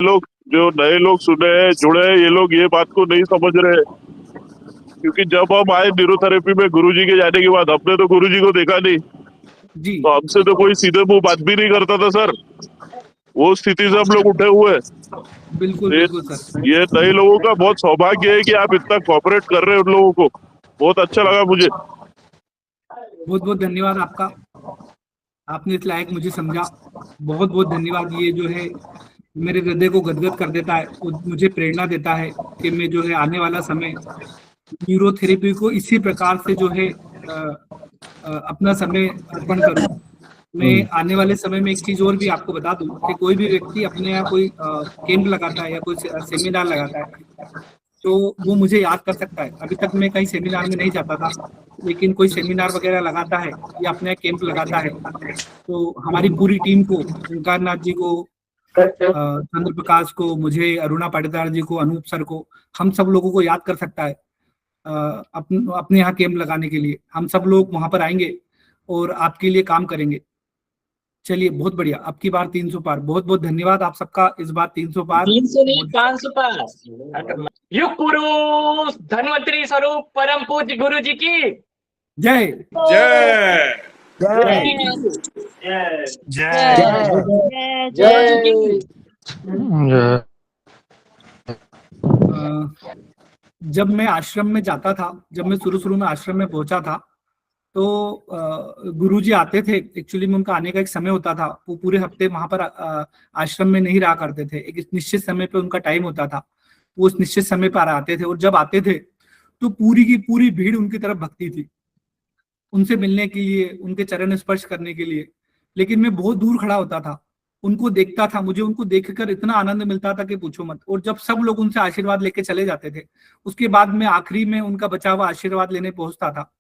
लोग जो नए लोग सुने हैं जुड़े हैं, ये लोग ये बात को नहीं समझ रहे हैं। क्योंकि जब हम आए न्यूरोथेरेपी में गुरुजी के जाने के बाद, हमने तो गुरुजी को देखा नहीं, जी तो हमसे तो कोई सीधे मुंह बात भी नहीं करता था सर। वो स्थिति से हम लोग उठे हुए हैं। बिल्कुल बिल्कुल सर। ये नए लोगों का बहुत सौभाग्य है कि आप इतना कोऑपरेट कर रहे हैं उन लोगों को। बहुत अच्छा लगा मुझे। बहुत बहुत धन्यवाद आपका, आपने इस लायक मुझे समझा। बहुत बहुत धन्यवाद। ये जो है मेरे हृदय को गदगद कर देता है और मुझे प्रेरणा देता है कि मैं जो है आने वाला समय न्यूरोथेरेपी को इसी प्रकार से जो है अपना समय अर्पण करूं। मैं आने वाले समय में एक चीज और भी आपको बता दूं कि कोई भी व्यक्ति अपने यहाँ कोई कैंप लगाता है या कोई सेमिनार लगाता है तो वो मुझे याद कर सकता है। अभी तक मैं कहीं सेमिनार में नहीं जाता था, लेकिन कोई सेमिनार वगैरह लगाता है या अपने यहाँ कैंप लगाता है तो हमारी पूरी टीम को, ओंकार नाथ जी को, चंद्र प्रकाश को, मुझे, अरुणा पाटीदार जी को, अनूप सर को, हम सब लोगों को याद कर सकता है अपने यहाँ कैंप लगाने के लिए। हम सब लोग वहां पर आएंगे और आपके लिए काम करेंगे। चलिए बहुत बढ़िया, अब की बार 300 पार। बहुत बहुत धन्यवाद आप सबका। इस बार 300 पार, 300 नहीं 500 पार। युग पुरुष धन्वंतरी स्वरूप परम पूज्य गुरु जी की जय जय जय जय। जब मैं आश्रम में जाता था, जब मैं शुरू में आश्रम में पहुंचा था तो गुरुजी आते थे। एक्चुअली में उनका आने का एक समय होता था, वो पूरे हफ्ते वहां पर आश्रम में नहीं रहा करते थे। एक निश्चित समय पे उनका टाइम होता था, वो उस निश्चित समय पर आते थे। और जब आते थे तो पूरी की पूरी भीड़ उनकी तरफ भक्ति थी, उनसे मिलने के लिए, उनके चरण स्पर्श करने के लिए। लेकिन मैं बहुत दूर खड़ा होता था, उनको देखता था, मुझे उनको देखकर इतना आनंद मिलता था कि पूछो मत। और जब सब लोग उनसे आशीर्वाद लेके चले जाते थे, उसके बाद मैं आखिरी में उनका बचा हुआ आशीर्वाद लेने पहुंचता था।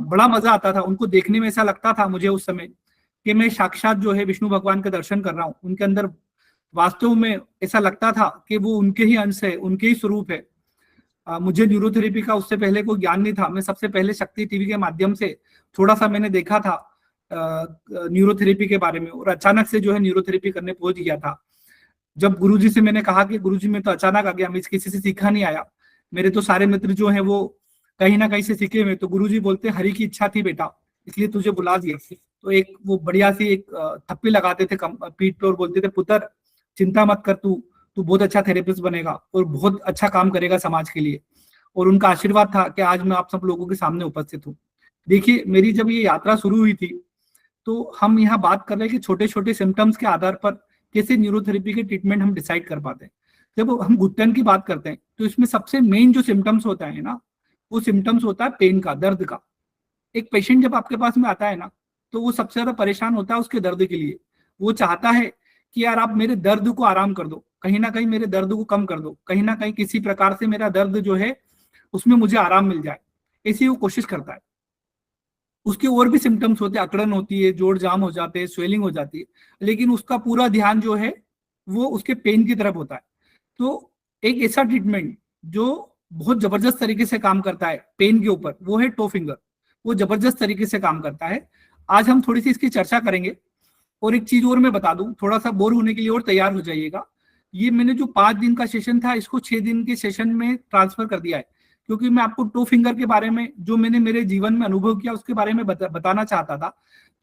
बड़ा मजा आता था उनको देखने में। ऐसा लगता था मुझे उस समय कि मैं साक्षात जो है विष्णु भगवान के दर्शन कर रहा हूँ उनके अंदर। वास्तव में ऐसा लगता था कि वो उनके ही अंश है, उनके ही स्वरूप है। मुझे न्यूरोथेरेपी का उससे पहले कोई ज्ञान नहीं था। मैं सबसे पहले शक्ति टीवी के माध्यम से थोड़ा सा मैंने देखा था न्यूरोथेरेपी के बारे में, और अचानक से जो है न्यूरोथेरेपी करने पहुंच गया था। जब गुरुजी से मैंने कहा कि गुरुजी मैं तो अचानक आ गया, मैं किसी से सीखा नहीं आया, मेरे तो सारे मित्र जो है वो कहीं ना कहीं से सीखे हुए, तो गुरुजी बोलते हरि की इच्छा थी बेटा, इसलिए तुझे बुला दिया। तो एक वो बढ़िया सी एक थप्पी लगाते थे पीठ पे और बोलते थे पुत्र चिंता मत कर, तू तू बहुत अच्छा थेरेपिस्ट बनेगा और बहुत अच्छा काम करेगा समाज के लिए। और उनका आशीर्वाद था कि आज मैं आप सब लोगों के सामने उपस्थित हूँ। देखिए मेरी जब ये यात्रा शुरू हुई थी तो हम यहाँ बात कर रहे हैं कि छोटे छोटे सिम्टम्स के आधार पर कैसे न्यूरोथेरेपी के ट्रीटमेंट हम डिसाइड कर पाते हैं। जब हम घुटन की बात करते हैं तो इसमें सबसे मेन जो सिम्टम्स होता है ना, वो सिम्टम्स होता है पेन का, दर्द का। एक पेशेंट जब आपके पास में आता है ना तो वो सबसे ज्यादा परेशान होता है उसके दर्द के लिए। वो चाहता है कि यार आप मेरे दर्द को आराम कर दो, कहीं ना कहीं मेरे दर्द को कम कर दो, कहीं ना कहीं किसी प्रकार से मेरा दर्द जो है उसमें मुझे आराम मिल जाए, ऐसी वो कोशिश करता है। उसके और भी सिम्टम्स होते हैं, अकड़न होती है, जोड़ जाम हो जाते हैं, स्वेलिंग हो जाती है, लेकिन उसका पूरा ध्यान जो है वो उसके पेन की तरफ होता है। तो एक ऐसा ट्रीटमेंट जो बहुत जबरदस्त तरीके से काम करता है पेन के ऊपर, वो है टो फिंगर। वो जबरदस्त तरीके से काम करता है। आज हम थोड़ी सी इसकी चर्चा करेंगे। और एक चीज और मैं बता दूं, थोड़ा सा बोर होने के लिए और तैयार हो जाइएगा। ये मैंने जो 5 दिन का सेशन था इसको 6 दिन के सेशन में ट्रांसफर कर दिया है, क्योंकि मैं आपको टो फिंगर के बारे में जो मैंने मेरे जीवन में अनुभव किया उसके बारे में बताना चाहता था।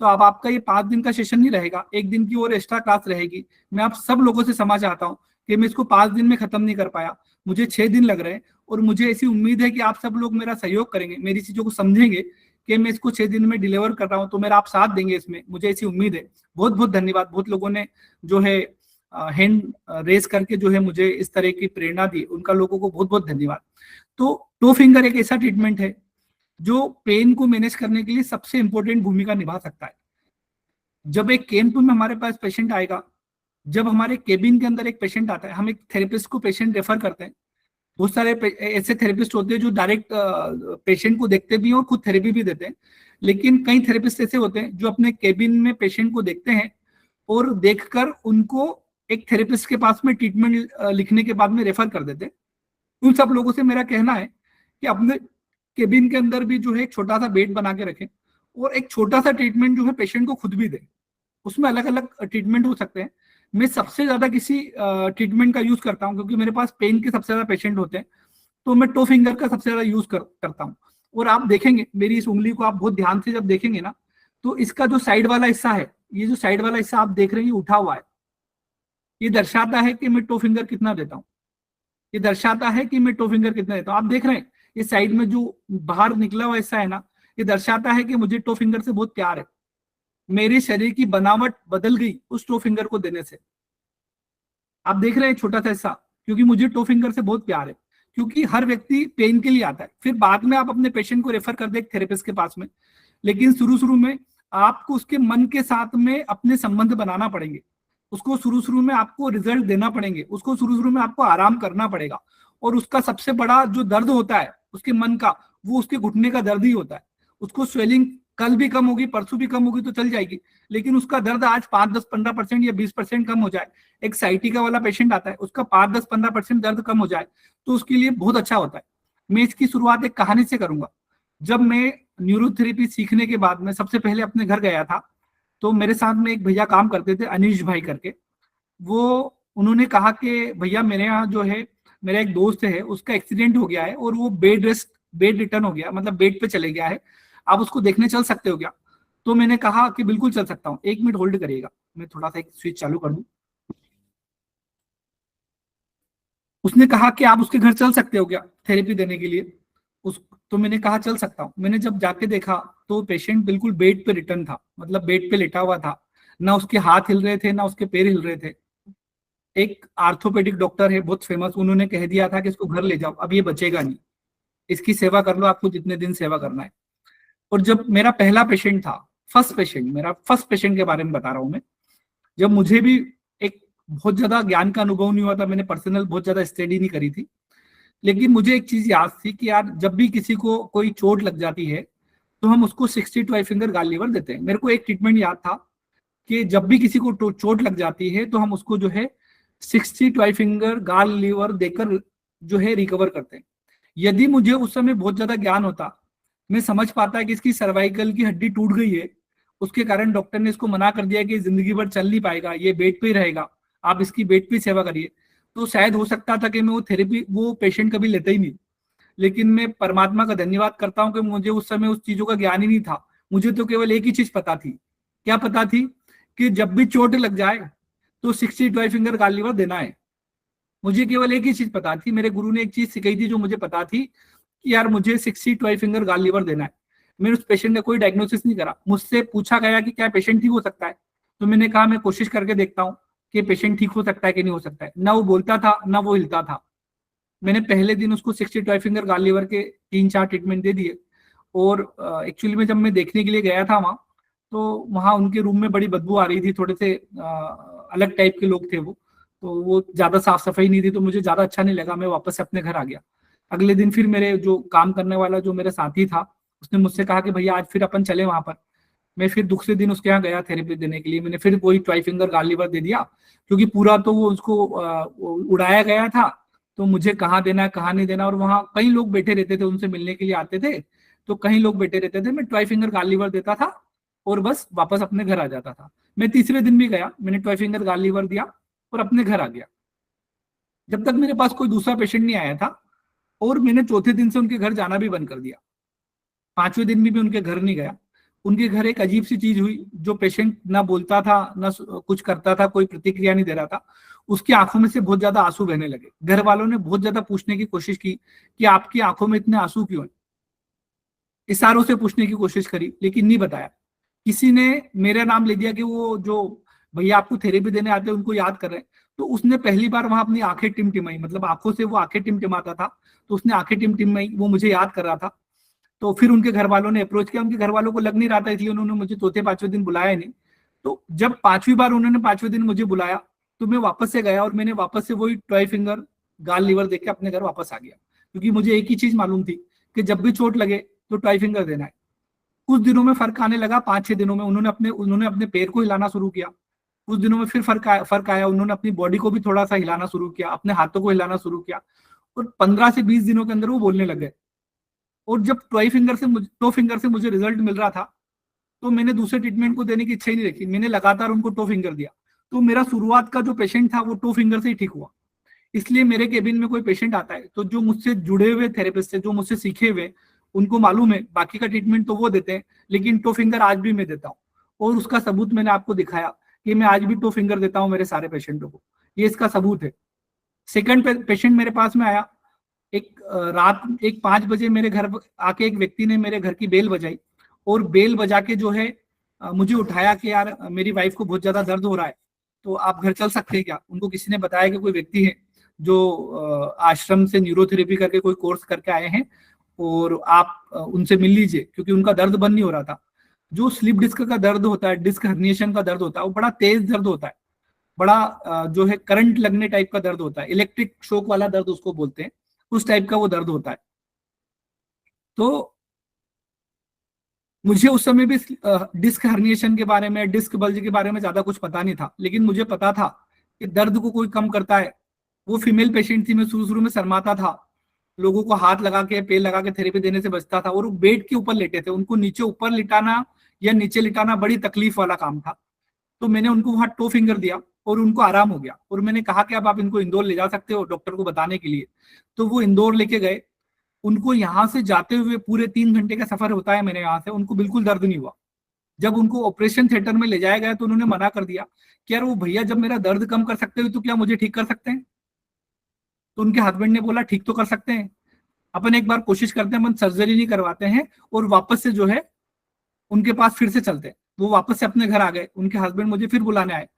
तो अब आपका ये 5 दिन का सेशन नहीं रहेगा, 1 दिन की और एक्स्ट्रा क्लास रहेगी। मैं आप सब लोगों से क्षमा चाहता हूँ कि मैं इसको 5 दिन में खत्म नहीं कर पाया, मुझे 6 दिन लग रहे हैं। और मुझे ऐसी उम्मीद है कि आप सब लोग मेरा सहयोग करेंगे, मेरी चीजों को समझेंगे कि मैं इसको 6 दिन में डिलीवर कर रहा हूँ, तो मेरा आप साथ देंगे इसमें, मुझे ऐसी उम्मीद है। बहुत बहुत धन्यवाद। बहुत लोगों ने जो है हैंड रेस करके जो है मुझे इस तरह की प्रेरणा दी, उनका लोगों को बहुत बहुत धन्यवाद। तो टो फिंगर एक ऐसा ट्रीटमेंट है जो पेन को मैनेज करने के लिए सबसे इंपॉर्टेंट भूमिका निभा सकता है। जब एक कैंप में हमारे पास पेशेंट आएगा, जब हमारे केबिन के अंदर एक पेशेंट आता है, हम एक थेरेपिस्ट को पेशेंट रेफर करते हैं। बहुत सारे ऐसे थेरेपिस्ट होते हैं जो डायरेक्ट पेशेंट को देखते भी हैं और खुद थेरेपी भी देते हैं। लेकिन कई थेरेपिस्ट ऐसे होते हैं जो अपने केबिन में पेशेंट को देखते हैं और देखकर उनको एक थेरेपिस्ट के पास में ट्रीटमेंट लिखने के बाद में रेफर कर देते हैं। उन सब लोगों से मेरा कहना है कि अपने केबिन के अंदर भी जो है एक छोटा सा बेड बना के रखें और एक छोटा सा ट्रीटमेंट जो है पेशेंट को खुद भी दे। उसमें अलग अलग ट्रीटमेंट हो सकते हैं। मैं सबसे ज्यादा किसी ट्रीटमेंट का यूज करता हूँ, क्योंकि मेरे पास पेन के सबसे ज्यादा पेशेंट होते हैं, तो मैं टो फिंगर का सबसे ज्यादा यूज करता हूँ। और आप देखेंगे मेरी इस उंगली को, आप बहुत ध्यान से जब देखेंगे ना, तो इसका जो साइड वाला हिस्सा है, ये जो साइड वाला हिस्सा आप देख रहे हैं, ये उठा हुआ है। ये दर्शाता है कि मैं टो फिंगर कितना देता हूँ, ये दर्शाता है कि मैं टो फिंगर कितना देता हूँ। आप देख रहे हैं ये साइड में जो बाहर निकला हुआ हिस्सा है ना, ये दर्शाता है कि मुझे टो फिंगर से बहुत प्यार है। मेरे शरीर की बनावट बदल गई उस टो फिंगर को देने से। आप देख रहे हैं छोटा सा हिस्सा, क्योंकि मुझे टो फिंगर से बहुत प्यार है। क्योंकि हर व्यक्ति पेन के लिए आता है, फिर बाद में आप अपने पेशेंट को रेफर कर दे एक थेरेपिस्ट के पास में, लेकिन शुरू शुरू में आपको उसके मन के साथ में अपने संबंध बनाना पड़ेंगे। उसको शुरू शुरू में आपको रिजल्ट देना पड़ेंगे, उसको शुरू शुरू में आपको आराम करना पड़ेगा। और उसका सबसे बड़ा जो दर्द होता है उसके मन का, वो उसके घुटने का दर्द ही होता है। उसको स्वेलिंग कल भी कम होगी, परसों भी कम होगी तो चल जाएगी, लेकिन उसका दर्द आज 5-10-15% या 20% कम हो जाए, एक साइटिका वाला पेशेंट आता है, उसका 5-10-15% दर्द कम हो जाए, तो उसके लिए बहुत अच्छा होता है। मैं इसकी शुरुआत एक कहानी से करूंगा। जब मैं न्यूरोथेरेपी सीखने के बाद मैं सबसे पहले अपने घर गया था, तो मेरे साथ में एक भैया काम करते थे, अनीश भाई करके। वो उन्होंने कहा कि भैया मेरे यहाँ जो है, मेरा एक दोस्त है, उसका एक्सीडेंट हो गया है और वो बेड रिटर्न हो गया, मतलब बेड पे चले गया है, आप उसको देखने चल सकते हो क्या? तो मैंने कहा कि बिल्कुल चल सकता हूँ, 1 मिनट होल्ड करिएगा, मैं थोड़ा सा एक स्विच चालू कर दूं। उसने कहा कि आप उसके घर चल सकते हो क्या थेरेपी देने के लिए? उस तो मैंने कहा चल सकता हूँ। मैंने जब जाके देखा तो पेशेंट बिल्कुल बेड पे रिटर्न था, मतलब बेड पे लेटा हुआ था, ना उसके हाथ हिल रहे थे ना उसके पैर हिल रहे थे। एक आर्थोपेडिक डॉक्टर है बहुत फेमस, उन्होंने कह दिया था कि इसको घर ले जाओ, अब ये बचेगा नहीं, इसकी सेवा कर लो, आपको जितने दिन सेवा करना है। और जब मेरा पहला पेशेंट था, मेरा फर्स्ट पेशेंट के बारे में बता रहा हूं मैं, जब मुझे भी एक बहुत ज्यादा ज्ञान का अनुभव नहीं हुआ था, मैंने पर्सनल बहुत ज्यादा स्टडी नहीं करी थी, लेकिन मुझे एक चीज याद थी कि यार जब भी किसी को कोई चोट लग जाती है तो हम उसको 62 आई फिंगर गाल लीवर देते हैं। मेरे को एक ट्रीटमेंट याद था कि जब भी किसी को चोट लग जाती है तो हम उसको जो है 62 आई फिंगर गाल लीवर देकर जो है रिकवर करते हैं। यदि मुझे उस समय बहुत ज्यादा ज्ञान होता, मैं समझ पाता कि इसकी सर्वाइकल की हड्डी टूट गई है, उसके कारण डॉक्टर ने इसको मना कर दिया कि जिंदगी भर चल नहीं पाएगा, ये बेड पे ही रहेगा, आप इसकी बेड पे सेवा करिए, तो शायद हो सकता था कि मैं वो पेशेंट कभी लेता ही नहीं। लेकिन मैं परमात्मा का धन्यवाद करता हूँ कि मुझे उस समय उस चीजों का ज्ञान ही नहीं था। मुझे तो केवल एक ही चीज पता थी। क्या पता थी? कि जब भी चोट लग जाए तो 62 फिंगर गाल लीवर देना है। मुझे केवल एक ही चीज पता थी, मेरे गुरु ने एक चीज सिखाई थी जो मुझे पता थी कि यार मुझे 62 फिंगर गाल लीवर देना है। मैंने उस पेशेंट का कोई डायग्नोसिस नहीं करा, मुझसे पूछा गया कि क्या पेशेंट ठीक हो सकता है, तो मैंने कहा मैं कोशिश करके देखता हूँ कि पेशेंट ठीक हो सकता है कि नहीं हो सकता है। ना वो बोलता था ना वो हिलता था। मैंने पहले दिन उसको 62 फिंगर गाल लीवर के 3-4 ट्रीटमेंट दे दिए। और एक्चुअली में जब मैं देखने के लिए गया था वहाँ, तो वहाँ उनके रूम में बड़ी बदबू आ रही थी, थोड़े से अलग टाइप के लोग थे वो, तो वो ज्यादा साफ सफाई नहीं थी, तो मुझे ज्यादा अच्छा नहीं लगा, मैं वापस से अपने घर आ गया। अगले दिन फिर मेरे जो काम करने वाला जो मेरे साथी था, उसने मुझसे कहा कि भैया आज फिर अपन चले वहां पर। मैं फिर दूसरे दिन उसके यहाँ गया थेरेपी देने के लिए। मैंने फिर वही 12 फिंगर गाल लीवर दे दिया, क्योंकि पूरा तो वो उसको उड़ाया गया था, तो मुझे कहाँ देना है कहाँ नहीं देना। और वहाँ कई लोग बैठे रहते थे, उनसे मिलने के लिए आते थे, तो कई लोग बैठे रहते थे। मैं 12 फिंगर गाल लीवर देता था और बस वापस अपने घर आ जाता था। मैं तीसरे दिन भी गया, मैंने 12 फिंगर गाल लीवर दिया और अपने घर आ गया, जब तक मेरे पास कोई दूसरा पेशेंट नहीं आया था। और मैंने चौथे दिन से उनके घर जाना भी बंद कर दिया, 5वें दिन भी मैं उनके घर नहीं गया। उनके घर एक अजीब सी चीज हुई, जो पेशेंट ना बोलता था ना कुछ करता था, कोई प्रतिक्रिया नहीं दे रहा था, उसकी आंखों में से बहुत ज्यादा आंसू बहने लगे। घर वालों ने बहुत ज्यादा पूछने की कोशिश की कि आपकी आंखों में इतने आंसू क्यों है, इशारों से पूछने की कोशिश करी, लेकिन नहीं बताया। किसी ने मेरा नाम ले दिया कि वो जो भैया आपको थेरेपी देने आते हैं उनको याद कर रहे हैं, तो उसने पहली बार वहां अपनी आंखें टिमटिमाई, मतलब आंखों से वो आंखें टिमटिमाता था, तो उसने आंखें टिमटिमाई, वो मुझे याद कर रहा था। तो फिर उनके घर वालों ने अप्रोच किया, उनके घर वालों को लग नहीं रहा था, इसलिए उन्होंने मुझे चौथे 5वें दिन बुलाया नहीं। तो जब 5वीं बार उन्होंने 5वें दिन मुझे बुलाया, तो मैं वापस से गया और मैंने वापस से वही 12 फिंगर गाल लीवर देके अपने घर वापस आ गया, क्योंकि मुझे एक ही चीज मालूम थी कि जब भी चोट लगे तो 12 फिंगर देना है। कुछ दिनों में फर्क आने लगा, 5-6 दिनों में उन्होंने अपने पैर को हिलाना शुरू किया। कुछ दिनों में फिर फर्क आया, उन्होंने अपनी बॉडी को भी थोड़ा सा हिलाना शुरू किया, अपने हाथों को हिलाना शुरू किया, और 15 से 20 दिनों के अंदर वो बोलने लग गए। और जब 2 फिंगर से मुझे रिजल्ट मिल रहा था, तो मैंने दूसरे ट्रीटमेंट को देने की इच्छा ही नहीं रखी, मैंने लगातार उनको 2 फिंगर दिया। तो मेरा शुरुआत का जो पेशेंट था वो 2 फिंगर से ही ठीक हुआ। इसलिए मेरे केबिन में कोई पेशेंट आता है तो जो मुझसे जुड़े हुए थेरेपिस्ट है, जो मुझसे सीखे हुए, उनको मालूम है बाकी का ट्रीटमेंट तो वो देते हैं, लेकिन 2 फिंगर आज भी मैं देता हूँ। और उसका सबूत मैंने आपको दिखाया कि मैं आज भी 2 फिंगर देता हूँ मेरे सारे पेशेंटों को, ये इसका सबूत है। सेकंड पेशेंट मेरे पास में आया, रात 5 बजे मेरे घर आके एक व्यक्ति ने मेरे घर की बेल बजाई, और बेल बजा के जो है मुझे उठाया कि यार मेरी वाइफ को बहुत ज्यादा दर्द हो रहा है, तो आप घर चल सकते हैं क्या। उनको किसी ने बताया कि कोई व्यक्ति है जो आश्रम से न्यूरोथेरेपी करके कोई कोर्स करके आए हैं, और आप उनसे मिल लीजिए, क्योंकि उनका दर्द बंद नहीं हो रहा था। जो स्लिप डिस्क का दर्द होता है, डिस्क हर्निएशन का दर्द होता है, वो बड़ा तेज दर्द होता है, बड़ा जो है करंट लगने टाइप का दर्द होता है, इलेक्ट्रिक शॉक वाला दर्द उसको बोलते हैं, उस टाइप का वो दर्द होता है। तो मुझे उस समय भी डिस्क हर्निएशन के बारे में, डिस्क बल्ज के बारे में ज्यादा कुछ पता नहीं था, लेकिन मुझे पता था कि दर्द को कोई कम करता है। वो फीमेल पेशेंट थी, मैं शुरू में शर्माता था, लोगों को हाथ लगा के, पैर लगा के थेरेपी देने से बचता था, और वो बेड के ऊपर लेटे थे, उनको नीचे ऊपर लिटाना या नीचे लिटाना बड़ी तकलीफ वाला काम था। तो मैंने उनको वहां 2 फिंगर दिया और उनको आराम हो गया, और मैंने कहा कि अब आप इनको इंदौर ले जा सकते हो डॉक्टर को बताने के लिए। तो वो इंदौर लेके गए, उनको यहाँ से जाते हुए पूरे 3 घंटे का सफर होता है मेरे यहाँ से, उनको बिल्कुल दर्द नहीं हुआ। जब उनको ऑपरेशन थिएटर में ले जाया गया तो उन्होंने मना कर दिया कि यार वो भैया जब मेरा दर्द कम कर सकते हो तो क्या मुझे ठीक कर सकते हैं। तो उनके हस्बैंड ने बोला ठीक तो कर सकते हैं, अपन एक बार कोशिश करते हैं, अपन सर्जरी नहीं करवाते हैं और वापस से जो है उनके पास फिर से चलते हैं। वो वापस से अपने घर आ गए, उनके हस्बैंड मुझे फिर बुलाने आए।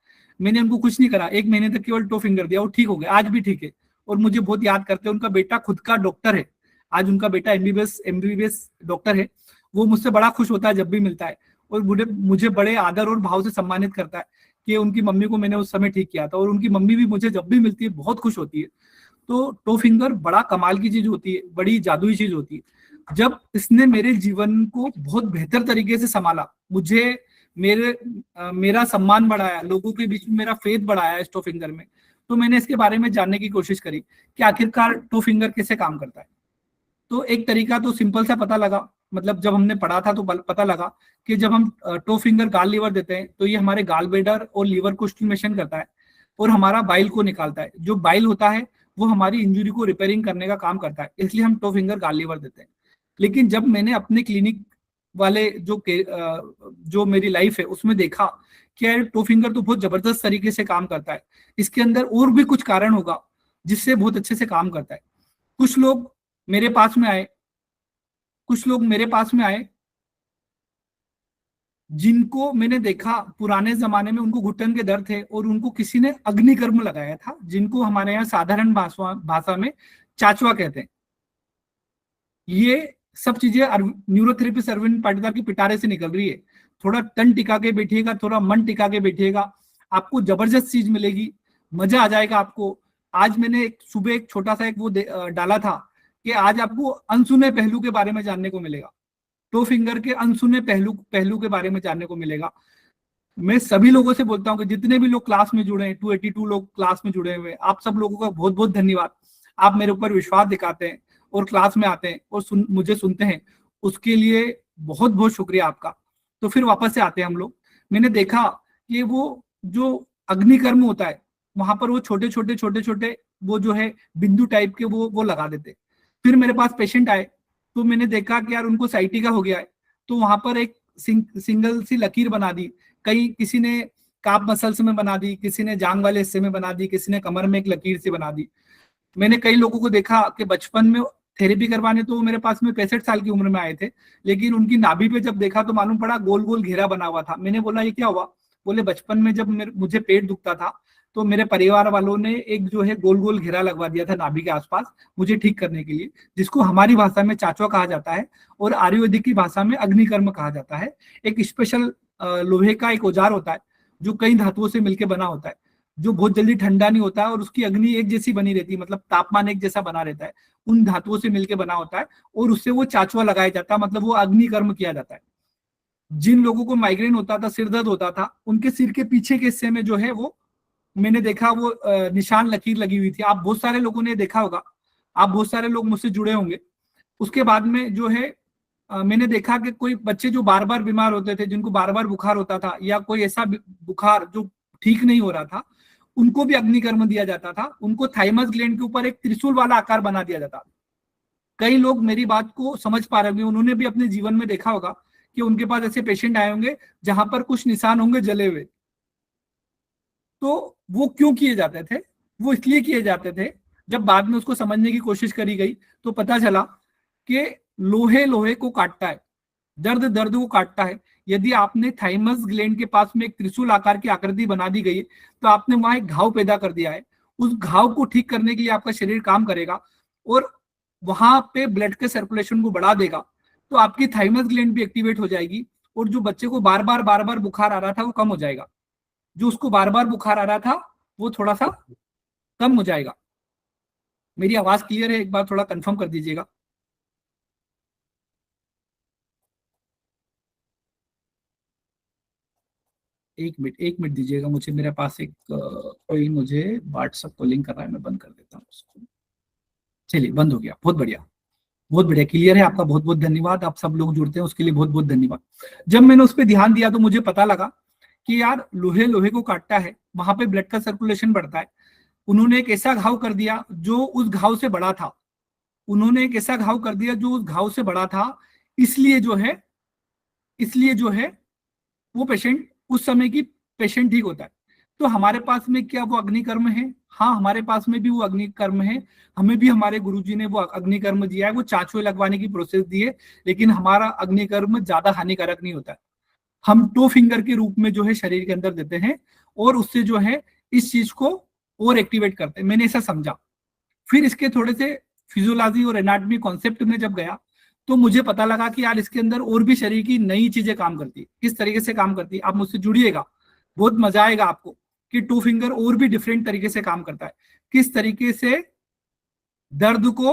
मैंने उनको कुछ नहीं करा, 1 महीने तक केवल 2 फिंगर दिया, वो ठीक हो गए, आज भी ठीक है, और मुझे बहुत याद करते हैं। उनका बेटा खुद का डॉक्टर है, आज उनका बेटा एमबीबीएस डॉक्टर है। वो मुझसे बड़ा खुश होता है जब भी मिलता है, और मुझे बड़े आदर और भाव से सम्मानित करता है कि उनकी मम्मी को मैंने उस समय ठीक किया था, और उनकी मम्मी भी मुझे जब भी मिलती है बहुत खुश होती है। तो 2 फिंगर बड़ा कमाल की चीज होती है, बड़ी जादुई चीज होती है। जब इसने मेरे जीवन को बहुत बेहतर तरीके से संभाला, मुझे मेरा सम्मान बढ़ाया, लोगों के बीच में मेरा फेथ बढ़ाया इस 2 फिंगर में, तो मैंने इसके बारे में जानने की कोशिश करी कि आखिरकार 2 फिंगर कैसे काम करता है। तो एक तरीका तो सिंपल सा पता लगा, मतलब जब हमने पढ़ा था तो पता लगा कि जब हम 2 फिंगर गाल लीवर देते हैं तो ये हमारे गाल ब्लेडर और लीवर को स्टिमुलेशन करता है और हमारा बाइल को निकालता है। जो बाइल होता है वो हमारी इंजरी को रिपेयरिंग करने का काम करता है, इसलिए हम 2 फिंगर गाल लीवर देते हैं। लेकिन जब मैंने अपने क्लिनिक वाले जो मेरी लाइफ है उसमें देखा कि यार 2 फिंगर तो बहुत जबरदस्त तरीके से काम करता है, इसके अंदर और भी कुछ कारण होगा जिससे बहुत अच्छे से काम करता है। कुछ लोग मेरे पास में आए जिनको मैंने देखा पुराने जमाने में उनको घुटन के दर्द थे और उनको किसी ने अग्निकर्म लगाया था, जिनको हमारे यहाँ साधारण भाषा में चाचवा कहते हैं। ये सब चीजें न्यूरोथेरेपिस्ट अरविंद पाटीदार की पिटारे से निकल रही है। थोड़ा तन टिका के बैठिएगा, थोड़ा मन टिका के बैठिएगा, आपको जबरदस्त चीज मिलेगी, मजा आ जाएगा आपको। आज मैंने सुबह एक छोटा सा वो डाला था कि आज आपको अनसुने पहलू के बारे में जानने को मिलेगा, 2 फिंगर के अनसुने पहलू के बारे में जानने को मिलेगा। मैं सभी लोगों से बोलता हूँ कि जितने भी लोग क्लास में जुड़े हैं, 282 लोग क्लास में जुड़े हुए, आप सब लोगों का बहुत बहुत धन्यवाद। आप मेरे ऊपर विश्वास दिखाते हैं और क्लास में आते हैं और मुझे सुनते हैं, उसके लिए बहुत बहुत शुक्रिया आपका। तो फिर वापस से आते हैं हम लोग। मैंने देखा कि वो जो अग्निकर्म होता है वहां पर वो छोटे वो जो है बिंदु टाइप के वो लगा देते। फिर मेरे पास पेशेंट आए तो मैंने देखा कि यार उनको साइटिका हो गया है, तो वहां पर एक सिंगल सी लकीर बना दी, किसी ने काप मसल्स में बना दी, किसी ने जांग वाले हिस्से में बना दी, किसी ने कमर में एक लकीर से बना दी। मैंने कई लोगों को देखा कि बचपन में थेरेपी करवाने तो मेरे पास में 65 साल की उम्र में आए थे, लेकिन उनकी नाभि पे जब देखा तो मालूम पड़ा गोल गोल घेरा बना हुआ था। मैंने बोला ये क्या हुआ? बोले बचपन में जब मुझे पेट दुखता था तो मेरे परिवार वालों ने एक जो है गोल गोल घेरा लगवा दिया था नाभि के आसपास मुझे ठीक करने के लिए, जिसको हमारी भाषा में चाचवा कहा जाता है और आयुर्वेदिक की भाषा में अग्निकर्म कहा जाता है। एक स्पेशल लोहे का एक औजार होता है जो कई धातुओं से मिलकर बना होता है, जो बहुत जल्दी ठंडा नहीं होता है और उसकी अग्नि एक जैसी बनी रहती है, मतलब तापमान एक जैसा बना रहता है, उन धातुओं से मिलकर बना होता है और उससे वो चाचवा लगाया जाता है, मतलब वो अग्निकर्म किया जाता है। जिन लोगों को माइग्रेन होता था, सिर दर्द होता था, उनके सिर के पीछे के हिस्से में जो है वो मैंने देखा वो निशान लकीर लगी हुई थी। आप बहुत सारे लोगों ने देखा होगा, आप बहुत सारे लोग मुझसे जुड़े होंगे। उसके बाद में जो है मैंने देखा कि कोई बच्चे जो बार बार बीमार होते थे, जिनको बार बार बुखार होता था या कोई ऐसा बुखार जो ठीक नहीं हो रहा था, उनको भी अग्निकर्म दिया जाता था। उनको थाइमस ग्लैंड के ऊपर एक त्रिशूल वाला आकार बना दिया जाता था। कई लोग मेरी बात को समझ पा रहे होंगे, उन्होंने भी अपने जीवन में देखा होगा कि उनके पास ऐसे पेशेंट आए होंगे जहां पर कुछ निशान होंगे जले हुए। तो वो क्यों किए जाते थे? वो इसलिए किए जाते थे, जब बाद में उसको समझने की कोशिश करी गई तो पता चला कि लोहे लोहे को काटता है, दर्द दर्द को काटता है। यदि आपने थाइमस ग्लैंड के पास में एक त्रिशूल आकार की आकृति बना दी गई है, तो आपने वहां एक घाव पैदा कर दिया है। उस घाव को ठीक करने के लिए आपका शरीर काम करेगा और वहां पे ब्लड के सर्कुलेशन को बढ़ा देगा, तो आपकी थाइमस ग्लैंड भी एक्टिवेट हो जाएगी और जो बच्चे को बार बार बुखार आ रहा था वो कम हो जाएगा। जो उसको बार बार बुखार आ रहा था वो थोड़ा सा कम हो जाएगा। मेरी आवाज क्लियर है? एक बार थोड़ा कंफर्म कर दीजिएगा। एक मिनट दीजिएगा मुझे, मेरे पास एक कोई मुझे व्हाट्सएप कॉलिंग कर रहा है, मैं बंद कर देता हूँ उसको। चलिए, बंद हो गया। बहुत बढ़िया, बहुत बढ़िया, क्लियर है। आपका बहुत बहुत धन्यवाद। आप सब लोग जुड़ते हैं उसके लिए बहुत बहुत धन्यवाद। जब मैंने उस पर ध्यान दिया तो मुझे पता लगा कि यार लोहे लोहे को काटता है, वहां पे ब्लड का सर्कुलेशन बढ़ता है। उन्होंने एक ऐसा घाव कर दिया जो उस घाव से बड़ा था। उन्होंने एक ऐसा घाव कर दिया जो उस घाव से बड़ा था। इसलिए जो है वो पेशेंट उस समय की पेशेंट ठीक होता है। तो हमारे पास में क्या वो अग्निकर्म है? हाँ, हमारे पास में भी वो अग्निकर्म है। हमें भी हमारे गुरुजी ने वो अग्निकर्म दिया है, वो चाचुए लगवाने की प्रोसेस दी है। लेकिन हमारा अग्निकर्म ज्यादा हानिकारक नहीं होता है। हम टो फिंगर के रूप में जो है शरीर के अंदर देते हैं और उससे जो है इस चीज को और एक्टिवेट करते हैं। मैंने ऐसा समझा। फिर इसके थोड़े से फिजियोलॉजी और एनाटॉमी कॉन्सेप्ट में जब गया तो मुझे पता लगा कि यार इसके अंदर और भी शरीर की नई चीजें काम करती है। किस तरीके से काम करती है, आप मुझसे जुड़िएगा, बहुत मजा आएगा आपको कि टू फिंगर और भी डिफरेंट तरीके से काम करता है। किस तरीके से दर्द को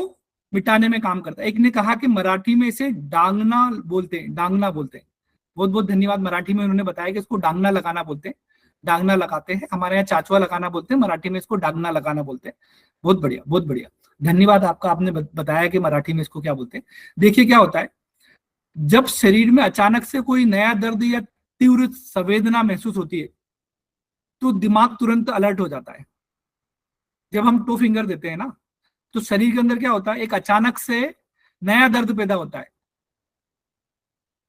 मिटाने में काम करता है। एक ने कहा कि मराठी में इसे डांगना बोलते हैं, डांगना बोलते हैं। बहुत बहुत धन्यवाद। मराठी में उन्होंने बताया कि इसको डांगना लगाना बोलते हैं, डांगना लगाते हैं। हमारे यहाँ चाचुआ लगाना बोलते हैं, मराठी में इसको डांगना लगाना बोलते हैं। बहुत बढ़िया, बहुत बढ़िया, धन्यवाद आपका। आपने बताया कि मराठी में इसको क्या बोलते हैं। देखिए क्या होता है, जब शरीर में अचानक से कोई नया दर्द या तीव्र संवेदना महसूस होती है तो दिमाग तुरंत अलर्ट हो जाता है। जब हम टू फिंगर देते हैं ना, तो शरीर के अंदर क्या होता है, एक अचानक से नया दर्द पैदा होता है।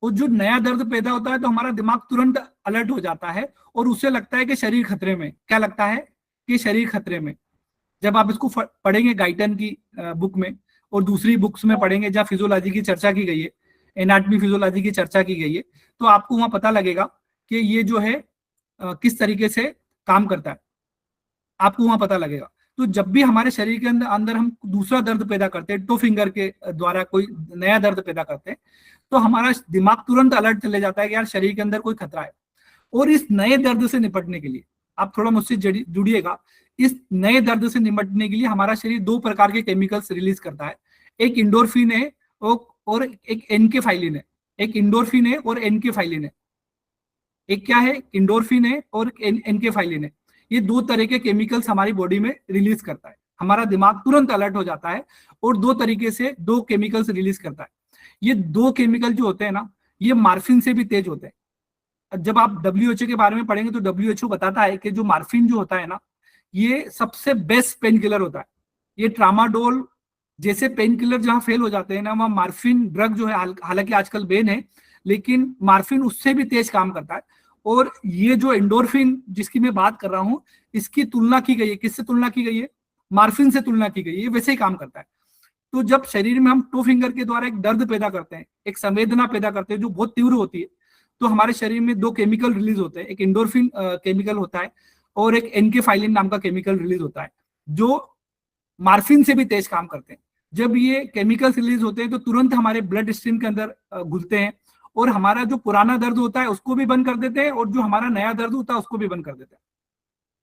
और जो नया दर्द पैदा होता है तो हमारा दिमाग तुरंत अलर्ट हो जाता है और उसे लगता है कि शरीर खतरे में। क्या लगता है कि शरीर खतरे में। जब आप इसको पढ़ेंगे गाइटन की बुक में और दूसरी बुक्स में पढ़ेंगे जहाँ फिजियोलॉजी की चर्चा की गई है, एनाटॉमी फिजियोलॉजी की चर्चा की गई है, तो आपको वहां पता लगेगा कि ये जो है किस तरीके से काम करता है, आपको वहां पता लगेगा। तो जब भी हमारे शरीर के अंदर हम दूसरा दर्द पैदा करते हैं, टो फिंगर के द्वारा कोई नया दर्द पैदा करते हैं, तो हमारा दिमाग तुरंत अलर्ट चले जाता है कि यार शरीर के अंदर कोई खतरा है। और इस नए दर्द से निपटने के लिए आप थोड़ा मुझसे जुड़िएगा। इस नए दर्द से निपटने के लिए हमारा शरीर दो प्रकार के केमिकल्स रिलीज करता है। एक इंडोर्फिन है और एक एनकेफाइलिन है। एक इंडोर्फिन है और एनकेफाइलिन है। एक क्या है, इंडोर्फिन है और एनकेफाइलिन है। ये दो तरह के केमिकल्स हमारी बॉडी में रिलीज करता है। हमारा दिमाग तुरंत अलर्ट हो जाता है और दो तरीके से दो केमिकल्स रिलीज करता है। ये दो केमिकल जो होते हैं ना, ये मार्फिन से भी तेज होते हैं। जब आप WHO के बारे में पढ़ेंगे तो WHO बताता है कि जो मार्फिन जो होता है ना, ये सबसे बेस्ट पेन किलर होता है। ये ट्रामाडोल जैसे पेन किलर जहां फेल हो जाते हैं ना, वहां मार्फिन ड्रग जो है, हालांकि आजकल बैन है, लेकिन मार्फिन उससे भी तेज काम करता है। और ये जो एंडोर्फिन जिसकी मैं बात कर रहा हूं, इसकी तुलना की गई है, किससे तुलना की गई है, मार्फिन से तुलना की गई है। ये वैसे ही काम करता है। तो जब शरीर में हम टू फिंगर के द्वारा एक दर्द पैदा करते हैं, एक संवेदना पैदा करते हैं जो बहुत तीव्र होती है, तो हमारे शरीर में दो केमिकल रिलीज होते हैं। एक एंडोर्फिन केमिकल होता है और एक एनकेफाइलिन नाम का केमिकल रिलीज होता है, जो मार्फिन से भी तेज काम करते हैं। जब ये केमिकल्स रिलीज होते हैं तो तुरंत हमारे ब्लड स्ट्रीम के अंदर घुलते हैं और हमारा जो पुराना दर्द होता है उसको भी बंद कर देते हैं और जो हमारा नया दर्द होता है उसको भी बंद कर देते हैं।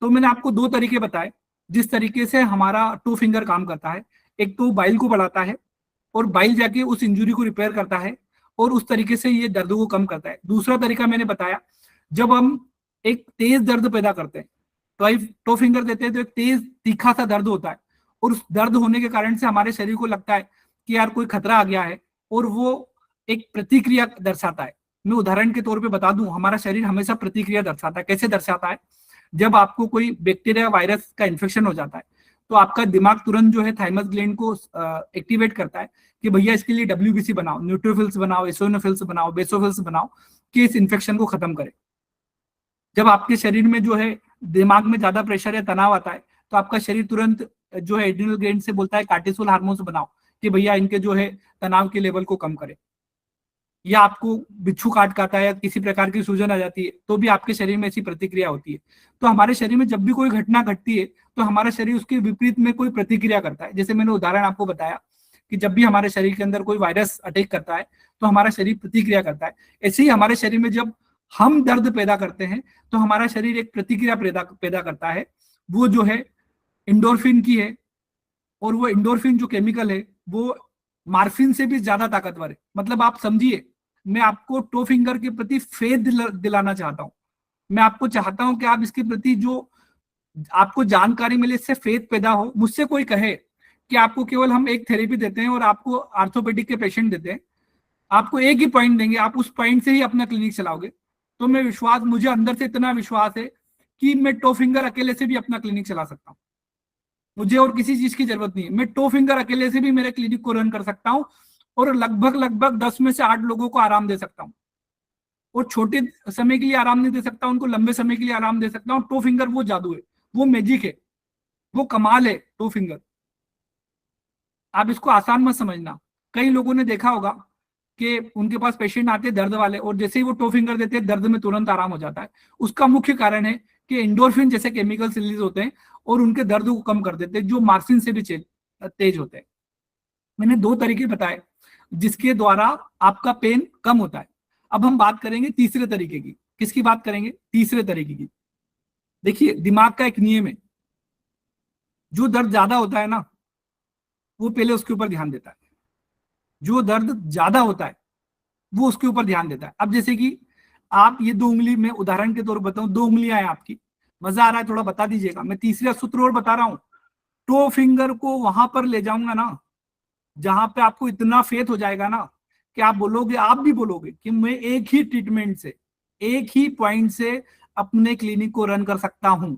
तो मैंने आपको दो तरीके बताए जिस तरीके से हमारा टू फिंगर काम करता है। एक तो बाइल को बढ़ाता है और बाइल जाके उस इंजुरी को रिपेयर करता है और उस तरीके से ये दर्द को कम करता है। दूसरा तरीका मैंने बताया, जब हम एक तेज दर्द पैदा करते हैं, टो फिंगर देते हैं तो एक तेज तीखा सा दर्द होता है और उस दर्द होने के कारण से हमारे शरीर को लगता है कि यार कोई खतरा आ गया है और वो एक प्रतिक्रिया दर्शाता है। मैं उदाहरण के तौर पे बता दूं, हमारा शरीर हमेशा प्रतिक्रिया दर्शाता है। कैसे दर्शाता है, जब आपको कोई बैक्टीरिया वायरस का इन्फेक्शन हो जाता है तो आपका दिमाग तुरंत जो है थाइमस ग्लैंड को एक्टिवेट करता है कि भैया इसके लिए WBC बनाओ, न्यूट्रोफिल्स बनाओ, एसोनोफिल्स बनाओ, बेसोफिल्स बनाओ कि इस इन्फेक्शन को खत्म करे। जब आपके शरीर में जो है दिमाग में ज्यादा प्रेशर या तनाव आता है तो आपका शरीर तुरंत जो है एड्रिनल ग्लैंड से बोलता है कार्टिसोल हार्मोन्स बनाओ कि भैया इनके जो है तनाव के लेवल को कम करे। या आपको बिच्छू काट खाता है या किसी प्रकार की सूजन आ जाती है तो भी आपके शरीर में ऐसी प्रतिक्रिया होती है। तो हमारे शरीर में जब भी कोई घटना घटती है तो हमारा शरीर उसके विपरीत में कोई प्रतिक्रिया करता है। जैसे मैंने उदाहरण आपको बताया कि जब भी हमारे शरीर के अंदर कोई वायरस अटैक करता है तो हमारा शरीर प्रतिक्रिया करता है। ऐसे ही हमारे शरीर में जब हम दर्द पैदा करते हैं तो हमारा शरीर एक प्रतिक्रिया पैदा करता है, वो जो है इंडोर्फिन की है। और वो इंडोर्फिन जो केमिकल है वो मार्फिन से भी ज्यादा ताकतवर है। मतलब आप समझिए, मैं आपको टो फिंगर के प्रति फेथ दिलाना चाहता हूं। मैं आपको चाहता हूं कि आप इसके प्रति जो आपको जानकारी मिले, इससे फेथ पैदा हो। मुझसे कोई कहे कि आपको केवल हम एक थेरेपी देते हैं और आपको आर्थोपेडिक के पेशेंट देते हैं, आपको एक ही पॉइंट देंगे, आप उस पॉइंट से ही अपना क्लिनिक चलाओगे, तो मुझे अंदर से इतना विश्वास है कि मैं टो फिंगर अकेले से भी अपना क्लिनिक चला सकता हूँ। मुझे और किसी चीज की जरूरत नहीं है। मैं टो फिंगर अकेले से भी मेरे क्लिनिक को रन कर सकता हूँ और लगभग 10 में से 8 लोगों को आराम दे सकता हूँ। और छोटे समय के लिए आराम नहीं दे सकता, उनको लंबे समय के लिए आराम दे सकता हूँ। टो फिंगर वो जादू है, वो मैजिक है, वो कमाल है टो फिंगर। आप इसको आसान मत समझना। कई लोगों ने देखा होगा कि उनके पास पेशेंट आते हैं दर्द वाले, और जैसे ही वो टो फिंगर देते हैं दर्द में तुरंत आराम हो जाता है। उसका मुख्य कारण है कि इंडोर्फिन जैसे केमिकल्स रिलीज होते हैं और उनके दर्द को कम कर देते हैं, जो मार्फिन से भी तेज होते हैं। मैंने 2 तरीके बताए जिसके द्वारा आपका पेन कम होता है। अब हम बात करेंगे तीसरे तरीके की। किसकी बात करेंगे? तीसरे तरीके की। देखिए, दिमाग का एक नियम है, जो दर्द ज्यादा होता है ना वो पहले उसके ऊपर ध्यान देता है। जो दर्द ज्यादा होता है वो उसके ऊपर ध्यान देता है। अब जैसे कि आप ये 2 उंगली, में उदाहरण के तौर पर बताऊं, 2 उंगलियां हैं आपकी, मजा आ रहा है थोड़ा बता दीजिएगा। मैं तीसरा सूत्र और बता रहा हूं। टो फिंगर को वहां पर ले जाऊंगा ना जहां पे आपको इतना फेथ हो जाएगा ना कि आप भी बोलोगे कि मैं एक ही ट्रीटमेंट से, एक ही पॉइंट से अपने क्लिनिक को रन कर सकता हूं।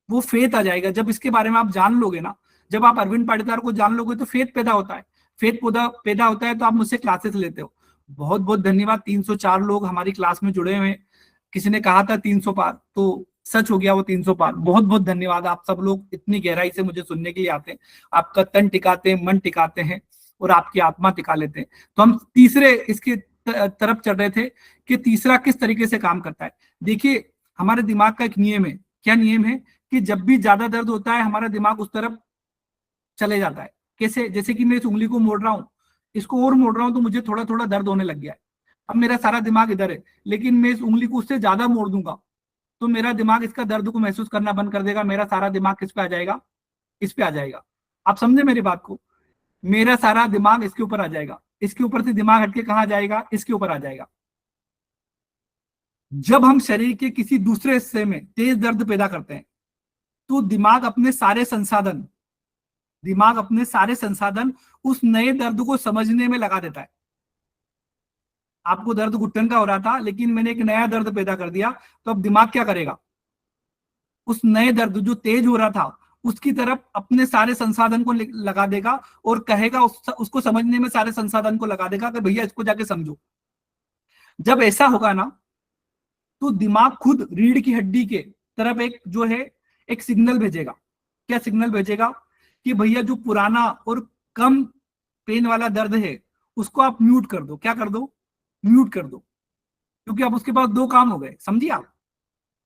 वो फेथ आ जाएगा जब इसके बारे में आप जान लोगे ना। जब आप अरविंद पाटीदार को जान लोगे तो फेथ पैदा होता है। फेथ पैदा होता है तो आप मुझसे क्लासेस लेते हो। बहुत बहुत धन्यवाद। 304 लोग हमारी क्लास में जुड़े हुए हैं। किसी ने कहा था 300 पार, तो सच हो गया वो 300 पार। बहुत बहुत धन्यवाद। आप सब लोग इतनी गहराई से मुझे सुनने के लिए आते हैं, आपका तन टिकाते हैं, मन टिकाते हैं और आपकी आत्मा टिका लेते हैं। तो हम तीसरे इसके तरफ चल रहे थे कि तीसरा किस तरीके से काम करता है। देखिए, हमारे दिमाग का एक नियम है। क्या नियम है? कि जब भी ज्यादा दर्द होता है हमारा दिमाग उस तरफ चले जाता है। कैसे? जैसे कि मैं इस उंगली को मोड़ रहा हूं, इसको और मोड़ रहा हूं तो मुझे थोड़ा थोड़ा दर्द होने लग गया है। अब मेरा सारा दिमाग इधर है, लेकिन मैं इस उंगली को उससे ज्यादा मोड़ दूंगा तो मेरा दिमाग इसका दर्द को महसूस करना बंद कर देगा। मेरा सारा दिमाग किस पे आ जाएगा? इस पे आ जाएगा। आप समझे मेरी बात को? मेरा सारा दिमाग इसके ऊपर आ जाएगा। इसके ऊपर से दिमाग हटके कहां जाएगा? इसके ऊपर आ जाएगा। जब हम शरीर के किसी दूसरे हिस्से में तेज दर्द पैदा करते हैं तो दिमाग अपने सारे संसाधन उस नए दर्द को समझने में लगा देता है। आपको दर्द घुटन का हो रहा था, लेकिन मैंने एक नया दर्द पैदा कर दिया, तो अब दिमाग क्या करेगा? उस नए दर्द जो तेज हो रहा था उसकी तरफ अपने सारे संसाधन को लगा देगा और कहेगा, उसको समझने में सारे संसाधन को लगा देगा कि भैया इसको जाके समझो। जब ऐसा होगा ना तो दिमाग खुद रीढ़ की हड्डी के तरफ एक सिग्नल भेजेगा। क्या सिग्नल भेजेगा? कि भैया जो पुराना और कम पेन वाला दर्द है उसको आप म्यूट कर दो। क्या कर दो? म्यूट कर दो। क्योंकि अब उसके पास 2 काम हो गए, समझिए आप,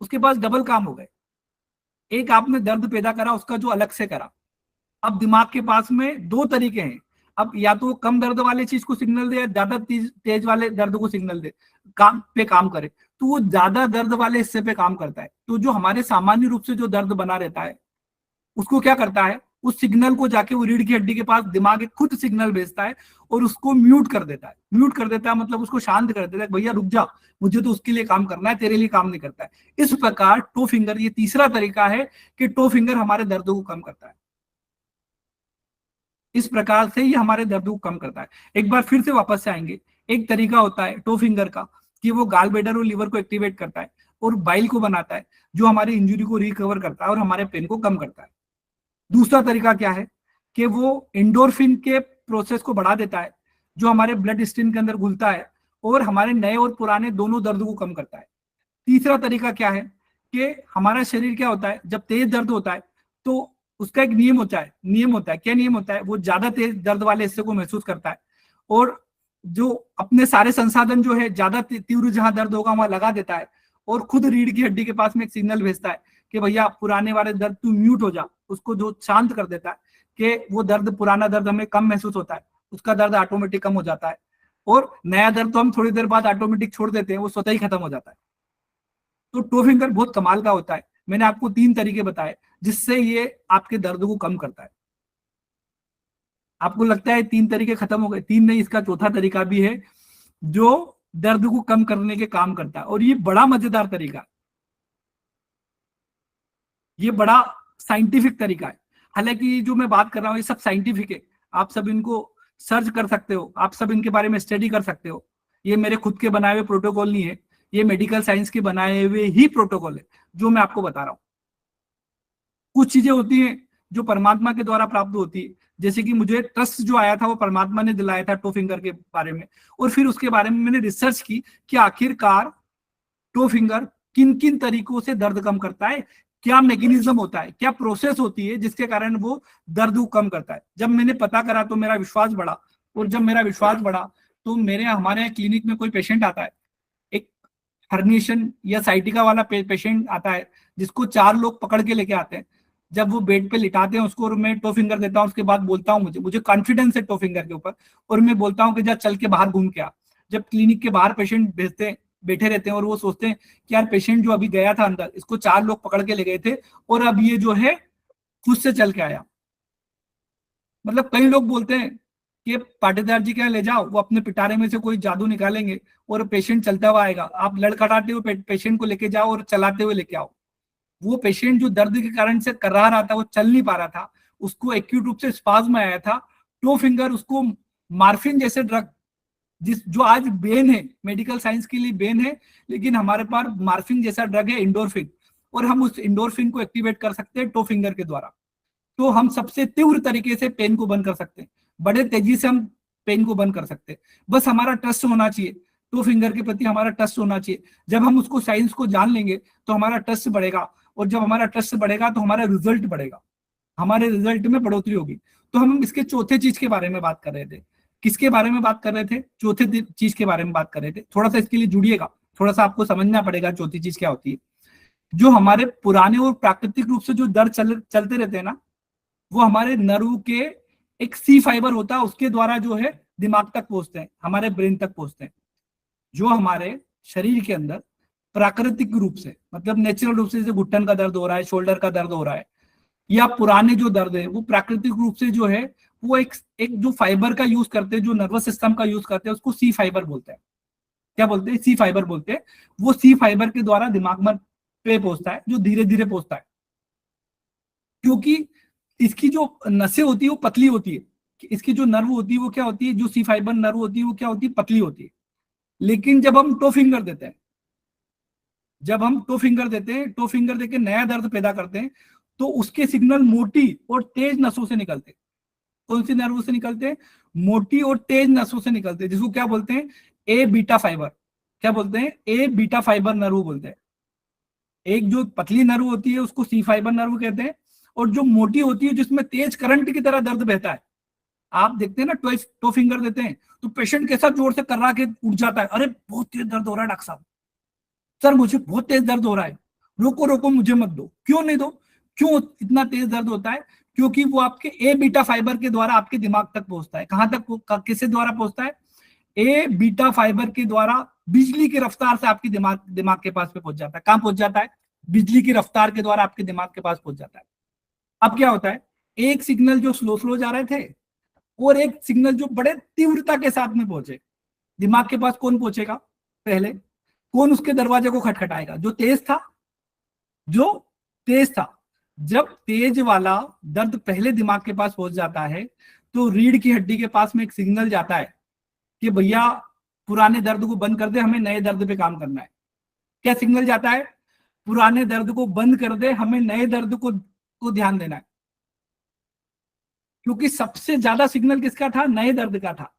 उसके पास डबल काम हो गए। एक आपने दर्द पैदा करा, उसका जो अलग से करा। अब दिमाग के पास में 2 तरीके हैं। अब या तो कम दर्द वाले चीज को सिग्नल दे या ज्यादा तेज वाले दर्द को सिग्नल दे, काम करे। तो वो ज्यादा दर्द वाले हिस्से पे काम करता है। तो जो हमारे सामान्य रूप से जो दर्द बना रहता है उसको क्या करता है? उस सिग्नल को जाके वो रीढ़ की हड्डी के पास दिमाग एक खुद सिग्नल भेजता है और उसको म्यूट कर देता है। म्यूट कर देता है मतलब उसको शांत कर देता है, भैया रुक जा, मुझे तो उसके लिए काम करना है, तेरे लिए काम नहीं करता है। इस प्रकार टो फिंगर, ये तीसरा तरीका है कि टो फिंगर हमारे दर्द को कम करता है। इस प्रकार से ये हमारे दर्द को कम करता है। एक बार फिर से वापस से आएंगे। एक तरीका होता है टो फिंगर का कि वो गाल ब्लैडर और लीवर को एक्टिवेट करता है। और बाइल को बनाता है, जो हमारी इंजरी को रिकवर करता है और हमारे पेन को कम करता है। दूसरा तरीका क्या है कि वो एंडोर्फिन के प्रोसेस को बढ़ा देता है, जो हमारे ब्लड स्ट्रीम के अंदर घुलता है और हमारे नए और पुराने दोनों दर्द को कम करता है। तीसरा तरीका क्या है कि हमारा शरीर क्या होता है, जब तेज दर्द होता है तो उसका एक नियम होता है। क्या नियम होता है? वो ज्यादा तेज दर्द वाले हिस्से को महसूस करता है और जो अपने सारे संसाधन जो है ज्यादा तीव्र जहां दर्द होगा वहां लगा देता है और खुद रीढ़ की हड्डी के पास में एक सिग्नल भेजता है कि भैया पुराने वाले दर्द तू म्यूट हो जा, उसको जो शांत कर देता है कि वो दर्द, पुराना दर्द हमें कम महसूस होता है, उसका दर्द ऑटोमेटिक कम हो जाता है और नया दर्द तो हम थोड़ी देर बाद ऑटोमेटिक छोड़ देते हैं, वो स्वतः ही खत्म हो जाता है। तो टो फिंगर बहुत कमाल का होता है। मैंने आपको 3 तरीके बताए जिससे ये आपके दर्द को कम करता है। आपको लगता है 3 तरीके खत्म हो गए? 3 नहीं, इसका चौथा तरीका भी है जो दर्द को कम करने के काम करता है और ये बड़ा मजेदार तरीका है, ये बड़ा साइंटिफिक तरीका है। हालांकि जो मैं बात कर रहा हूं ये सब साइंटिफिक है, आप सब इनको सर्च कर सकते हो, आप सब इनके बारे में स्टडी कर सकते हो। ये मेरे खुद के बनाए हुए प्रोटोकॉल नहीं है, ये मेडिकल साइंस के बनाए हुए ही प्रोटोकॉल है जो मैं आपको बता रहा हूं। कुछ चीजें होती हैं जो परमात्मा के द्वारा प्राप्त होती है, जैसे कि मुझे ट्रस्ट जो आया था वो परमात्मा ने दिलाया था टो फिंगर के बारे में, और फिर उसके बारे में मैंने रिसर्च की कि आखिरकार टो फिंगर किन किन तरीकों से दर्द कम करता है, क्या मैकेनिज्म होता है, क्या प्रोसेस होती है जिसके कारण वो दर्द को कम करता है। जब मैंने पता करा तो मेरा विश्वास बढ़ा, और जब मेरा विश्वास बढ़ा तो हमारे क्लिनिक में कोई पेशेंट आता है, एक हर्निएशन या साइटिका वाला पेशेंट आता है जिसको 4 लोग पकड़ के लेके आते हैं। जब वो बेड पे लिटाते हैं उसको, और मैं टो फिंगर देता हूँ, उसके बाद बोलता हूँ मुझे कॉन्फिडेंस है टो फिंगर के ऊपर, और मैं बोलता हूँ कि जा चल के बाहर घूम के आ। जब क्लिनिक के बाहर पेशेंट बैठे रहते हैं और वो सोचते हैं कि यार पेशेंट जो अभी गया था अंदर, इसको 4 लोग पकड़ के ले गए थे और अब ये जो है खुद से चल के आया। मतलब कई लोग बोलते हैं कि पाटीदार जी के यहाँ ले जाओ, वो अपने पिटारे में से कोई जादू निकालेंगे और पेशेंट चलता हुआ आएगा। आप लड़खड़ाते हुए पेशेंट को लेके जाओ और चलाते हुए लेके आओ। वो पेशेंट जो दर्द के कारण से कर्रा रहा था, वो चल नहीं पा रहा था, उसको एक्यूट रूप से स्पाज्म आया था, टो फिंगर उसको मार्फिन जैसे ड्रग, जो आज बेन है, मेडिकल साइंस के लिए बेन है, लेकिन हमारे पास मार्फिन जैसा ड्रग है इंडोर्फिन, और हम उस इंडोर्फिन को एक्टिवेट कर सकते हैं टो फिंगर के द्वारा। तो हम सबसे तीव्र तरीके से पेन को बंद कर सकते हैं, बड़े तेजी से हम पेन को बंद कर सकते हैं। बस हमारा ट्रस्ट होना चाहिए, टो फिंगर के प्रति हमारा ट्रस्ट होना चाहिए। जब हम उसको साइंस को जान लेंगे तो हमारा ट्रस्ट बढ़ेगा, और जब हमारा ट्रस्ट बढ़ेगा तो हमारा रिजल्ट बढ़ेगा, हमारे रिजल्ट में बढ़ोतरी होगी। तो हम इसके चौथे चीज के बारे में बात कर रहे थे। किसके बारे में बात कर रहे थे? चौथे चीज के बारे में बात कर रहे थे। थोड़ा सा इसके लिए जुड़िएगा, थोड़ा सा आपको समझना पड़ेगा चौथी चीज क्या होती है। जो हमारे पुराने और प्राकृतिक रूप से जो दर्द चलते रहते हैं ना, वो हमारे नर्व के एक सी फाइबर होता है, उसके द्वारा जो है दिमाग तक पहुंचते हैं, हमारे ब्रेन तक पहुंचते हैं। जो हमारे शरीर के अंदर प्राकृतिक रूप से, मतलब नेचुरल रूप से, जैसे घुटन का दर्द हो रहा है, शोल्डर का दर्द हो रहा है, या पुराने जो दर्द है, वो प्राकृतिक रूप से जो है वो एक जो फाइबर का यूज करते हैं, जो नर्वस सिस्टम का यूज करते हैं, उसको सी फाइबर बोलते हैं। क्या बोलते हैं? सी फाइबर बोलते हैं। वो सी फाइबर के द्वारा दिमाग में पे पहुंचता है, जो धीरे धीरे पहुंचता है, क्योंकि इसकी जो नसें होती है वो पतली होती है, इसकी जो नर्व होती है वो क्या होती है, जो सी फाइबर नर्व होती है वो क्या होती है, पतली होती है। लेकिन जब हम टो फिंगर देते हैं, टो फिंगर देके नया दर्द पैदा करते हैं, तो उसके सिग्नल मोटी और तेज नसों से निकलते हैं। कौन सी नर्व से निकलते हैं? मोटी और तेज नसों से निकलते हैं, जिसको क्या बोलते हैं? ए बीटा फाइबर। क्या बोलते हैं? ए बीटा फाइबर नर्व बोलते हैं। एक जो पतली नर्व होती है उसको सी फाइबर नर्व कहते हैं, और जो मोटी होती है जिसमें तेज करंट की तरह दर्द बहता है। आप देखते हैं ना, टो फिंगर देते हैं तो पेशेंट कैसा जोर से कर्रा के उठ जाता है, अरे बहुत तेज दर्द हो रहा है डॉक्टर साहब, सर मुझे बहुत तेज दर्द हो रहा है, रोको रोको मुझे मत दो। क्यों नहीं दो? क्यों इतना तेज दर्द होता है? क्योंकि वो आपके ए बीटा फाइबर के द्वारा आपके दिमाग तक पहुंचता है। कहां तक? किसके द्वारा पहुंचता है? ए बीटा फाइबर के द्वारा बिजली की रफ्तार से आपके दिमाग के पास पे पहुंच जाता है। कहां पहुंच जाता है? बिजली की रफ्तार के द्वारा आपके दिमाग के पास पहुंच जाता है। अब क्या होता है, एक सिग्नल जो स्लो स्लो जा रहे थे और एक सिग्नल जो बड़े तीव्रता के साथ में पहुंचे, दिमाग के पास कौन पहुंचेगा पहले? कौन उसके दरवाजे को खटखटाएगा? जो तेज था। जब तेज वाला दर्द पहले दिमाग के पास पहुंच जाता है तो रीढ़ की हड्डी के पास में एक सिग्नल जाता है कि भैया पुराने दर्द को बंद कर दे, हमें नए दर्द पे काम करना है। क्या सिग्नल जाता है? पुराने दर्द को बंद कर दे, हमें नए दर्द को ध्यान देना है। क्योंकि सबसे ज्यादा सिग्नल किसका था? नए दर्द का था।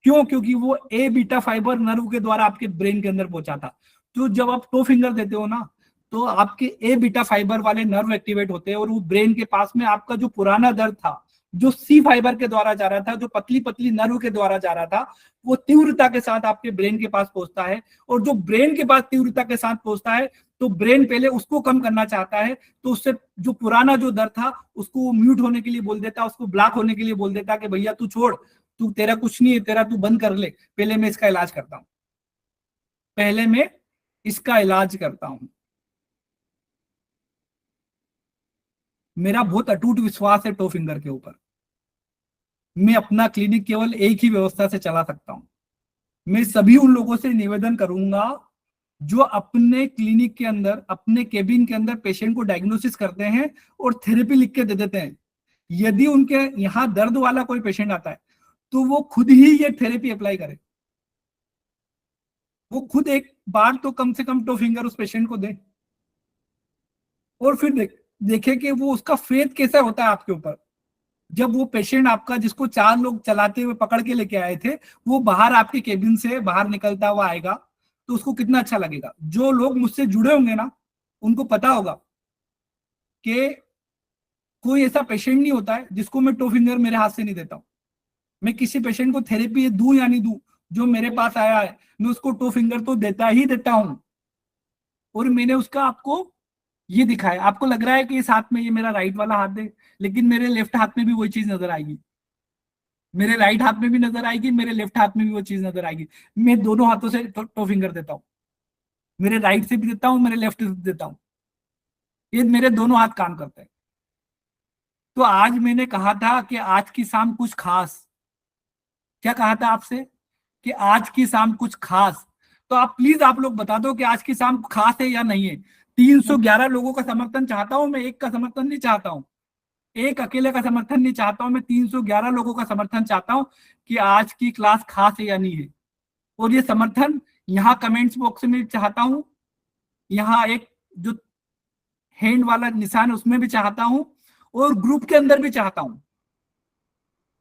क्यों? क्योंकि वो ए बीटा फाइबर नर्व के द्वारा आपके ब्रेन के अंदर पहुंचा था। तो जब आप टो फिंगर देते हो ना, तो आपके ए बीटा फाइबर वाले नर्व एक्टिवेट होते हैं और वो ब्रेन के पास में आपका जो पुराना दर्द था, जो सी फाइबर के द्वारा जा रहा था, जो पतली पतली नर्व के द्वारा जा रहा था, वो तीव्रता के साथ आपके ब्रेन के पास पहुंचता है। और जो ब्रेन के पास तीव्रता के साथ पहुंचता है, तो ब्रेन पहले उसको कम करना चाहता है, तो उससे जो पुराना जो दर्द था उसको म्यूट होने के लिए बोल देता, उसको ब्लॉक होने के लिए बोल देता कि भैया तू छोड़, तू तेरा कुछ नहीं है, तेरा तू बंद कर ले, पहले मैं इसका इलाज करता हूं, पहले मैं इसका इलाज करता हूं। मेरा बहुत अटूट विश्वास है टो फिंगर के ऊपर। मैं अपना क्लिनिक केवल एक ही व्यवस्था से चला सकता हूं। मैं सभी उन लोगों से निवेदन करूंगा जो अपने क्लिनिक के अंदर, अपने केबिन के अंदर पेशेंट को डायग्नोसिस करते हैं और थेरेपी लिख के दे देते हैं। यदि उनके यहाँ दर्द वाला कोई पेशेंट आता है तो वो खुद ही ये थेरेपी अप्लाई करे। वो खुद एक बार तो कम से कम टो फिंगर उस पेशेंट को दे और फिर देखे कि वो उसका फेथ कैसा होता है आपके ऊपर। जब वो पेशेंट आपका, जिसको 4 लोग चलाते हुए पकड़ के लेके आए थे, वो बाहर आपके केबिन से बाहर निकलता हुआ आएगा तो उसको कितना अच्छा लगेगा। जो लोग मुझसे जुड़े होंगे ना, उनको पता होगा कि कोई ऐसा पेशेंट नहीं होता है जिसको मैं टो फिंगर मेरे हाथ से नहीं देता हूं। मैं किसी पेशेंट को थेरेपी दूं या नहीं दूं, जो मेरे पास आया है मैं उसको टो फिंगर तो देता ही देता हूं। और मैंने उसका आपको ये दिखाया। आपको लग रहा है कि इस हाथ में ये मेरा राइट वाला हाथ है, लेकिन मेरे लेफ्ट हाथ में भी वही चीज नजर आएगी, मेरे राइट हाथ में भी नजर आएगी, मेरे लेफ्ट हाथ में भी वो चीज नजर आएगी। मैं दोनों हाथों से टो फिंगर देता हूँ, मेरे राइट से भी देता हूँ, मेरे लेफ्ट से भी देता हूँ। ये मेरे दोनों हाथ काम करते हैं। तो आज मैंने कहा था कि आज की शाम कुछ खास, क्या कहा था आपसे कि आज की शाम कुछ खास, तो आप प्लीज आप लोग बता दो कि आज की शाम खास है या नहीं है। 311 लोगों का समर्थन चाहता हूं मैं, एक का समर्थन नहीं चाहता हूं, एक अकेले का समर्थन नहीं चाहता हूं मैं, 311 लोगों का समर्थन चाहता हूं कि आज की क्लास खास है या नहीं है। और ये समर्थन यहाँ कमेंट्स बॉक्स में चाहता हूं, यहाँ एक जो हैंड वाला निशान है उसमें भी चाहता हूं, और ग्रुप के अंदर भी चाहता हूं।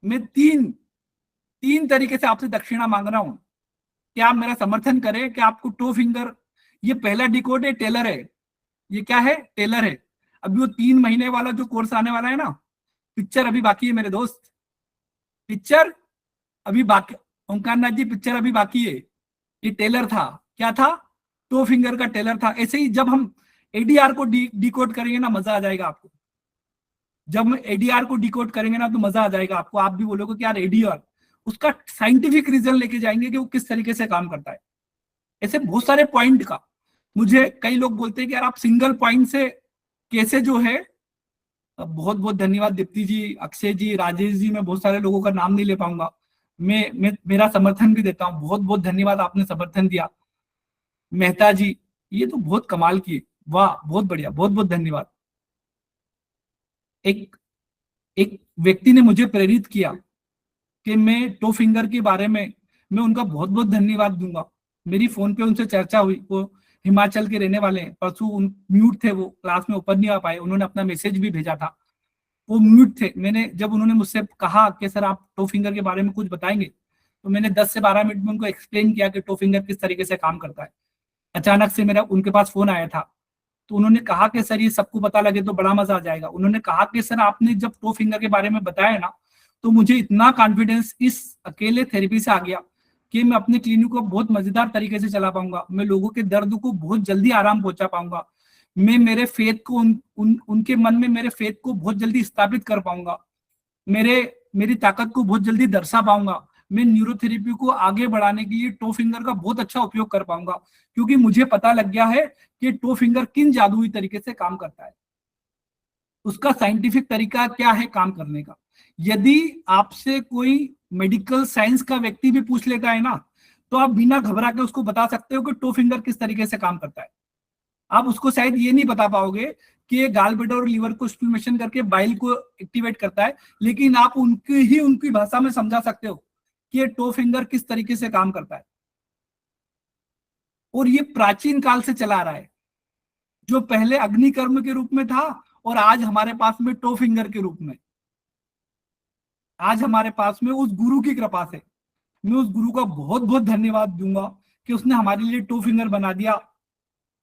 मैं तीन तरीके से आपसे दक्षिणा मांग रहा हूं कि आप मेरा समर्थन करें कि आपको टो फिंगर, ये पहला डिकोड है, टेलर है, ये क्या है? टेलर है। अभी वो 3 महीने वाला जो कोर्स आने वाला है ना, पिक्चर अभी बाकी है मेरे दोस्त, पिक्चर अभी बाकी, ओंकार नाथ जी पिक्चर अभी बाकी है। ये टेलर था, क्या था? टो फिंगर का टेलर था। ऐसे ही जब हम एडीआर को डिकोड करेंगे ना, मजा आ जाएगा आपको। जब हम एडीआर को डिकोड करेंगे ना तो मजा आ जाएगा आपको। आप भी बोलोगे कि यार एडीआर, उसका साइंटिफिक रीजन लेके जाएंगे कि वो किस तरीके से काम करता है। ऐसे बहुत सारे पॉइंट का, मुझे कई लोग बोलते हैं कि यार आप सिंगल पॉइंट से कैसे जो है। बहुत बहुत धन्यवाद दीप्ति जी, अक्षय जी, राजेश जी, मैं बहुत सारे लोगों का नाम नहीं ले पाऊंगा। मैं मेरा समर्थन भी देता हूँ। बहुत बहुत धन्यवाद, आपने समर्थन दिया। मेहता जी, ये तो बहुत कमाल किए, वाह बहुत बढ़िया, बहुत बहुत धन्यवाद। एक एक व्यक्ति ने मुझे प्रेरित किया कि मैं टो फिंगर के बारे में, मैं उनका बहुत बहुत धन्यवाद दूंगा। मेरी फोन पे उनसे चर्चा हुई, वो हिमाचल के रहने वाले हैं। परसों म्यूट थे, वो क्लास में ऊपर नहीं आ पाए, उन्होंने अपना मैसेज भी भेजा था, वो म्यूट थे। मैंने जब उन्होंने मुझसे कहा कि सर आप टो फिंगर के बारे में कुछ बताएंगे, तो मैंने 10 से 12 मिनट में उनको एक्सप्लेन किया कि टो फिंगर किस तरीके से काम करता है। अचानक से मेरा उनके पास फोन आया था, तो उन्होंने कहा कि सर ये सबको पता लगे तो बड़ा मजा आ जाएगा। उन्होंने कहा कि सर आपने जब टो फिंगर के बारे में बताया ना, तो मुझे इतना कॉन्फिडेंस इस अकेले थेरेपी से आ गया कि मैं अपने क्लिनिक को बहुत मजेदार तरीके से चला पाऊंगा। मैं लोगों के दर्द को बहुत जल्दी आराम पहुंचा पाऊंगा। मैं मेरे फेथ को उनके मन में मेरे फेथ को बहुत जल्दी स्थापित कर पाऊंगा। मेरी ताकत को बहुत जल्दी दर्शा पाऊंगा। मैं न्यूरोथेरेपी को आगे बढ़ाने के लिए टो फिंगर का बहुत अच्छा उपयोग कर पाऊंगा, क्योंकि मुझे पता लग गया है कि टो फिंगर किन जादुई तरीके से काम करता है, उसका साइंटिफिक तरीका क्या है काम करने का। यदि आपसे कोई मेडिकल साइंस का व्यक्ति भी पूछ लेता है ना, तो आप बिना घबरा के उसको बता सकते हो कि टो फिंगर किस तरीके से काम करता है। आप उसको शायद ये नहीं बता पाओगे कि ये गाल ब्लैडर और लीवर को स्टिमुलेशन करके बाइल को एक्टिवेट करता है, लेकिन आप उनकी भाषा में समझा सकते हो कि ये टो फिंगर किस तरीके से काम करता है। और ये प्राचीन काल से चला आ रहा है, जो पहले अग्नि कर्म के रूप में था और आज हमारे पास में टो फिंगर के रूप में। आज हमारे पास में उस गुरु की कृपा से, मैं उस गुरु का बहुत बहुत धन्यवाद दूंगा कि उसने हमारे लिए टो फिंगर बना दिया,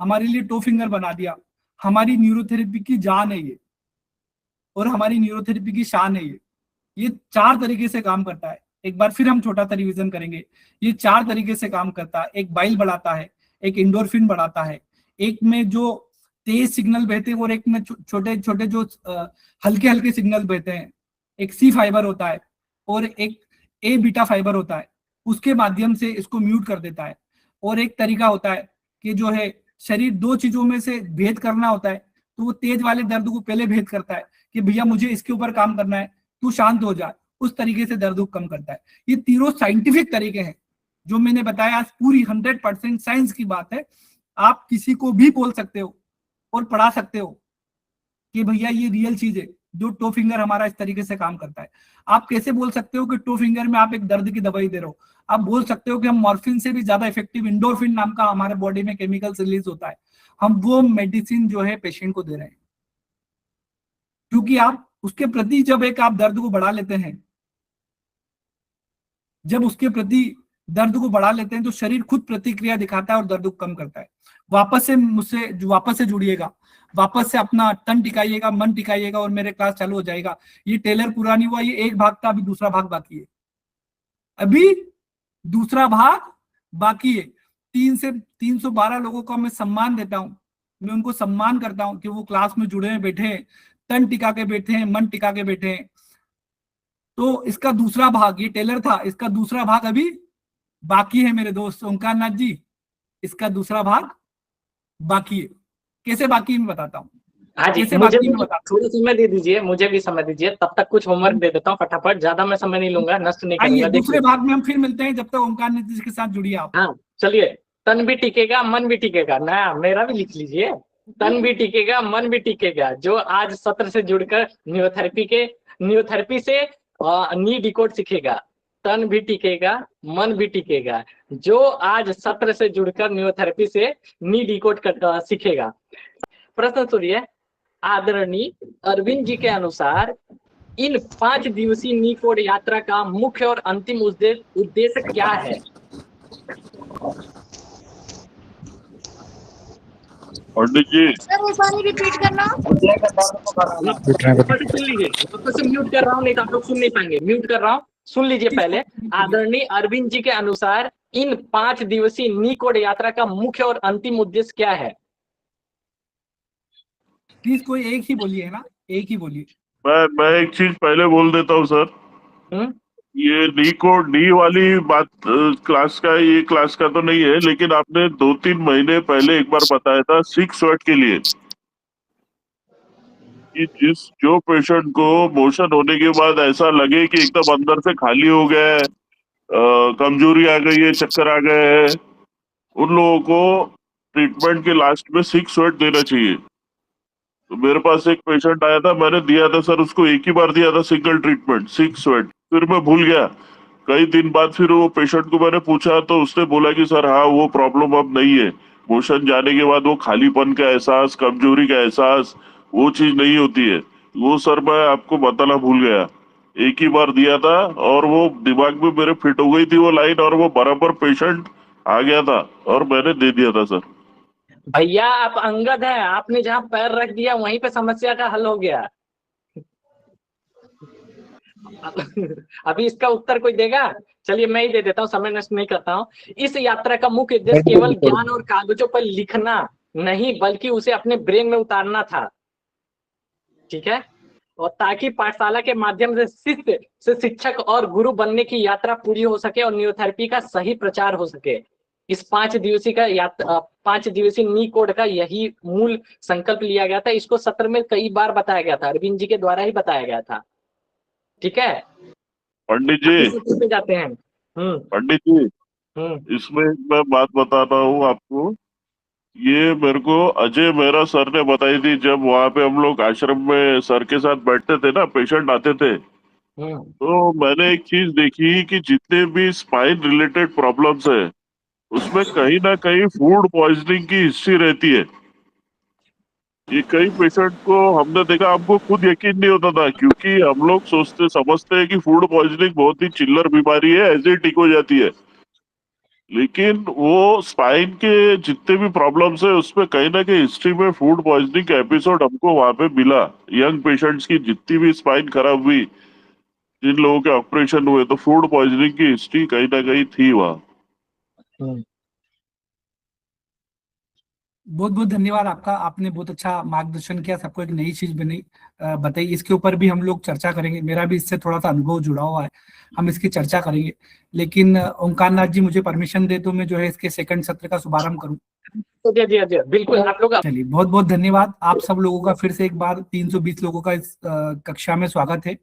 हमारे लिए टो फिंगर बना दिया। हमारी न्यूरोथेरेपी की जान है ये, और हमारी न्यूरोथेरेपी की शान है ये। ये 4 तरीके से काम करता है। एक बार फिर हम छोटा सा रिवीजन करेंगे। ये 4 तरीके से काम करता है। एक बाइल बढ़ाता है, एक इंडोर्फिन बढ़ाता है, एक में जो तेज सिग्नल बहते हैं और एक में छोटे छोटे जो हल्के हल्के सिग्नल बहते हैं। एक सी फाइबर होता है और एक ए बीटा फाइबर होता है, उसके माध्यम से इसको म्यूट कर देता है। और एक तरीका होता है कि जो है शरीर 2 चीजों में से भेद करना होता है, तो वो तेज वाले दर्द को पहले भेद करता है कि भैया मुझे इसके ऊपर काम करना है, तू शांत हो जा, उस तरीके से दर्द को कम करता है। ये तीनों साइंटिफिक तरीके हैं जो मैंने बताया। आज पूरी 100% साइंस की बात है। आप किसी को भी बोल सकते हो और पढ़ा सकते हो कि भैया ये रियल चीज है, जो टो फिंगर हमारा इस तरीके से काम करता है। आप कैसे बोल सकते हो कि टो फिंगर में आप एक दर्द की दवाई दे रहे हो? आप बोल सकते हो कि हम मॉर्फिन से भी ज्यादा इफेक्टिव इंडोर्फिन नाम का हमारे बॉडी में केमिकल रिलीज होता है, हम वो मेडिसिन जो है पेशेंट को दे रहे हैं। क्योंकि आप उसके प्रति जब एक आप दर्द को बढ़ा लेते हैं, जब उसके प्रति दर्द को बढ़ा लेते हैं तो शरीर खुद प्रतिक्रिया दिखाता है और दर्द को कम करता है। वापस से मुझसे वापस से जुड़िएगा, वापस से अपना तन टिकाइएगा, मन टिकाइएगा और मेरे क्लास चालू हो जाएगा। ये टेलर पूरा नहीं हुआ, ये एक भाग था, अभी दूसरा भाग बाकी है। अभी दूसरा भाग बाकी है। 3 से 312 लोगों का मैं सम्मान देता हूं, मैं उनको सम्मान करता हूं कि वो क्लास में जुड़े हुए बैठे हैं, तन टिका के बैठे हैं, मन टिका के बैठे हैं। तो इसका दूसरा भाग, ये टेलर था, इसका दूसरा भाग अभी बाकी है मेरे दोस्त ओंकार नाथ जी, इसका दूसरा भाग बाकी है। कैसे बाकी मैं बताता हूँ। हाँ जी, कैसे मुझे बाकी भी मैं बताता थोड़ा समय दे दीजिए, मुझे भी समय दीजिए, तब तक कुछ होमवर्क दे देता हूँ फटाफट, ज्यादा मैं समय नहीं लूंगा, नष्ट नहीं हूँ। आइए करूंगा। दूसरे देखिए, भाग में हम फिर मिलते हैं, जब तक ओंकार नाथ जी के साथ जुड़िए आप। हाँ चलिए, तन भी टिकेगा मन भी टिकेगा ना, मेरा भी लिख लीजिए। तन भी टिकेगा मन भी टिकेगा, जो आज सत्र से जुड़कर न्यूरोथेरेपी से नी डिकोड सीखेगा। तन भी टिकेगा मन भी टिकेगा, जो आज सत्र से जुड़कर न्यूरोथेरेपी से नी डिकोड सीखेगा। प्रश्न सुनिए। आदरणीय अरविंद जी के अनुसार इन 5 दिवसीय नी कोड यात्रा का मुख्य और अंतिम उद्देश्य क्या है? पंडित जी, सर एक बार रिपीट करना। सुन लीजिए, वापस से म्यूट कर रहा हूँ, नहीं तो आप लोग सुन नहीं पाएंगे। म्यूट कर रहा हूँ, सुन लीजिए पहले। आदरणीय अरविंद जी के अनुसार इन 5 दिवसीय नी कोड यात्रा का मुख्य और अंतिम उद्देश्य क्या है? प्लीज कोई एक ही बोलिए ना, एक ही बोलिए। मैं एक चीज पहले बोल देता हूँ सर। ये डी वाली बात क्लास का, ये क्लास का तो नहीं है, लेकिन आपने 2-3 महीने पहले एक बार बताया था 6 वर्ड के लिए कि जो पेशेंट को मोशन होने के बाद ऐसा लगे कि एकदम अंदर से खाली हो गया है, कमजोरी आ गई है, चक्कर आ गए हैं, उन लोगों को ट्रीटमेंट के लास्ट में 6 वर्ड देना चाहिए। तो मेरे पास एक पेशेंट आया था, मैंने दिया था सर उसको, एक ही बार दिया था सिंगल ट्रीटमेंट 6 वर्ड, फिर मैं भूल गया। कई दिन बाद फिर वो पेशेंट को मैंने पूछा तो उसने बोला कि सर हाँ वो प्रॉब्लम अब नहीं है, मोशन जाने के बाद वो खालीपन का एहसास, कमजोरी का एहसास, वो चीज नहीं होती है। वो सर मैं आपको बताना भूल गया, एक ही बार दिया था और वो दिमाग में मेरे फिट हो गई थी वो लाइन, और वो बराबर पेशेंट आ गया था और मैंने दे दिया था सर। भैया आप अंगद हैं, आपने जहां पैर रख दिया वहीं पे समस्या का हल हो गया। अभी इसका उत्तर कोई देगा? चलिए मैं ही दे देता हूँ, समय नष्ट नहीं करता हूँ। इस यात्रा का मुख्य उद्देश्य केवल ज्ञान और कागजों पर लिखना नहीं, बल्कि उसे अपने ब्रेन में उतारना था। ठीक है, और ताकि पाठशाला के माध्यम से शिष्य से शिक्षक और गुरु बनने की यात्रा पूरी हो सके और न्यूरोथेरेपी का सही प्रचार हो सके। इस 5 दिवसीय नी कोड का यही मूल संकल्प लिया गया था। इसको सत्र में कई बार बताया गया था, अरविंद जी के द्वारा ही बताया गया था। ठीक है पंडित जी, जाते हैं। पंडित जी, इसमें मैं बात बताता हूँ आपको। ये मेरे को अजय मेहरा सर ने बताई थी, जब वहां पे हम लोग आश्रम में सर के साथ बैठते थे ना, पेशेंट आते थे, तो मैंने एक चीज देखी कि जितने भी स्पाइन रिलेटेड प्रॉब्लम्स है उसमें कहीं ना कहीं फूड पॉइजनिंग की हिस्ट्री रहती है। ये कई पेशेंट को हमने देखा, हमको खुद यकीन नहीं होता था, क्योंकि हम लोग सोचते समझते हैं कि फूड पॉइजनिंग बहुत ही चिल्लर बीमारी है, ऐसे ही ठीक हो जाती है। लेकिन वो स्पाइन के जितने भी प्रॉब्लम्स है उसमें कहीं ना कहीं हिस्ट्री में फूड पॉइजनिंग का एपिसोड हमको वहां पे मिला। यंग पेशेंट्स की जितनी भी स्पाइन खराब हुई, जिन लोगों के ऑपरेशन हुए, तो फूड पॉइजनिंग की हिस्ट्री कहीं ना कहीं थी वहाँ। बहुत बहुत धन्यवाद आपका, आपने बहुत अच्छा मार्गदर्शन किया, सबको एक नई चीज बनी बताई। इसके ऊपर भी हम लोग चर्चा करेंगे, मेरा भी इससे थोड़ा सा अनुभव जुड़ा हुआ है, हम इसकी चर्चा करेंगे। लेकिन ओंकार नाथ जी मुझे परमिशन दे तो मैं जो है इसके सेकंड सत्र का शुभारंभ करूं। तो जी बिल्कुल, आप लोग चलिए, बहुत बहुत धन्यवाद आप सब लोगों का, फिर से एक बार 320 लोगों का इस कक्षा में स्वागत है।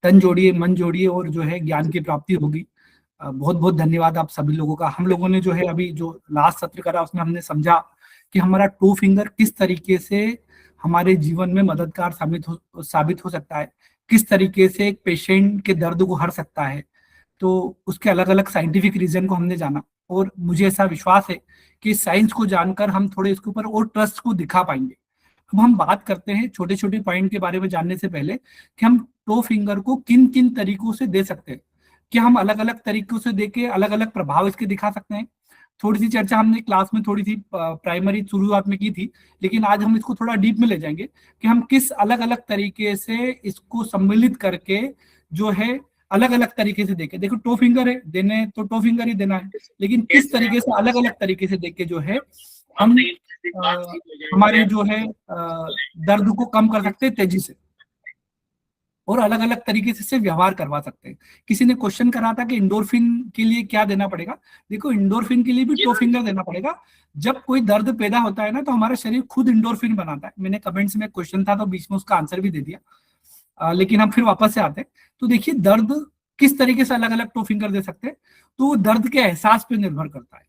तन जोड़िए, मन जोड़िए और जो है ज्ञान की प्राप्ति होगी। बहुत बहुत धन्यवाद आप सभी लोगों का। हम लोगों ने जो है अभी जो लास्ट सत्र करा उसमें हमने समझा कि हमारा टू फिंगर किस तरीके से हमारे जीवन में मददगार साबित हो सकता है, किस तरीके से एक पेशेंट के दर्द को हर सकता है। तो उसके अलग अलग साइंटिफिक रीजन को हमने जाना, और मुझे ऐसा विश्वास है कि साइंस को जानकर हम थोड़े इसके ऊपर और ट्रस्ट को दिखा पाएंगे। अब हम बात करते हैं छोटे छोटे पॉइंट के बारे में जानने से पहले कि हम टो फिंगर को किन किन तरीकों से दे सकते हैं। क्या हम अलग अलग तरीकों से देके अलग अलग प्रभाव इसके दिखा सकते हैं? थोड़ी सी चर्चा हमने क्लास में थोड़ी सी प्राइमरी शुरुआत में की थी, लेकिन आज हम इसको थोड़ा डीप में ले जाएंगे कि हम किस अलग अलग तरीके से इसको सम्मिलित करके जो है अलग अलग तरीके से देखे। देखो, टो फिंगर है, देने तो टो फिंगर ही देना है, लेकिन किस तरीके से अलग अलग तरीके से देख के जो है हम हमारे जो है दर्द को कम कर सकते हैं तेजी से, और अलग अलग तरीके से व्यवहार करवा सकते हैं। किसी ने क्वेश्चन करा था कि इंडोर्फिन के लिए क्या देना पड़ेगा। देखो, इंडोर्फिन के लिए भी टो फिंगर देना पड़ेगा। जब कोई दर्द पैदा होता है ना, तो हमारा शरीर खुद इंडोर्फिन बनाता है। मैंने कमेंट्स में क्वेश्चन था तो बीच में उसका आंसर भी दे दिया, लेकिन हम फिर वापस से आते हैं। तो देखिए, दर्द किस तरीके से अलग अलग टो फिंगर दे सकते हैं, तो वो दर्द के एहसास पे निर्भर करता है।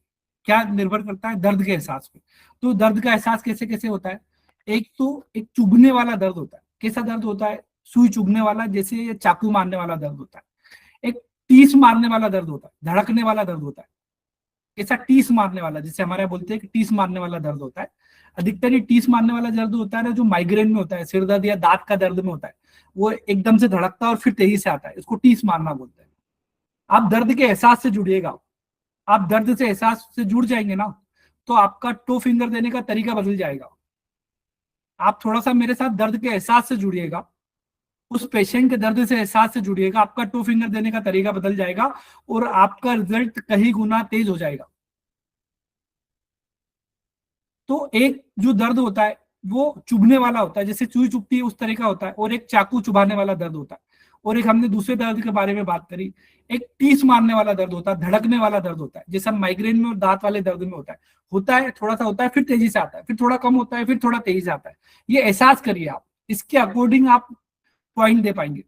क्या निर्भर करता है? दर्द के एहसास पे। तो दर्द का एहसास कैसे कैसे होता है? एक तो एक चुभने वाला दर्द होता है। कैसा दर्द होता है? सुई चुभने वाला, जैसे ये चाकू मारने वाला दर्द होता है। एक टीस मारने वाला दर्द होता है, धड़कने वाला दर्द होता है। ऐसा टीस मारने वाला, जैसे हमारे यहाँ बोलते हैं कि टीस मारने वाला दर्द होता है। अधिकतर ये टीस मारने वाला दर्द होता है ना, जो माइग्रेन में होता है, सिर दर्द या दांत का दर्द में होता है। वो एकदम से धड़कता है और फिर तेजी से आता है, इसको टीस मारना बोलते हैं। आप दर्द के एहसास से जुड़िएगा। आप दर्द से एहसास से जुड़ जाएंगे ना, तो आपका टो फिंगर देने का तरीका बदल जाएगा। आप थोड़ा सा मेरे साथ दर्द के एहसास से जुड़िएगा, उस पेशेंट के दर्द से एहसास से जुड़िएगा, आपका टो फिंगर देने का तरीका बदल जाएगा और आपका रिजल्ट कहीं गुना तेज हो जाएगा। तो एक जो दर्द होता है वो चुभने वाला होता है, जैसे चुई चुभती है उस तरह का होता है, और एक चाकू चुभाने वाला दर्द होता है। और एक हमने दूसरे दर्द के बारे में बात करी, एक टीस मारने वाला दर्द होता है, धड़कने वाला दर्द होता है, जैसा माइग्रेन में और दांत वाले दर्द में होता है थोड़ा सा होता है, फिर तेजी से आता है, फिर थोड़ा कम होता है, फिर थोड़ा तेजी से आता है। ये एहसास करिए आप, इसके अकॉर्डिंग आप पॉइंट दे पाएंगे।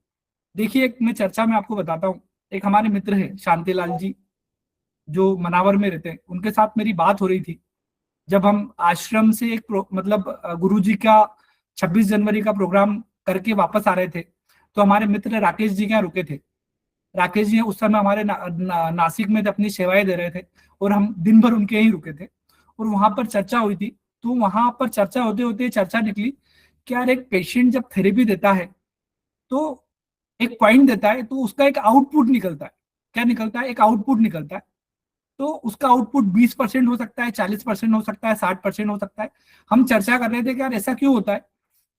देखिए, एक मैं चर्चा में आपको बताता हूँ। एक हमारे मित्र है शांतिलाल जी, जो मनावर में रहते हैं, उनके साथ मेरी बात हो रही थी। जब हम आश्रम से एक मतलब गुरुजी का 26 जनवरी का प्रोग्राम करके वापस आ रहे थे, तो हमारे मित्र राकेश जी के यहाँ रुके थे। राकेश जी उस समय हमारे नासिक में अपनी सेवाएं दे रहे थे, और हम दिन भर उनके यहीं रुके थे। और वहां पर चर्चा हुई थी। तो वहां पर चर्चा होते होते चर्चा निकली कि यार, एक पेशेंट जब थेरेपी देता है तो एक पॉइंट देता है, तो उसका एक आउटपुट निकलता है। क्या निकलता है? एक आउटपुट निकलता है। तो उसका आउटपुट 20% हो सकता है, 40% हो सकता है, 60% हो सकता है। हम चर्चा कर रहे थे कि यार, ऐसा क्यों होता है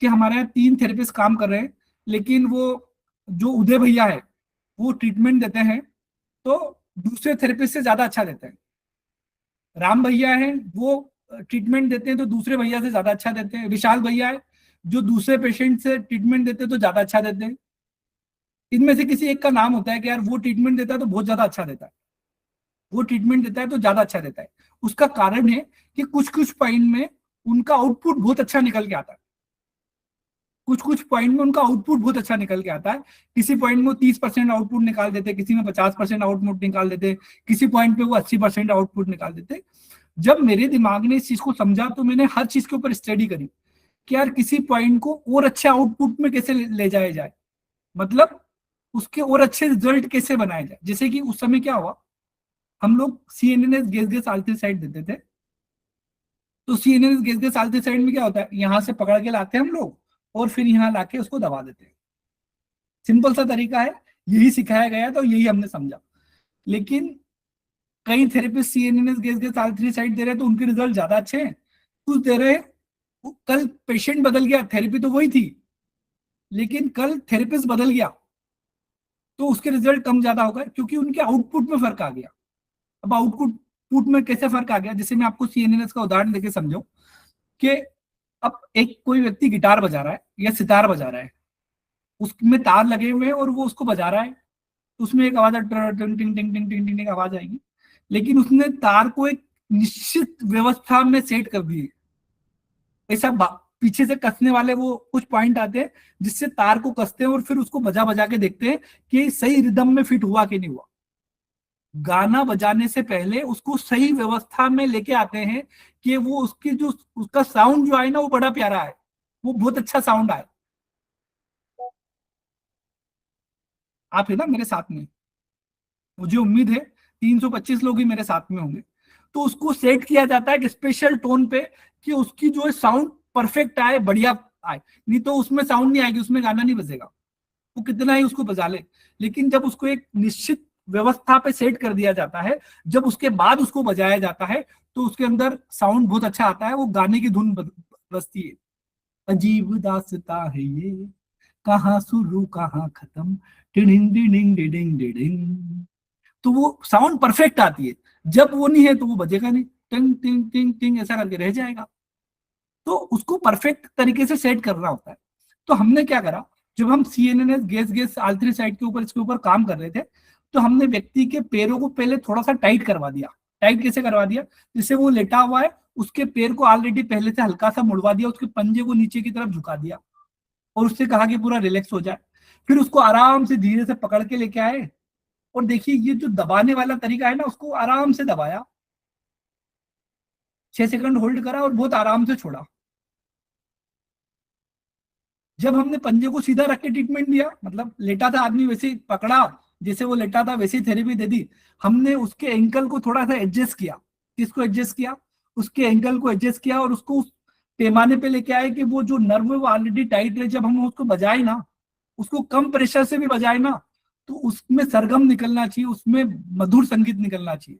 कि हमारे यहाँ 3 थेरेपिस्ट काम कर रहे हैं, लेकिन वो जो उदय भैया है वो ट्रीटमेंट देते हैं तो दूसरे थेरेपिस्ट से ज्यादा अच्छा देते हैं। राम भैया है, वो ट्रीटमेंट देते हैं तो दूसरे भैया से ज्यादा अच्छा देते हैं। विशाल भैया है, जो दूसरे पेशेंट से ट्रीटमेंट देते हैं तो ज्यादा अच्छा देते हैं। इनमें से किसी एक का नाम होता है कि यार, वो ट्रीटमेंट देता है तो बहुत ज्यादा अच्छा देता है, वो ट्रीटमेंट देता है तो ज्यादा अच्छा देता है। उसका कारण है कि कुछ कुछ पॉइंट में उनका आउटपुट बहुत अच्छा निकल के आता है। कुछ कुछ पॉइंट में उनका आउटपुट बहुत अच्छा निकल के आता है। किसी पॉइंट में वो 30% आउटपुट निकाल देते, किसी में 50% आउटपुट निकाल देते, किसी पॉइंट पे वो 80% आउटपुट निकाल देते। जब मेरे दिमाग ने इस चीज को समझा, तो मैंने हर चीज के ऊपर स्टडी करी कि यार, किसी पॉइंट को और अच्छे आउटपुट में कैसे ले जाया जाए, मतलब उसके और अच्छे रिजल्ट कैसे बनाए जाए। जैसे कि उस समय क्या हुआ हम लोग सीएनएनएस गैस आल्ट्रीसाइड देते थे। तो सीएनएनएस गैस आल्ट्रीसाइड में क्या होता है, यहाँ से पकड़ के लाते हैं हम लोग और फिर यहाँ लाके उसको दबा देते हैं। सिंपल सा तरीका है, यही सिखाया गया तो यही हमने समझा। लेकिन कई थेरेपिस्ट सीएनएनएस गैस आल्ट्रीसाइड दे रहे हैं तो उनके रिजल्ट ज्यादा अच्छे हैं, कुछ दे रहे हैं। कल पेशेंट बदल गया, थेरेपी तो वही थी, लेकिन कल थेरेपिस्ट बदल गया तो उसके रिजल्ट कम ज्यादा होगा, क्योंकि उनके आउटपुट में फर्क आ गया। अब आउटपुट में कैसे फर्क आ गया, जैसे मैं आपको सीएनएनएस का उदाहरण देके समझाऊं कि अब एक कोई व्यक्ति गिटार बजा रहा है या सितार बजा रहा है, उसमें तार लगे हुए हैं और वो उसको बजा रहा है, तो उसमें एक आवाज टिंग टिंग टिंग टिंग टिंग टिंग आवाज आएगी। लेकिन उसने तार को एक निश्चित व्यवस्था में सेट कर दिए, ऐसा पीछे से कसने वाले वो कुछ पॉइंट आते हैं जिससे तार को कसते हैं और फिर उसको बजा बजा के देखते हैं कि सही रिदम में फिट हुआ कि नहीं हुआ। गाना बजाने से पहले उसको सही व्यवस्था में लेके आते हैं कि वो उसकी जो उसका साउंड जो आए ना वो बड़ा प्यारा है, वो बहुत अच्छा साउंड आए। आप है ना मेरे साथ में, मुझे उम्मीद है 325 लोग ही मेरे साथ में होंगे। तो उसको सेट किया जाता है एक स्पेशल टोन पे कि उसकी जो है साउंड परफेक्ट आए, बढ़िया आए। नहीं तो उसमें साउंड नहीं आएगी, उसमें गाना नहीं बजेगा, वो कितना ही उसको बजा ले। लेकिन जब उसको एक निश्चित व्यवस्था पे सेट कर दिया जाता है, जब उसके बाद उसको बजाया जाता है तो उसके अंदर साउंड बहुत अच्छा आता है, वो गाने की धुन बजती है। अजीब दास्ता है ये, कहाँ शुरू कहाँ खत्म, टिडिंग डिडिंग डिडिंग डिडिंग। तो वो साउंड परफेक्ट आती है। जब वो नहीं है तो वो बजेगा नहीं, टिंग टिंग टिंग टिंग ऐसा करके रह जाएगा। तो उसको परफेक्ट तरीके से सेट करना होता है। तो हमने क्या करा, जब हम सीएनएनएस गैस आल्ट्रीसाइड के ऊपर इसके ऊपर काम कर रहे थे, तो हमने व्यक्ति के पैरों को पहले थोड़ा सा टाइट करवा दिया। टाइट कैसे करवा दिया, जिससे वो लेटा हुआ है उसके पैर को ऑलरेडी पहले से हल्का सा मुड़वा दिया, उसके पंजे को नीचे की तरफ झुका दिया और उससे कहा कि पूरा रिलैक्स हो जाए। फिर उसको आराम से धीरे से पकड़ के लेके आए और देखिए ये जो दबाने वाला तरीका है ना, उसको आराम से दबाया, 6 सेकंड होल्ड करा और बहुत आराम से छोड़ा। जब हमने पंजे को सीधा रख के ट्रीटमेंट दिया, मतलब लेटा था आदमी वैसे ही पकड़ा, जैसे वो लेटा था वैसे ही थेरेपी दे दी। हमने उसके एंकल को थोड़ा सा एडजस्ट किया। किसको एडजस्ट किया, उसके एंकल को एडजस्ट किया और उसको उस पैमाने पे लेके आए कि वो जो नर्व है वो ऑलरेडी टाइट है, जब हम उसको बजाए ना, उसको कम प्रेशर से भी बजाए ना, तो उसमें सरगम निकलना चाहिए, उसमें मधुर संगीत निकलना चाहिए।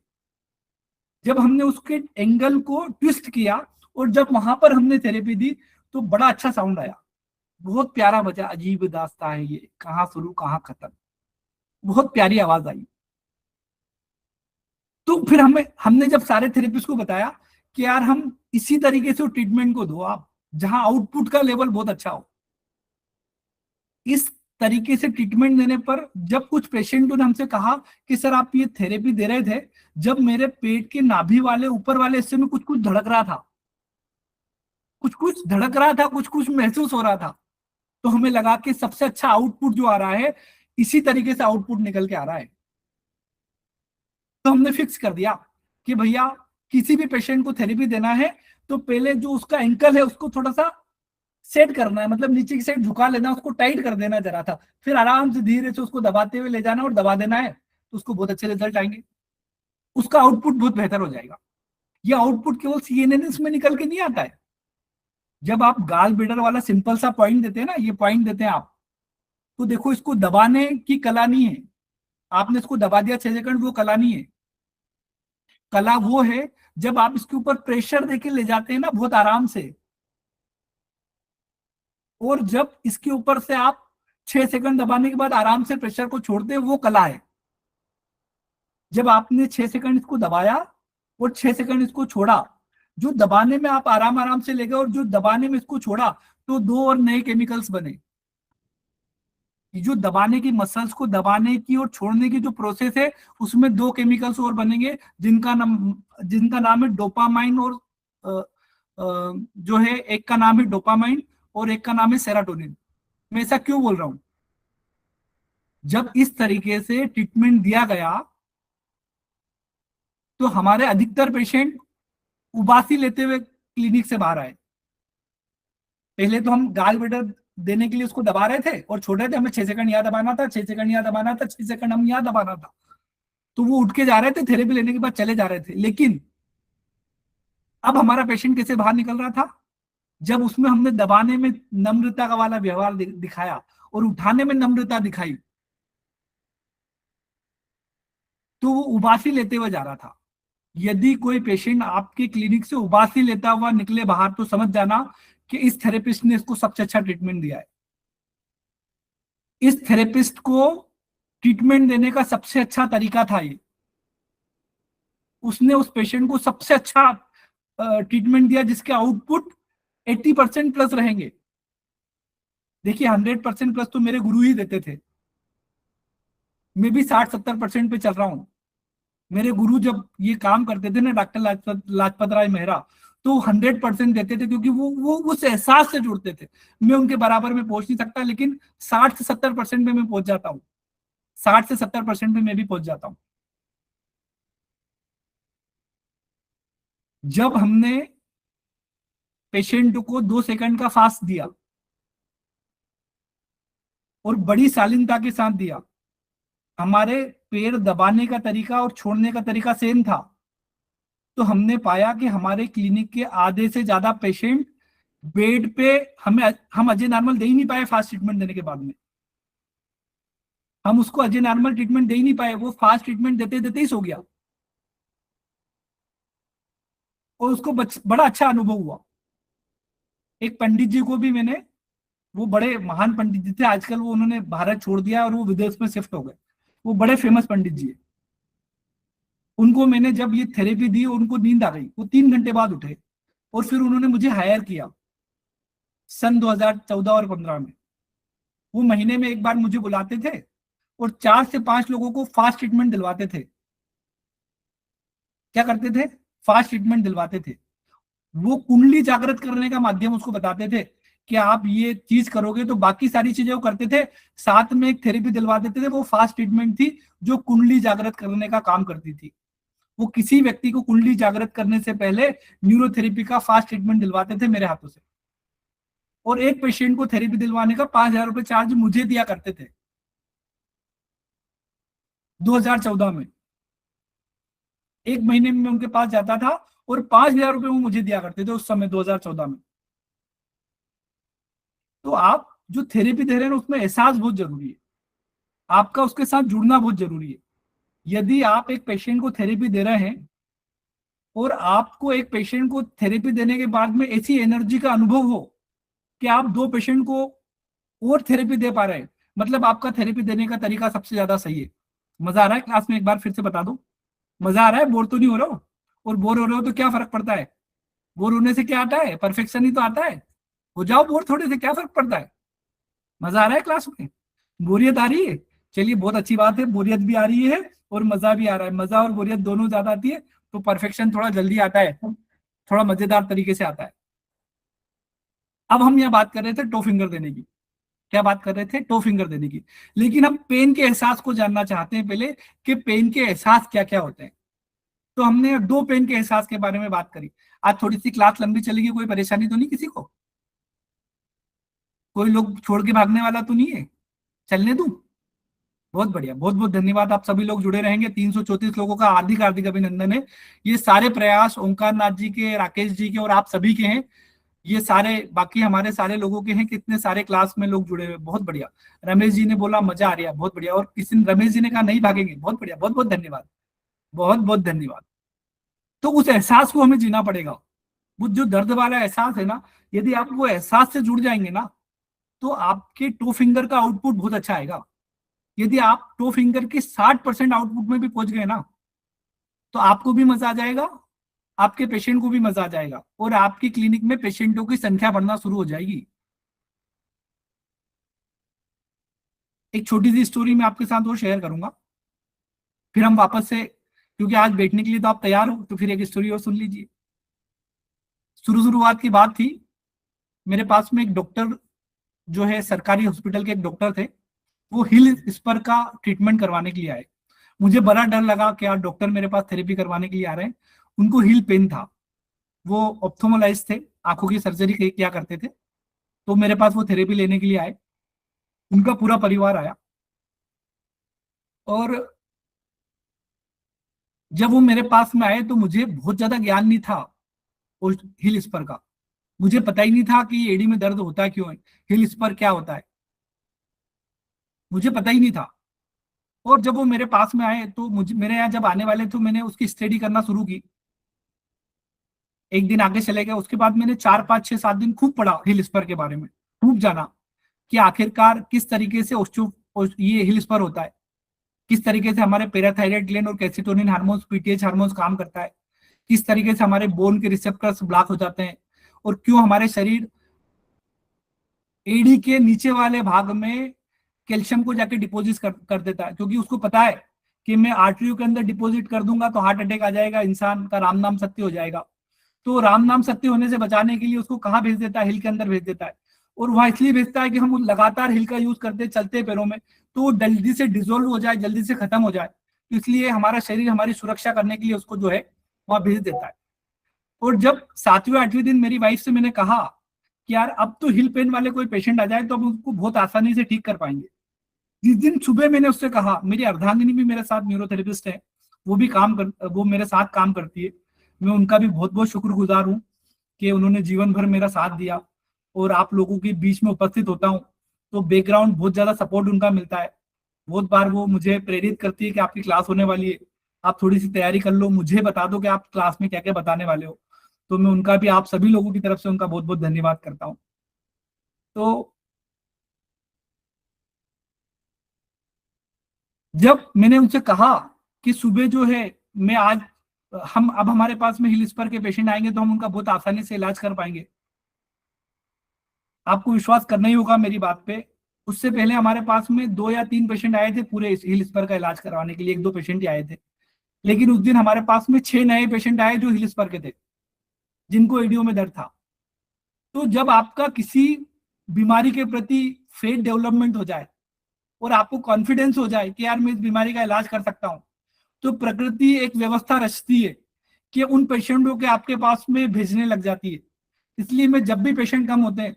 जब हमने उसके एंगल को ट्विस्ट किया और जब वहां पर हमने थेरेपी दी तो बड़ा अच्छा साउंड आया, बहुत प्यारा बजा। अजीब दास्ता है ये, कहाँ शुरू कहाँ खत्म, बहुत प्यारी आवाज आई। तो फिर हमने जब सारे थेरेपिस्ट को बताया कि यार हम इसी तरीके से ट्रीटमेंट को दो आप, जहां आउटपुट का लेवल बहुत अच्छा हो। इस तरीके से ट्रीटमेंट देने पर जब कुछ पेशेंटों ने हमसे कहा कि सर आप ये थेरेपी दे रहे थे, जब मेरे पेट के नाभि वाले ऊपर वाले हिस्से में कुछ कुछ धड़क रहा था, कुछ कुछ धड़क रहा था, कुछ कुछ महसूस हो रहा था, तो हमें लगा कि सबसे अच्छा आउटपुट जो आ रहा है इसी तरीके से आउटपुट निकल के आ रहा है। तो हमने फिक्स कर दिया कि भैया किसी भी पेशेंट को थेरेपी देना है तो पहले जो उसका एंकल है उसको थोड़ा सा सेट करना है, मतलब नीचे की साइड झुका लेना, उसको टाइट कर देना जरा था, फिर आराम से धीरे से उसको दबाते हुए ले जाना और दबा देना है, तो उसको बहुत अच्छे रिजल्ट आएंगे, उसका आउटपुट बहुत बेहतर हो जाएगा। ये आउटपुट केवल सीएनएनएस में निकल के नहीं आता है। जब आप गाल ब्लेडर वाला सिंपल सा पॉइंट देते हैं ना, ये पॉइंट देते हैं आप, तो देखो इसको दबाने की कला नहीं है, आपने इसको दबा दिया 6 सेकंड, वो कला नहीं है। कला वो है जब आप इसके ऊपर प्रेशर देके ले जाते हैं ना बहुत आराम से, और जब इसके ऊपर से आप 6 सेकंड दबाने के बाद आराम से प्रेशर को छोड़ते हैं, वो कला है। जब आपने 6 सेकंड इसको दबाया और 6 सेकंड इसको छोड़ा, जो दबाने में आप आराम आराम से ले गए और जो दबाने में इसको छोड़ा, तो दो और नए केमिकल्स बने। जो दबाने की मसल्स को दबाने की और छोड़ने की जो प्रोसेस है, उसमें दो केमिकल्स और बनेंगे जिनका नाम है डोपामाइन और जो है एक का नाम है डोपामाइन और एक का नाम है सेरोटोनिन। मैं ऐसा क्यों बोल रहा हूं, जब इस तरीके से ट्रीटमेंट दिया गया तो हमारे अधिकतर पेशेंट उबासी लेते हुए क्लिनिक से बाहर आए। पहले तो हम गाल ब्लेडर देने के लिए उसको दबा रहे थे और छोड़ रहे थे, हमें 6 सेकंड यहाँ दबाना था, 6 सेकंड यहाँ दबाना था, 6 सेकंड हम यहाँ दबाना था। तो वो उठ के जा रहे थे, थेरेपी लेने के बाद चले जा रहे थे। लेकिन अब हमारा पेशेंट कैसे बाहर निकल रहा था, जब उसमें हमने दबाने में नम्रता का वाला व्यवहार दिखाया और उठाने में नम्रता दिखाई, तो वो उबासी लेते हुए जा रहा था। यदि कोई पेशेंट आपके क्लिनिक से उबासी लेता हुआ निकले बाहर, तो समझ जाना कि इस थेरेपिस्ट ने इसको सबसे अच्छा ट्रीटमेंट दिया है। इस थेरेपिस्ट को ट्रीटमेंट देने का सबसे अच्छा तरीका था ये। उसने उस पेशेंट को सबसे अच्छा ट्रीटमेंट दिया जिसके आउटपुट 80% प्लस रहेंगे। देखिए 100% प्लस तो मेरे गुरु ही देते थे, मैं भी 60-70% पे चल रहा हूं। मेरे गुरु जब ये काम करते थे ना, डॉक्टर लाजपत राय मेहरा, तो 100% देते थे, क्योंकि वो उस एहसास से जुड़ते थे। मैं उनके बराबर में पहुंच नहीं सकता, लेकिन 60 से 70% में मैं पहुंच जाता हूँ। 60 से 70% में मैं भी पहुंच जाता हूँ। जब हमने पेशेंट को 2 सेकंड का फास्ट दिया और बड़ी शालीनता के साथ दिया, हमारे पैर दबाने का तरीका और छोड़ने का तरीका सेम था, तो हमने पाया कि हमारे क्लिनिक के आधे से ज्यादा पेशेंट बेड पे, हम अजय नॉर्मल दे ही नहीं पाए फास्ट ट्रीटमेंट देने के बाद में। हम उसको अजय नॉर्मल ट्रीटमेंट दे ही नहीं पाए, वो फास्ट ट्रीटमेंट देते देते ही सो गया। और उसको बड़ा अच्छा अनुभव हुआ। एक पंडित जी को भी मैंने, वो बड़े महान पंडित जी थे, आजकल वो उन्होंने भारत छोड़ दिया और वो विदेश में शिफ्ट हो गए। वो बड़े फेमस पंडित जी है। उनको मैंने जब ये थेरेपी दी, उनको नींद आ गई, वो 3 घंटे बाद उठे और फिर उन्होंने मुझे हायर किया सन 2014 और 15 में। वो महीने में एक बार मुझे बुलाते थे और 4 से 5 लोगों को फास्ट ट्रीटमेंट दिलवाते थे। क्या करते थे? फास्ट ट्रीटमेंट दिलवाते थे। वो कुंडली जागृत करने का माध्यम उसको बताते थे कि आप ये चीज करोगे तो बाकी सारी चीजें वो करते थे, साथ में एक थेरेपी दिलवा देते थे। वो फास्ट ट्रीटमेंट थी जो कुंडली जागृत करने का काम करती थी। वो किसी व्यक्ति को कुंडली जागृत करने से पहले न्यूरोथेरेपी का फास्ट ट्रीटमेंट दिलवाते थे मेरे हाथों से। और एक पेशेंट को थेरेपी दिलवाने का 5,000 रुपए चार्ज मुझे दिया करते थे 2014 में। एक महीने में मैं उनके पास जाता था और 5,000 रुपए वो मुझे दिया करते थे उस समय 2014 में। तो आप जो थेरेपी दे रहे हैं ना, उसमें एहसास बहुत जरूरी है, आपका उसके साथ जुड़ना बहुत जरूरी है। यदि आप एक पेशेंट को थेरेपी दे रहे हैं और आपको एक पेशेंट को थेरेपी देने के बाद में ऐसी एनर्जी का अनुभव हो कि आप 2 पेशेंट को और थेरेपी दे पा रहे हैं, मतलब आपका थेरेपी देने का तरीका सबसे ज्यादा सही है। मजा आ रहा है क्लास में? एक बार फिर से बता दो, मजा आ रहा है? बोर तो नहीं हो रहा हो? और बोर हो रहे हो तो क्या फर्क पड़ता है? बोर होने से क्या आता है? परफेक्शन ही तो आता है। हो जाओ बोर, थोड़े से क्या फर्क पड़ता है? मजा आ रहा है क्लास में? बोरियत आ रही है? चलिए बहुत अच्छी बात है, बोरियत भी आ रही है और मजा भी आ रहा है। मजा और बोरियत दोनों ज्यादा आती है तो परफेक्शन थोड़ा जल्दी आता है, थोड़ा मजेदार तरीके से आता है। अब हम यहाँ बात कर रहे थे टो फिंगर देने की। क्या बात कर रहे थे? टो फिंगर देने की। लेकिन हम पेन के एहसास को जानना चाहते हैं पहले, कि पेन के एहसास क्या क्या होते हैं। तो हमने 2 पेन के एहसास के बारे में बात करी। आज थोड़ी सी क्लास लंबी चलेगी, कोई परेशानी तो नहीं किसी को? कोई लोग छोड़ के भागने वाला तो नहीं है? चलने दूं? बहुत बढ़िया, बहुत बहुत धन्यवाद। आप सभी लोग जुड़े रहेंगे। 334 लोगों का हार्दिक हार्दिक अभिनंदन है। ये सारे प्रयास ओंकार नाथ जी के, राकेश जी के और आप सभी के हैं। ये सारे बाकी हमारे सारे लोगों के हैं। कितने सारे क्लास में लोग जुड़े हुए, बहुत बढ़िया। रमेश जी ने बोला मजा आ रहा है, बहुत बढ़िया। और किसी ने, रमेश जी ने कहा नहीं भागेंगे, बहुत बढ़िया, बहुत बहुत धन्यवाद, बहुत बहुत धन्यवाद। तो उस एहसास को हमें जीना पड़ेगा। वो जो दर्द वाला एहसास है ना, यदि आप वो एहसास से जुड़ जाएंगे ना, तो आपके टो फिंगर का आउटपुट बहुत अच्छा आएगा। यदि आप टो फिंगर के 60% आउटपुट में भी पहुंच गए ना, तो आपको भी मजा आ जाएगा, आपके पेशेंट को भी मजा आ जाएगा और आपकी क्लिनिक में पेशेंटों की संख्या बढ़ना शुरू हो जाएगी। एक छोटी सी स्टोरी मैं आपके साथ और शेयर करूंगा, फिर हम वापस से, क्योंकि आज बैठने के लिए तो आप तैयार हो, तो फिर एक स्टोरी और सुन लीजिए। शुरुआत की बात थी, मेरे पास में एक डॉक्टर जो है, सरकारी हॉस्पिटल के एक डॉक्टर थे। वो हिल स्पर का ट्रीटमेंट करवाने के लिए आए। मुझे बड़ा डर लगा कि यार डॉक्टर मेरे पास थेरेपी करवाने के लिए आ रहे हैं। उनको हिल पेन था, वो ऑप्थोमोलाइज थे, आंखों की सर्जरी किया करते थे। तो मेरे पास वो थेरेपी लेने के लिए आए। उनका पूरा परिवार आया और जब वो मेरे पास में आए तो मुझे बहुत ज्यादा ज्ञान नहीं था उस हिल स्पर का। मुझे पता ही नहीं था कि एडी में दर्द होता क्यों है, हिल स्पर क्या होता है, मुझे पता ही नहीं था। और जब वो मेरे पास में आए तो मुझे, मेरे यहाँ जब आने वाले तो मैंने उसकी स्टडी करना शुरू की। एक दिन आगे चले गए, उसके बाद मैंने 4 5 6 7 दिन खूब पढ़ा हिल स्पर के बारे में, खूब जाना कि आखिरकार किस तरीके से ये हिल स्पर होता है, किस तरीके से हमारे पैराथायराइड ग्लैंड और कैल्सिटोनिन हार्मोन्स, पीटीएच हार्मोन्स काम करता है, किस तरीके से हमारे बोन के रिसेप्टर्स ब्लॉक हो जाते हैं, और क्यों हमारे शरीर एडी के नीचे वाले भाग में कैल्शियम को जाके डिपॉजिट कर देता है। क्योंकि उसको पता है कि मैं आर्टरियों के अंदर डिपॉजिट कर दूंगा तो हार्ट अटैक आ जाएगा, इंसान का राम नाम सत्य हो जाएगा। तो राम नाम सत्य होने से बचाने के लिए उसको कहाँ भेज देता है, हिल के अंदर भेज देता है। और वहां इसलिए भेजता है कि हम लगातार हिल का यूज करते चलते पैरों में, तो वो जल्दी से डिजोल्व हो जाए, जल्दी से खत्म हो जाए। इसलिए हमारा शरीर हमारी सुरक्षा करने के लिए उसको जो है वहां भेज देता है। और जब 7वें 8वें दिन मेरी वाइफ से मैंने कहा कि यार अब तो हिल पेन वाले कोई पेशेंट आ जाए तो हम उसको बहुत आसानी से ठीक कर पाएंगे। जिस दिन सुबह मैंने उससे कहा, मेरी अर्धांगिनी भी मेरे साथ न्यूरोथेरेपिस्ट है, वो मेरे साथ काम करती है, मैं उनका भी बहुत बहुत शुक्रगुजार हूँ कि उन्होंने जीवन भर मेरा साथ दिया। और आप लोगों के बीच में उपस्थित होता हूँ तो बैकग्राउंड बहुत ज्यादा सपोर्ट उनका मिलता है। बहुत बार वो मुझे प्रेरित करती है कि आपकी क्लास होने वाली है, आप थोड़ी सी तैयारी कर लो, मुझे बता दो कि आप क्लास में क्या क्या बताने वाले हो। तो मैं उनका भी, आप सभी लोगों की तरफ से उनका बहुत बहुत धन्यवाद करता हूँ। तो जब मैंने उनसे कहा कि सुबह जो है मैं आज, हम अब हमारे पास में हिल स्पर के पेशेंट आएंगे तो हम उनका बहुत आसानी से इलाज कर पाएंगे, आपको विश्वास करना ही होगा मेरी बात पे। उससे पहले हमारे पास में 2 या 3 पेशेंट आए थे पूरे हिल स्पर का इलाज करवाने के लिए, 1 2 पेशेंट ही आए थे। लेकिन उस दिन हमारे पास में 6 नए पेशेंट आए जो हिल स्पर के थे, जिनको एडीओ में दर्द था। तो जब आपका किसी बीमारी के प्रति फेथ डेवलपमेंट हो जाए और आपको कॉन्फिडेंस हो जाए कि यार मैं इस बीमारी का इलाज कर सकता हूँ, तो प्रकृति एक व्यवस्था रचती है कि उन पेशेंटों के आपके पास में भेजने लग जाती है। इसलिए मैं जब भी पेशेंट कम होते हैं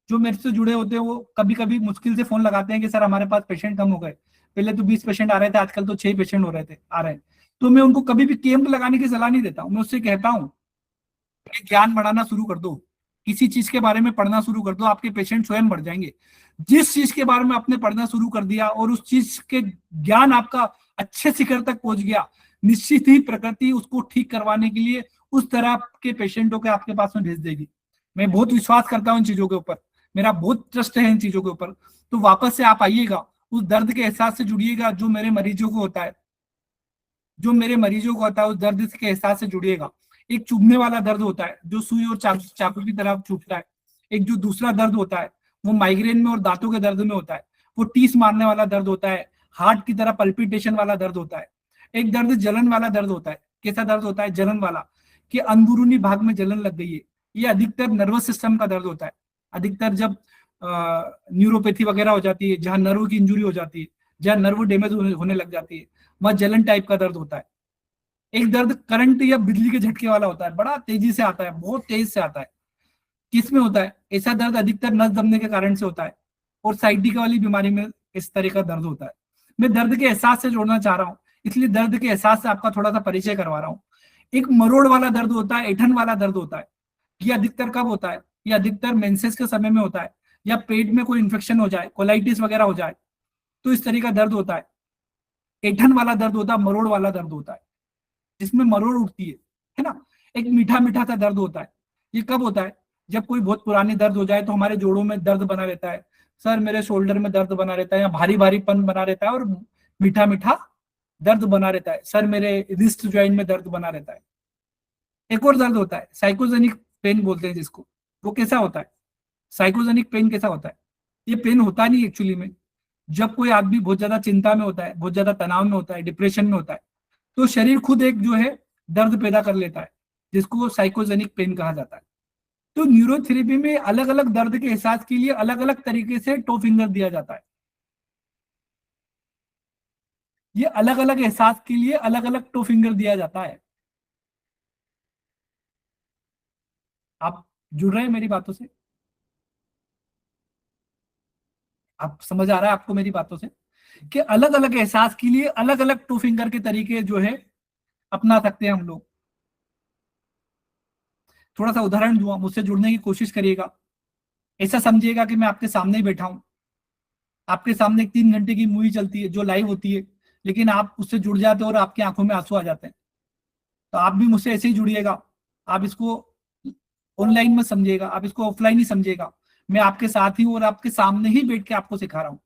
जो मेरे से जुड़े होते हैं, वो कभी कभी मुश्किल से फोन लगाते हैं कि सर हमारे पास पेशेंट कम हो गए, पहले तो 20 पेशेंट आ रहे थे, आजकल तो 6 पेशेंट हो रहे थे आ रहे हैं। तो मैं उनको कभी भी कैंप लगाने की सलाह नहीं देता हूँ, मैं उससे कहता हूँ कि ज्ञान बढ़ाना शुरू कर दो, किसी चीज के बारे में पढ़ना शुरू कर दो, आपके पेशेंट स्वयं बढ़ जाएंगे। जिस चीज के बारे में आपने पढ़ना शुरू कर दिया और उस चीज के ज्ञान आपका अच्छे शिखर तक पहुंच गया, निश्चित ही प्रकृति उसको ठीक करवाने के लिए उस तरह के पेशेंटों के आपके पास में भेज देगी। मैं बहुत विश्वास करता हूँ इन चीजों के ऊपर, मेरा बहुत ट्रस्ट है इन चीजों के ऊपर। तो वापस से आप आइएगा, उस दर्द के एहसास से जुड़िएगा जो मेरे मरीजों को होता है, जो मेरे मरीजों को होता है उस दर्द के एहसास से जुड़िएगा। एक चुभने वाला दर्द होता है जो सुई और चाकू की तरह चुभता है। एक जो दूसरा दर्द होता है वो माइग्रेन में और दांतों के दर्द में होता है, वो टीस मारने वाला दर्द होता है, हार्ट की तरह पल्पिटेशन वाला दर्द होता है। एक दर्द जलन वाला दर्द होता है। कैसा दर्द होता है? जलन वाला, कि अंदरूनी भाग में जलन लग गई है। ये अधिकतर नर्वस सिस्टम का दर्द होता है। अधिकतर जब न्यूरोपैथी वगैरह हो जाती है, जहां नर्व की इंजुरी हो जाती है, जहां नर्व डैमेज होने लग जाती है, वहां जलन टाइप का दर्द होता है। एक दर्द करंट या बिजली के झटके वाला होता है, बड़ा तेजी से आता है, बहुत तेज से आता है। किसमें होता है ऐसा दर्द? अधिकतर नस दबने के कारण से होता है, और साइटिका वाली बीमारी में इस तरह का दर्द होता है। मैं दर्द के एहसास से जोड़ना चाह रहा हूँ, इसलिए दर्द के एहसास से आपका थोड़ा सा परिचय करवा रहा हूँ। एक मरोड़ वाला दर्द होता है, ऐठन वाला दर्द होता है। ये अधिकतर कब होता है? ये अधिकतर मेंसेस के समय में होता है, या पेट में कोई इन्फेक्शन हो जाए, कोलाइटिस वगैरह हो जाए, तो इस तरह का दर्द होता है। ऐठन वाला दर्द होता है, मरोड़ वाला दर्द होता है, जिसमें मरोड़ उठती है ना। एक मीठा मीठा सा दर्द होता है। ये कब होता है? जब कोई बहुत पुरानी दर्द हो जाए तो हमारे जोड़ों में दर्द बना रहता है, सर मेरे शोल्डर में दर्द बना रहता है, या भारी भारीपन बना रहता है, और मीठा मीठा दर्द बना रहता है, सर मेरे रिस्ट ज्वाइंट में दर्द बना रहता है। एक और दर्द होता है साइकोजेनिक पेन बोलते हैं जिसको। वो कैसा होता है? साइकोजेनिक पेन कैसा होता है? ये पेन होता नहीं एक्चुअली में। जब कोई आदमी बहुत ज्यादा चिंता में होता है, बहुत ज्यादा तनाव में होता है, डिप्रेशन में होता है, तो शरीर खुद एक जो है दर्द पैदा कर लेता है, जिसको साइकोजेनिक पेन कहा जाता है। तो न्यूरोथेरेपी में अलग अलग दर्द के एहसास के लिए अलग अलग तरीके से टो फिंगर दिया जाता है। ये अलग अलग एहसास के लिए अलग अलग टो फिंगर दिया जाता है। आप जुड़ रहे हैं मेरी बातों से? आप समझ आ रहा है आपको मेरी बातों से कि अलग अलग एहसास के लिए अलग अलग टू फिंगर के तरीके जो है अपना सकते हैं हम लोग। थोड़ा सा उदाहरण दूंगा, मुझसे जुड़ने की कोशिश करिएगा। ऐसा समझिएगा कि मैं आपके सामने ही बैठा हूं, आपके सामने एक 3 घंटे की मूवी चलती है जो लाइव होती है, लेकिन आप उससे जुड़ जाते हो और आपकी आंखों में आंसू आ जाते हैं। तो आप भी मुझसे ऐसे ही जुड़िएगा। आप इसको ऑनलाइन मत समझिएगा, आप इसको ऑफलाइन ही समझिएगा। मैं आपके साथ ही हूं और आपके सामने ही बैठ के आपको सिखा रहा हूं।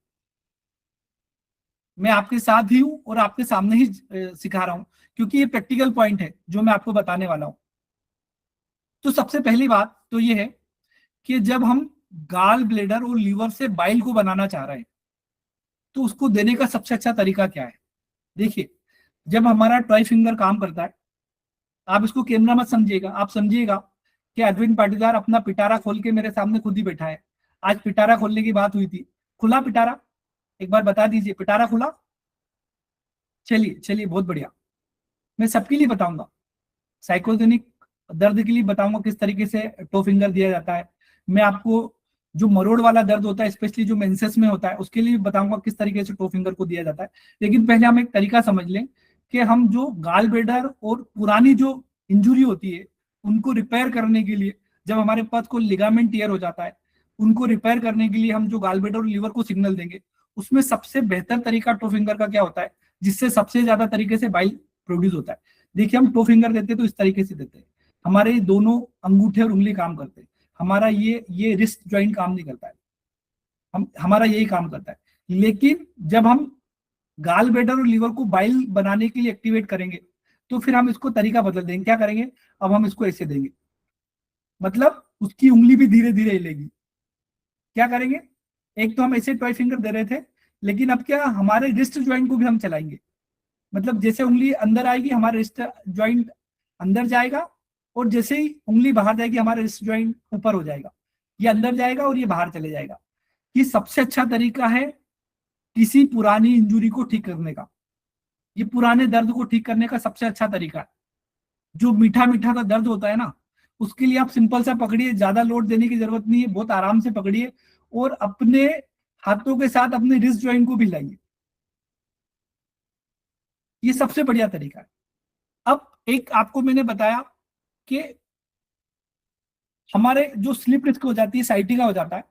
मैं आपके साथ ही हूं और आपके सामने ही सिखा रहा हूं, क्योंकि ये प्रैक्टिकल पॉइंट है जो मैं आपको बताने वाला हूं। तो सबसे पहली बात तो ये है कि जब हम गाल ब्लेडर और लीवर से बाइल को बनाना चाह रहे हैं, तो उसको देने का सबसे अच्छा तरीका क्या है। देखिए, जब हमारा ट्राई फिंगर काम करता है, आप इसको कैमरा मत समझिएगा, आप समझिएगा कि अरविंद पाटीदार अपना पिटारा खोल के मेरे सामने खुद ही बैठा है। आज पिटारा खोलने की बात हुई थी, खुला पिटारा? एक बार बता दीजिए, पिटारा खुला? चलिए चलिए, बहुत बढ़िया। मैं सबके लिए बताऊंगा, साइकोजेनिक दर्द के लिए बताऊंगा किस तरीके से टो फिंगर दिया जाता है। मैं आपको जो मरोड़ वाला दर्द होता है, स्पेशली जो मेंसेस में होता है, उसके लिए बताऊंगा किस तरीके से टो फिंगर को दिया जाता है। लेकिन पहले हम एक तरीका समझ लें कि हम जो गाल ब्लेडर और पुरानी जो इंजुरी होती है उनको रिपेयर करने के लिए, जब हमारे पास कोई लिगामेंट टीयर हो जाता है, उनको रिपेयर करने के लिए हम जो गाल ब्लेडर और लीवर को सिग्नल देंगे, उसमें सबसे बेहतर तरीका टो फिंगर का क्या होता है, जिससे सबसे ज्यादा तरीके से बाइल प्रोड्यूस होता है। देखिए, हम टो फिंगर देते हैं तो इस तरीके से देते हैं, हमारे दोनों अंगूठे और उंगली काम करते हैं, हमारा ये रिस्ट ज्वाइंट काम नहीं करता है, हमारा यही काम करता है। लेकिन जब हम गाल ब्लेडर और लीवर को बाइल बनाने के लिए एक्टिवेट करेंगे, तो फिर हम इसको तरीका बदल देंगे। क्या करेंगे, अब हम इसको ऐसे देंगे, मतलब उसकी उंगली भी धीरे धीरे हिलेगी। क्या करेंगे, एक तो हम ऐसे टॉय फिंगर दे रहे थे, लेकिन अब क्या, हमारे रिस्ट ज्वाइंट को भी हम चलाएंगे। मतलब जैसे उंगली अंदर आएगी, हमारा रिस्ट ज्वाइंट अंदर जाएगा, और जैसे ही उंगली बाहर जाएगी, हमारा रिस्ट ज्वाइंट ऊपर हो जाएगा। ये अंदर जाएगा और ये बाहर चले जाएगा। ये सबसे अच्छा तरीका है किसी पुरानी इंजुरी को ठीक करने का। ये पुराने दर्द को ठीक करने का सबसे अच्छा तरीका है। जो मीठा मीठा का दर्द होता है ना, उसके लिए आप सिंपल सा पकड़िए, ज्यादा लोड देने की जरूरत नहीं है, बहुत आराम से पकड़िए और अपने हाथों के साथ अपने रिस्ट ज्वाइंट को भी हिलाइए। ये सबसे बढ़िया तरीका है। अब एक आपको मैंने बताया कि हमारे जो स्लिप डिस्क हो जाती है, साइटिका हो जाता है,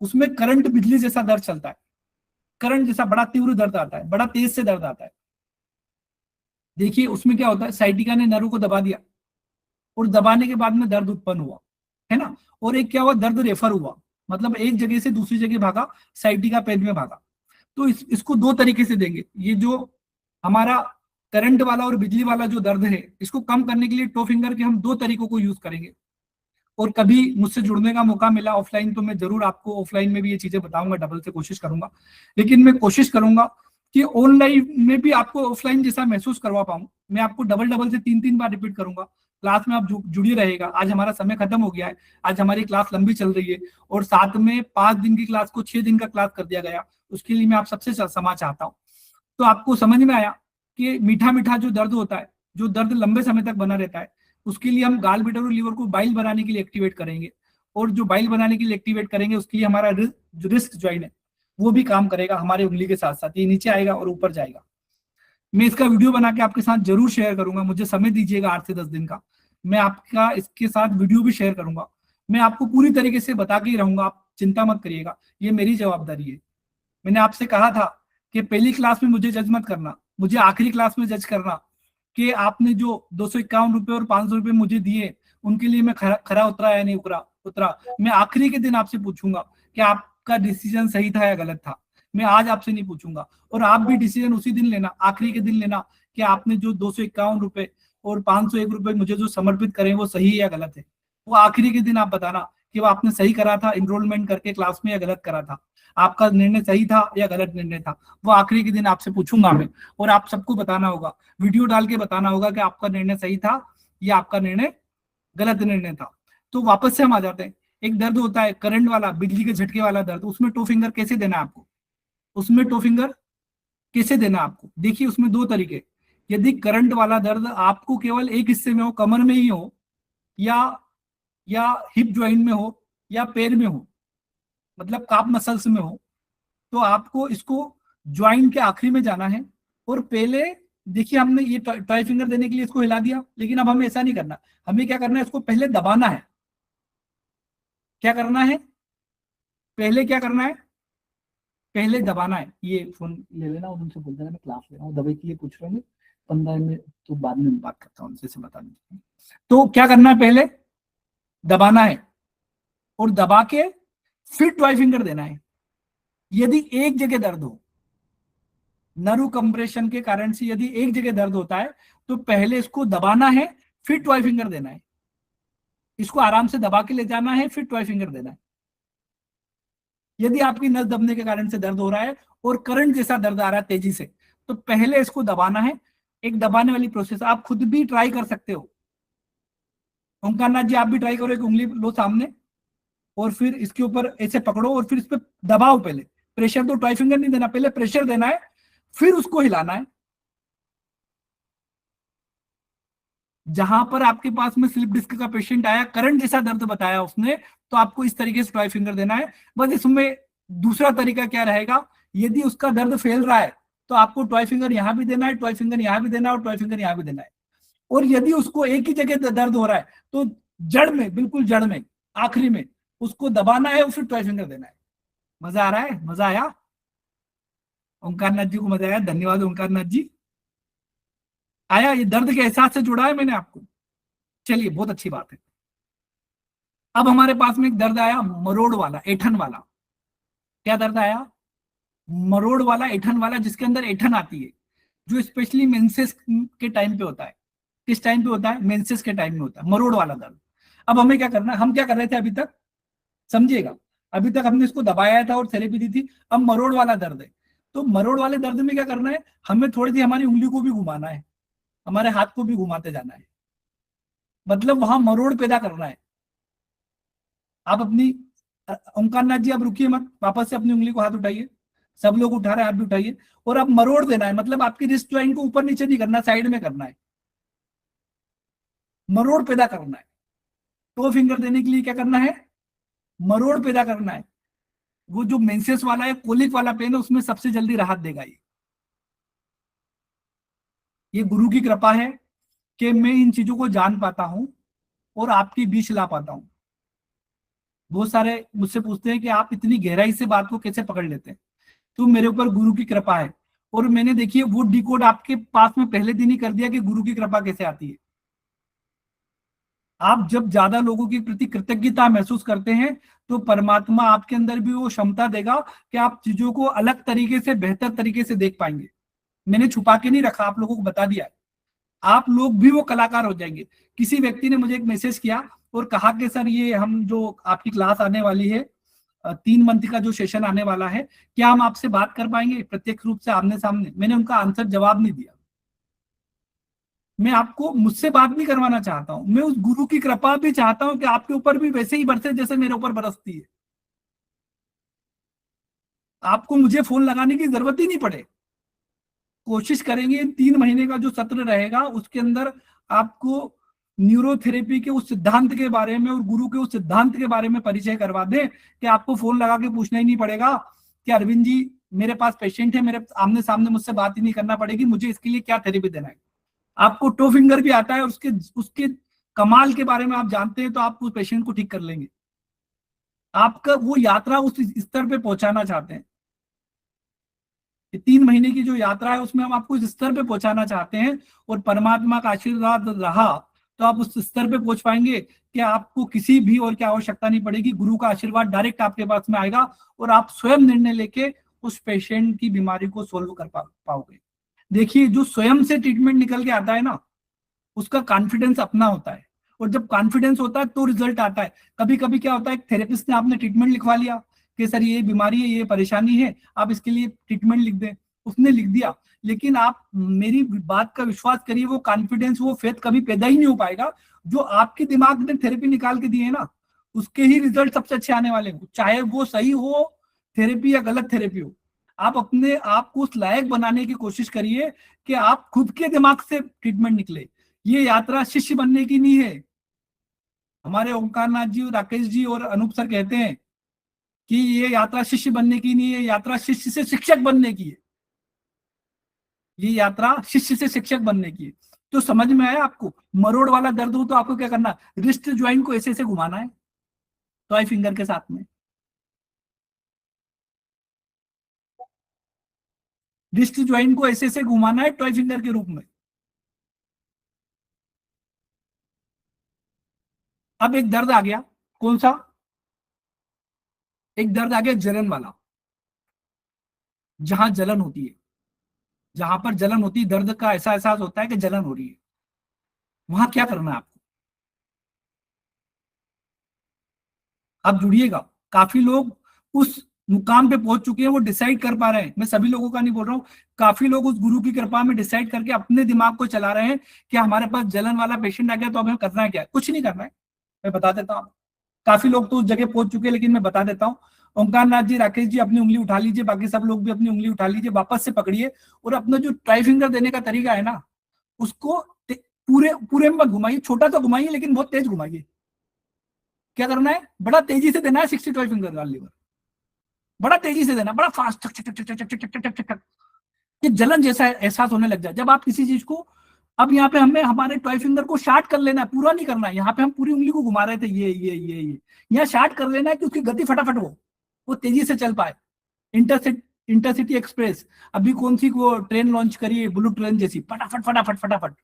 उसमें करंट बिजली जैसा दर्द चलता है, करंट जैसा बड़ा तीव्र दर्द आता है, बड़ा तेज से दर्द आता है। देखिए, उसमें क्या होता है, साइटिका ने नर्व को दबा दिया और दबाने के बाद में दर्द उत्पन्न हुआ, है ना। और एक क्या हुआ, दर्द रेफर हुआ, मतलब एक जगह से दूसरी जगह भागा, साइटिका पेन में भागा। तो इसको दो तरीके से देंगे। ये जो हमारा करंट वाला और बिजली वाला जो दर्द है, इसको कम करने के लिए टो फिंगर के हम दो तरीकों को यूज करेंगे। और कभी मुझसे जुड़ने का मौका मिला ऑफलाइन, तो मैं जरूर आपको ऑफलाइन में भी ये चीजें बताऊंगा, डबल से कोशिश करूंगा। लेकिन मैं कोशिश करूंगा कि ऑनलाइन में भी आपको ऑफलाइन जैसा महसूस करवा पाऊं। मैं आपको डबल डबल से 3 3 बार रिपीट करूंगा। क्लास में आप जुड़ी रहेगा। आज हमारा समय खत्म हो गया है, आज हमारी क्लास लंबी चल रही है, और साथ में 5 दिन की क्लास को 6 दिन का क्लास कर दिया गया। उसके लिए मैं आप सबसे क्षमा चाहता हूँ। तो आपको समझ में आया कि मीठा मीठा जो दर्द होता है, जो दर्द लंबे समय तक बना रहता है, उसके लिए हम गाल ब्लेडर और लीवर को बाइल बनाने के लिए एक्टिवेट करेंगे। और जो बाइल बनाने के लिए एक्टिवेट करेंगे, उसके लिए हमारा जो रिस्ट ज्वाइंट है वो भी काम करेगा हमारे उंगली के साथ साथ। ये नीचे आएगा और ऊपर जाएगा। मैं इसका वीडियो बना के आपके साथ जरूर शेयर करूंगा। मुझे समय दीजिएगा 8 से 10 दिन का, मैं आपका इसके साथ वीडियो भी शेयर करूंगा। मैं आपको पूरी तरीके से बता के ही रहूंगा, आप चिंता मत करिएगा, ये मेरी जवाबदारी है। मैंने आपसे कहा था कि पहली क्लास में मुझे जज मत करना, मुझे आखिरी क्लास में जज करना कि आपने जो 251 रुपए और 500 रुपए मुझे दिए, उनके लिए मैं खरा उतरा या नहीं उतरा। मैं आखिरी के दिन आपसे पूछूंगा कि आपका डिसीजन सही था या गलत था। मैं आज आपसे नहीं पूछूंगा। और आप भी डिसीजन उसी दिन लेना, आखिरी के दिन लेना, कि आपने जो 251 रुपए और 501 रुपए मुझे जो समर्पित करें वो सही है या गलत है। वो आखिरी के दिन आप बताना कि वो आपने सही करा था इनरोलमेंट करके क्लास में या गलत करा था, आपका निर्णय सही था या गलत निर्णय था। वो आखिरी के दिन आपसे पूछूंगा मैं, और आप सबको बताना होगा, वीडियो डाल के बताना होगा कि आपका निर्णय सही था या आपका निर्णय गलत निर्णय था। तो वापस से हम आ जाते हैं। एक दर्द होता है करंट वाला, बिजली के झटके वाला दर्द, उसमें टो फिंगर कैसे देना है आपको, उसमें टो फिंगर कैसे देना है आपको। देखिए, उसमें दो तरीके। यदि करंट वाला दर्द आपको केवल एक हिस्से में हो, कमर में ही हो, या हिप ज्वाइंट में हो, या पैर में हो, मतलब काफ मसल्स में हो, तो आपको इसको ज्वाइंट के आखिरी में जाना है और पहले देखिए हमने ये टॉय फिंगर देने के लिए इसको हिला दिया, लेकिन अब हमें ऐसा नहीं करना। हमें क्या करना है, इसको पहले दबाना है। क्या करना है, पहले क्या करना है, पहले दबाना है। ये फोन ले लेना और उनसे बोल देना मैं क्लास ले रहा हूँ, दवाई के लिए पूछ रहे होंगे 15 मिनट, तो बाद में बात करता हूँ उनसे, से बता दीजिए। तो क्या करना है, पहले दबाना है और दबा के फिर टॉय फिंगर देना है। यदि एक जगह दर्द हो, नर्व कंप्रेशन के कारण से यदि एक जगह दर्द होता है, तो पहले इसको दबाना है, फिर टॉय फिंगर देना है। इसको आराम से दबा के ले जाना है, फिर टॉय फिंगर देना है। यदि आपकी नस दबने के कारण से दर्द हो रहा है और करंट जैसा दर्द आ रहा है तेजी से, तो पहले इसको दबाना है। एक दबाने वाली प्रोसेस आप खुद भी ट्राई कर सकते हो। ओंकारनाथ जी, आप भी ट्राई करो। एक उंगली लो सामने और फिर इसके ऊपर ऐसे पकड़ो और फिर इस पर दबाओ। पहले प्रेशर, तो टॉय फिंगर नहीं देना, पहले प्रेशर देना है, फिर उसको हिलाना है। जहां पर आपके पास में स्लिप डिस्क का पेशेंट आया, करंट जैसा दर्द बताया उसने, तो आपको इस तरीके से टॉय फिंगर देना है। बस इसमें दूसरा तरीका क्या रहेगा, यदि उसका दर्द फैल रहा है तो आपको टॉय फिंगर यहां भी देना है, टॉय फिंगर यहां भी देना है और टॉय फिंगर यहां भी देना है। और यदि उसको एक ही जगह दर्द हो रहा है तो जड़ में, बिल्कुल जड़ में, आखिरी में उसको दबाना है और फिर टॉय फिंगर देना है। मजा आ रहा है? मजा आया? ओंकारनाथ जी को मजा आया, धन्यवाद ओंकारनाथ जी। आया? ये दर्द के एहसास से जुड़ा है मैंने आपको। चलिए, बहुत अच्छी बात है। अब हमारे पास में एक दर्द आया मरोड़ वाला, ऐठन वाला। क्या दर्द आया? मरोड़ वाला, ऐठन वाला, जिसके अंदर ऐठन आती है, जो स्पेशली मेंसेस के टाइम पे होता है। किस टाइम पे होता है? मेंसेस के टाइम में होता है मरोड़ वाला दर्द। अब हमें क्या करना है, हम क्या कर रहे थे अभी तक, समझिएगा। अभी तक हमने इसको दबाया था और थेरेपी दी थी। अब मरोड़ वाला दर्द है, तो मरोड़ वाले दर्द में क्या करना है, हमें थोड़ी सी हमारी उंगली को भी घुमाना है, हमारे हाथ को भी घुमाते जाना है, मतलब वहां मरोड़ पैदा करना है। आप अपनी ओंकारनाथ जी, आप रुकिए मत, वापस से अपनी उंगली को हाथ उठाइए। सब लोग उठा रहे हैं, आप भी उठाइए। और अब मरोड़ देना है, मतलब आपकी रिस्ट ज्वाइंट को ऊपर नीचे नहीं करना, साइड में करना है, मरोड़ पैदा करना है। टो फिंगर देने के लिए क्या करना है, मरोड़ पैदा करना है। वो जो मेंसेस वाला है, कोलिक वाला पेन है, उसमें सबसे जल्दी राहत देगा ये गुरु की कृपा है कि मैं इन चीजों को जान पाता हूं और आपके बीच ला पाता हूं। बहुत सारे मुझसे पूछते हैं कि आप इतनी गहराई से बात को कैसे पकड़ लेते हैं। तो मेरे ऊपर गुरु की कृपा है। और मैंने, देखिए, वो डिकोड आपके पास में पहले दिन ही कर दिया कि गुरु की कृपा कैसे आती है। आप जब ज्यादा लोगों के प्रति कृतज्ञता महसूस करते हैं, तो परमात्मा आपके अंदर भी वो क्षमता देगा कि आप चीजों को अलग तरीके से, बेहतर तरीके से देख पाएंगे। मैंने छुपा के नहीं रखा, आप लोगों को बता दिया। आप लोग भी वो कलाकार हो जाएंगे। किसी व्यक्ति ने मुझे एक मैसेज किया और कहा कि सर, ये हम जो आपकी क्लास आने वाली है, 3 मंथ का जो सेशन आने वाला है, क्या हम आपसे बात कर पाएंगे प्रत्यक्ष रूप से, आमने सामने? मैंने उनका आंसर जवाब नहीं दिया। मैं आपको, मुझसे बात नहीं करवाना चाहता हूं, मैं उस गुरु की कृपा भी चाहता हूं कि आपके ऊपर भी वैसे ही बरसे जैसे मेरे ऊपर बरसती है। आपको मुझे फोन लगाने की जरूरत ही नहीं पड़े। कोशिश करेंगे 3 महीने का जो सत्र रहेगा उसके अंदर आपको न्यूरोथेरेपी के उस सिद्धांत के बारे में और गुरु के उस सिद्धांत के बारे में परिचय करवा दें कि आपको फोन लगा के पूछना ही नहीं पड़ेगा कि अरविंद जी, मेरे पास पेशेंट है, मेरे आमने सामने मुझसे बात ही नहीं करना पड़ेगी, मुझे इसके लिए क्या थेरेपी देना है। आपको टो फिंगर भी आता है और उसके उसके कमाल के बारे में आप जानते हैं, तो आप उस पेशेंट को ठीक कर लेंगे। आपका वो यात्रा उस स्तर पे पहुंचाना चाहते हैं। 3 महीने की जो यात्रा है उसमें हम आपको इस स्तर पे पहुंचाना चाहते हैं, और परमात्मा का आशीर्वाद रहा तो आप उस स्तर पे पहुंच पाएंगे कि आपको किसी भी और की आवश्यकता नहीं पड़ेगी। गुरु का आशीर्वाद डायरेक्ट आपके पास में आएगा और आप स्वयं निर्णय लेके उस पेशेंट की बीमारी को सोल्व कर पाओगे। देखिए, जो स्वयं से ट्रीटमेंट निकल के आता है ना, उसका कॉन्फिडेंस अपना होता है, और जब कॉन्फिडेंस होता है तो रिजल्ट आता है। कभी कभी क्या होता है, थेरेपिस्ट ने आपने ट्रीटमेंट लिखवा लिया कि सर ये बीमारी है, ये परेशानी है, आप इसके लिए ट्रीटमेंट लिख दें, उसने लिख दिया, लेकिन आप मेरी बात का विश्वास करिए, वो कॉन्फिडेंस, वो फेथ कभी पैदा ही नहीं हो पाएगा। जो आपके दिमाग ने थेरेपी निकाल के दी है ना, उसके ही रिजल्ट सबसे अच्छे आने वाले हैं, चाहे वो सही हो थेरेपी या गलत थेरेपी हो। आप अपने आप को उस लायक बनाने की कोशिश करिए कि आप खुद के दिमाग से ट्रीटमेंट निकले। ये यात्रा शिष्य बनने की नहीं है। हमारे ओंकारनाथ जी, राकेश जी और अनूप सर कहते हैं कि ये यात्रा शिष्य बनने की नहीं है, यात्रा शिष्य से शिक्षक बनने की है। ये यात्रा शिष्य से शिक्षक बनने की है। तो समझ में आया आपको? मरोड़ वाला दर्द हो तो आपको क्या करना, रिस्ट ज्वाइंट को ऐसे ऐसे घुमाना है टॉय फिंगर के साथ में, रिस्ट ज्वाइंट को ऐसे ऐसे घुमाना है टॉय फिंगर के रूप में। अब एक दर्द आ गया, कौन सा? एक दर्द आ गया जलन वाला, जहां जलन होती है, जहां पर जलन होती है, दर्द का ऐसा एहसास होता है कि जलन हो रही है, वहां क्या करना है आपको? आप जुड़िएगा। काफी लोग उस मुकाम पे पहुंच चुके हैं, वो डिसाइड कर पा रहे हैं, मैं सभी लोगों का नहीं बोल रहा हूँ, काफी लोग उस गुरु की कृपा में डिसाइड करके अपने दिमाग को चला रहे हैं कि हमारे पास जलन वाला पेशेंट आ गया तो अब हमें करना है क्या? कुछ नहीं करना है, मैं बता देता हूँ। काफी लोग तो उस जगह पहुंच चुके हैं, लेकिन मैं बता देता हूँ। ओंकार नाथ जी, राकेश जी, अपनी उंगली उठा लीजिए, बाकी सब लोग भी अपनी उंगली उठा लीजिए, वापस से पकड़िए, और अपना जो ट्राई फिंगर देने का तरीका है ना, उसको पूरे पूरे में घुमाइए, छोटा तो घुमाइए लेकिन बहुत तेज घुमाइए। क्या करना है? बड़ा तेजी से देना है 65 फिंगर वाली लीवर, बड़ा तेजी से देना, बड़ा फास्ट, चक चक चक चक चक चक चक चक, कि जलन जैसा एहसास होने लग जाए जब आप किसी चीज को। अब यहाँ पे हमें हमारे टॉय फिंगर को शार्ट कर लेना है, पूरा नहीं करना है। यहाँ पे हम पूरी उंगली को घुमा रहे थे, ये यहाँ शार्ट कर लेना है कि उसकी गति फटाफट हो, वो तेजी से चल पाए। इंटरसिटी इंटरसिटी एक्सप्रेस अभी कौन सी वो ट्रेन लॉन्च करी है, बुलेट ट्रेन जैसी, फटाफट फटाफट फटाफट।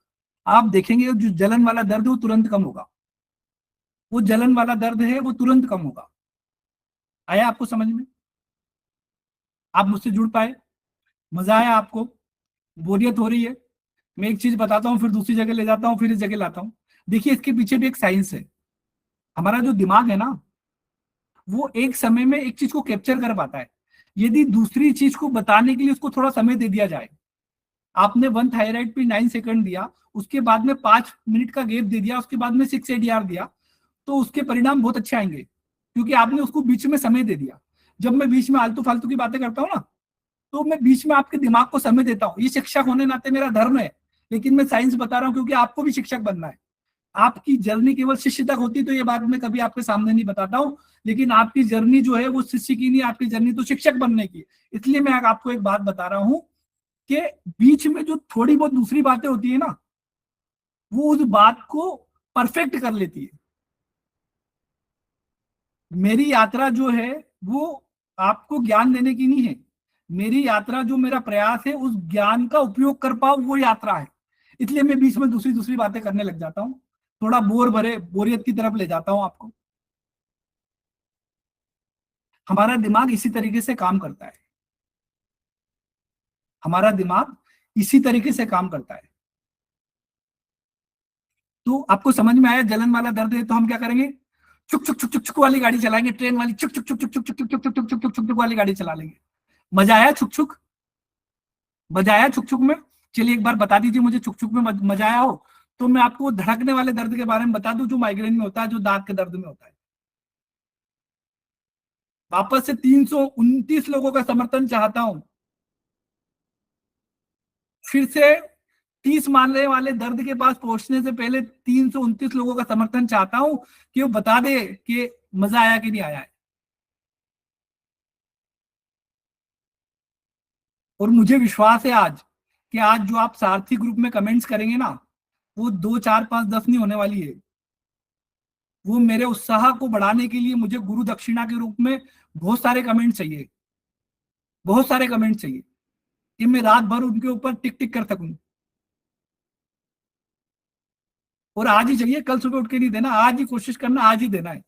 आप देखेंगे जो जलन वाला दर्द है वो तुरंत कम होगा, वो जलन वाला दर्द है वो तुरंत कम होगा। आया आपको समझ में? आप मुझसे जुड़ पाए? मजा आया आपको? बोरियत हो रही है? मैं एक चीज बताता हूँ, फिर दूसरी जगह ले जाता हूँ, फिर इस जगह लाता हूँ। देखिए, इसके पीछे भी एक साइंस है। हमारा जो दिमाग है ना, वो एक समय में एक चीज को कैप्चर कर पाता है। यदि दूसरी चीज को बताने के लिए उसको थोड़ा समय दे दिया जाए, आपने वन थायराइड पे 9 सेकंड दिया, उसके बाद में 5 मिनट का गैप दे दिया, उसके बाद में 6 ADR दिया, तो उसके परिणाम बहुत अच्छे आएंगे, क्योंकि आपने उसको बीच में समय दे दिया। जब मैं बीच में आलतू फालतू की बातें करता हूँ ना, तो मैं बीच में आपके दिमाग को समय देता हूँ। ये शिक्षक होने नाते मेरा धर्म है, लेकिन मैं साइंस बता रहा हूँ क्योंकि आपको भी शिक्षक बनना है। आपकी जर्नी केवल शिष्य तक होती तो ये बात मैं कभी आपके सामने नहीं बताता हूँ, लेकिन आपकी जर्नी जो है वो शिष्य की नहीं, आपकी जर्नी तो शिक्षक बनने की। इसलिए मैं आपको एक बात बता रहा हूँ कि बीच में जो थोड़ी बहुत दूसरी बातें होती है ना, वो उस बात को परफेक्ट कर लेती है। मेरी यात्रा जो है वो आपको ज्ञान देने की नहीं है, मेरी यात्रा जो मेरा प्रयास है उस ज्ञान का उपयोग कर पाओ, वो यात्रा है। इसलिए मैं बीच में दूसरी दूसरी बातें करने लग जाता हूँ, थोड़ा बोरियत की तरफ ले जाता हूँ आपको। हमारा दिमाग इसी तरीके से काम करता है, हमारा दिमाग इसी तरीके से काम करता है। तो आपको समझ में आया? जलन वाला दर्द है तो हम क्या करेंगे? चुक चुक चुक चुक चुक वाली गाड़ी चलाएंगे, ट्रेन वाली, चुक चुक चुक चुक चुक चुक चुक चुक चुक चुक चुक चुक चुक वाली गाड़ी चला लेंगे। मजा आया छुक छुक? मजा आया छुक छुक में? चलिए एक बार बता दीजिए मुझे, छुक छुक में मजा आया हो तो मैं आपको धड़कने वाले दर्द के बारे में बता दूं, जो माइग्रेन में होता है, जो दांत के दर्द में होता है। वापस से 329 लोगों का समर्थन चाहता हूं, फिर से 30 मानने वाले दर्द के पास पहुंचने से पहले 329 लोगों का समर्थन चाहता हूं कि वो बता दे कि मजा आया कि नहीं आया है। और मुझे विश्वास है आज कि आज जो आप सारथी ग्रुप में कमेंट्स करेंगे ना, वो 2 4 5 10 नहीं होने वाली है। वो मेरे उत्साह को बढ़ाने के लिए मुझे गुरु दक्षिणा के रूप में बहुत सारे कमेंट चाहिए, बहुत सारे कमेंट चाहिए, कि मैं रात भर उनके ऊपर टिक टिक कर सकूं। और आज ही चाहिए, कल सुबह उठ के नहीं देना, आज ही कोशिश करना, आज ही देना है।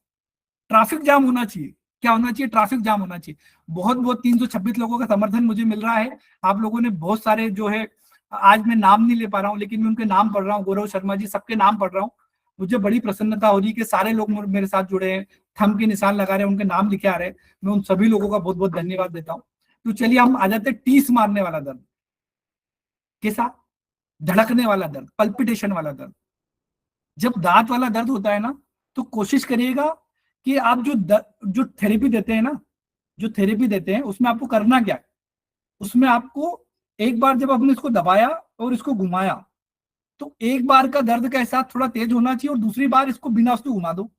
ट्रैफिक जाम होना चाहिए। क्या होना चाहिए? ट्रैफिक जाम होना चाहिए। बहुत बहुत 326 लोगों का समर्थन मुझे मिल रहा है। आप लोगों ने बहुत सारे जो है, आज मैं नाम नहीं ले पा रहा हूँ लेकिन मैं उनके नाम पढ़ रहा हूँ, गौरव शर्मा जी, सबके नाम पढ़ रहा हूँ। मुझे बड़ी प्रसन्नता हो रही है कि सारे लोग मेरे साथ जुड़े हैं, थंब के निशान लगा रहे हैं, उनके नाम लिखे आ रहे हैं। मैं उन सभी लोगों का बहुत बहुत धन्यवाद देता हूँ। तो चलिए हम आ जाते हैं टीस मारने वाला दर्द के साथ, धड़कने वाला दर्द, पल्पिटेशन वाला दर्द। जब दांत वाला दर्द होता है ना, तो कोशिश करिएगा कि आप जो थेरेपी देते हैं ना, जो थेरेपी देते हैं उसमें आपको करना क्या है? उसमें आपको एक बार जब आपने इसको दबाया और इसको घुमाया, तो एक बार का दर्द का एहसास थोड़ा तेज होना चाहिए, और दूसरी बार इसको बिना उसके घुमा दो,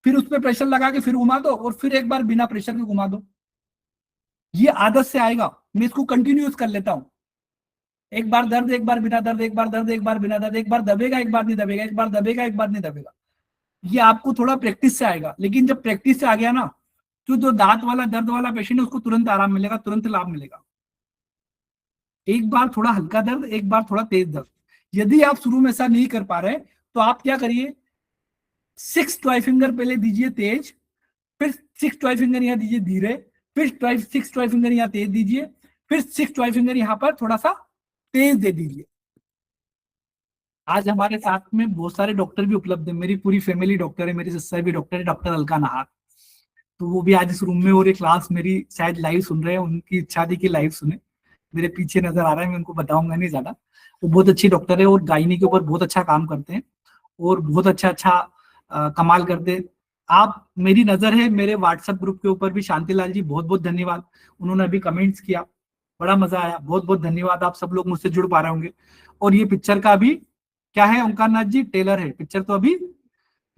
फिर उस पर प्रेशर लगा के फिर घुमा दो, और फिर एक बार बिना प्रेशर के घुमा दो। ये आदत से आएगा। मैं इसको कंटिन्यूस कर लेता हूं। एक बार दर्द, एक बार बिना दर्द, एक बार दर्द, एक बार बिना दर्द, एक बार दबेगा, एक बार नहीं दबेगा, एक बार दबेगा, एक बार नहीं दबेगा। ये आपको थोड़ा प्रैक्टिस से आएगा, लेकिन जब प्रैक्टिस से आ गया ना, तो जो दांत वाला दर्द वाला पेशेंट है उसको तुरंत आराम मिलेगा, तुरंत लाभ मिलेगा। एक बार थोड़ा हल्का दर्द, एक बार थोड़ा तेज दर्द। यदि आप शुरू में ऐसा नहीं कर पा रहे तो आप क्या करिए, 6 ट्वाई फिंगर पहले दीजिए तेज, फिर 6 ट्वाई फिंगर यहाँ दीजिए धीरे, फिर 6 ट्वाई फिंगर यहाँ तेज दीजिए, फिर 6 ट्वाई फिंगर यहाँ पर थोड़ा सा तेज दे दीजिए। आज हमारे साथ में बहुत सारे डॉक्टर भी उपलब्ध है, मेरी पूरी फैमिली डॉक्टर है, मेरी सिस्टर भी डॉक्टर है, डॉक्टर अलका नाहर। तो वो भी आज इस रूम में, और एक क्लास मेरी शायद लाइव सुन रहे हैं, उनकी इच्छा थी कि लाइव सुने। मेरे पीछे नजर आ रहा है, मैं उनको बताऊंगा नहीं ज्यादा। वो बहुत अच्छी डॉक्टर है और गायनी के ऊपर बहुत अच्छा काम करते हैं, और बहुत अच्छा अच्छा कमाल करते हैं। आप, मेरी नजर है मेरे व्हाट्सएप ग्रुप के ऊपर भी, शांतिलाल जी बहुत बहुत धन्यवाद, उन्होंने अभी कमेंट्स किया, बड़ा मजा आया, बहुत बहुत धन्यवाद। आप सब लोग मुझसे जुड़ पा रहे होंगे। और ये पिक्चर का भी क्या है ओंकार नाथ जी, टेलर है, पिक्चर तो अभी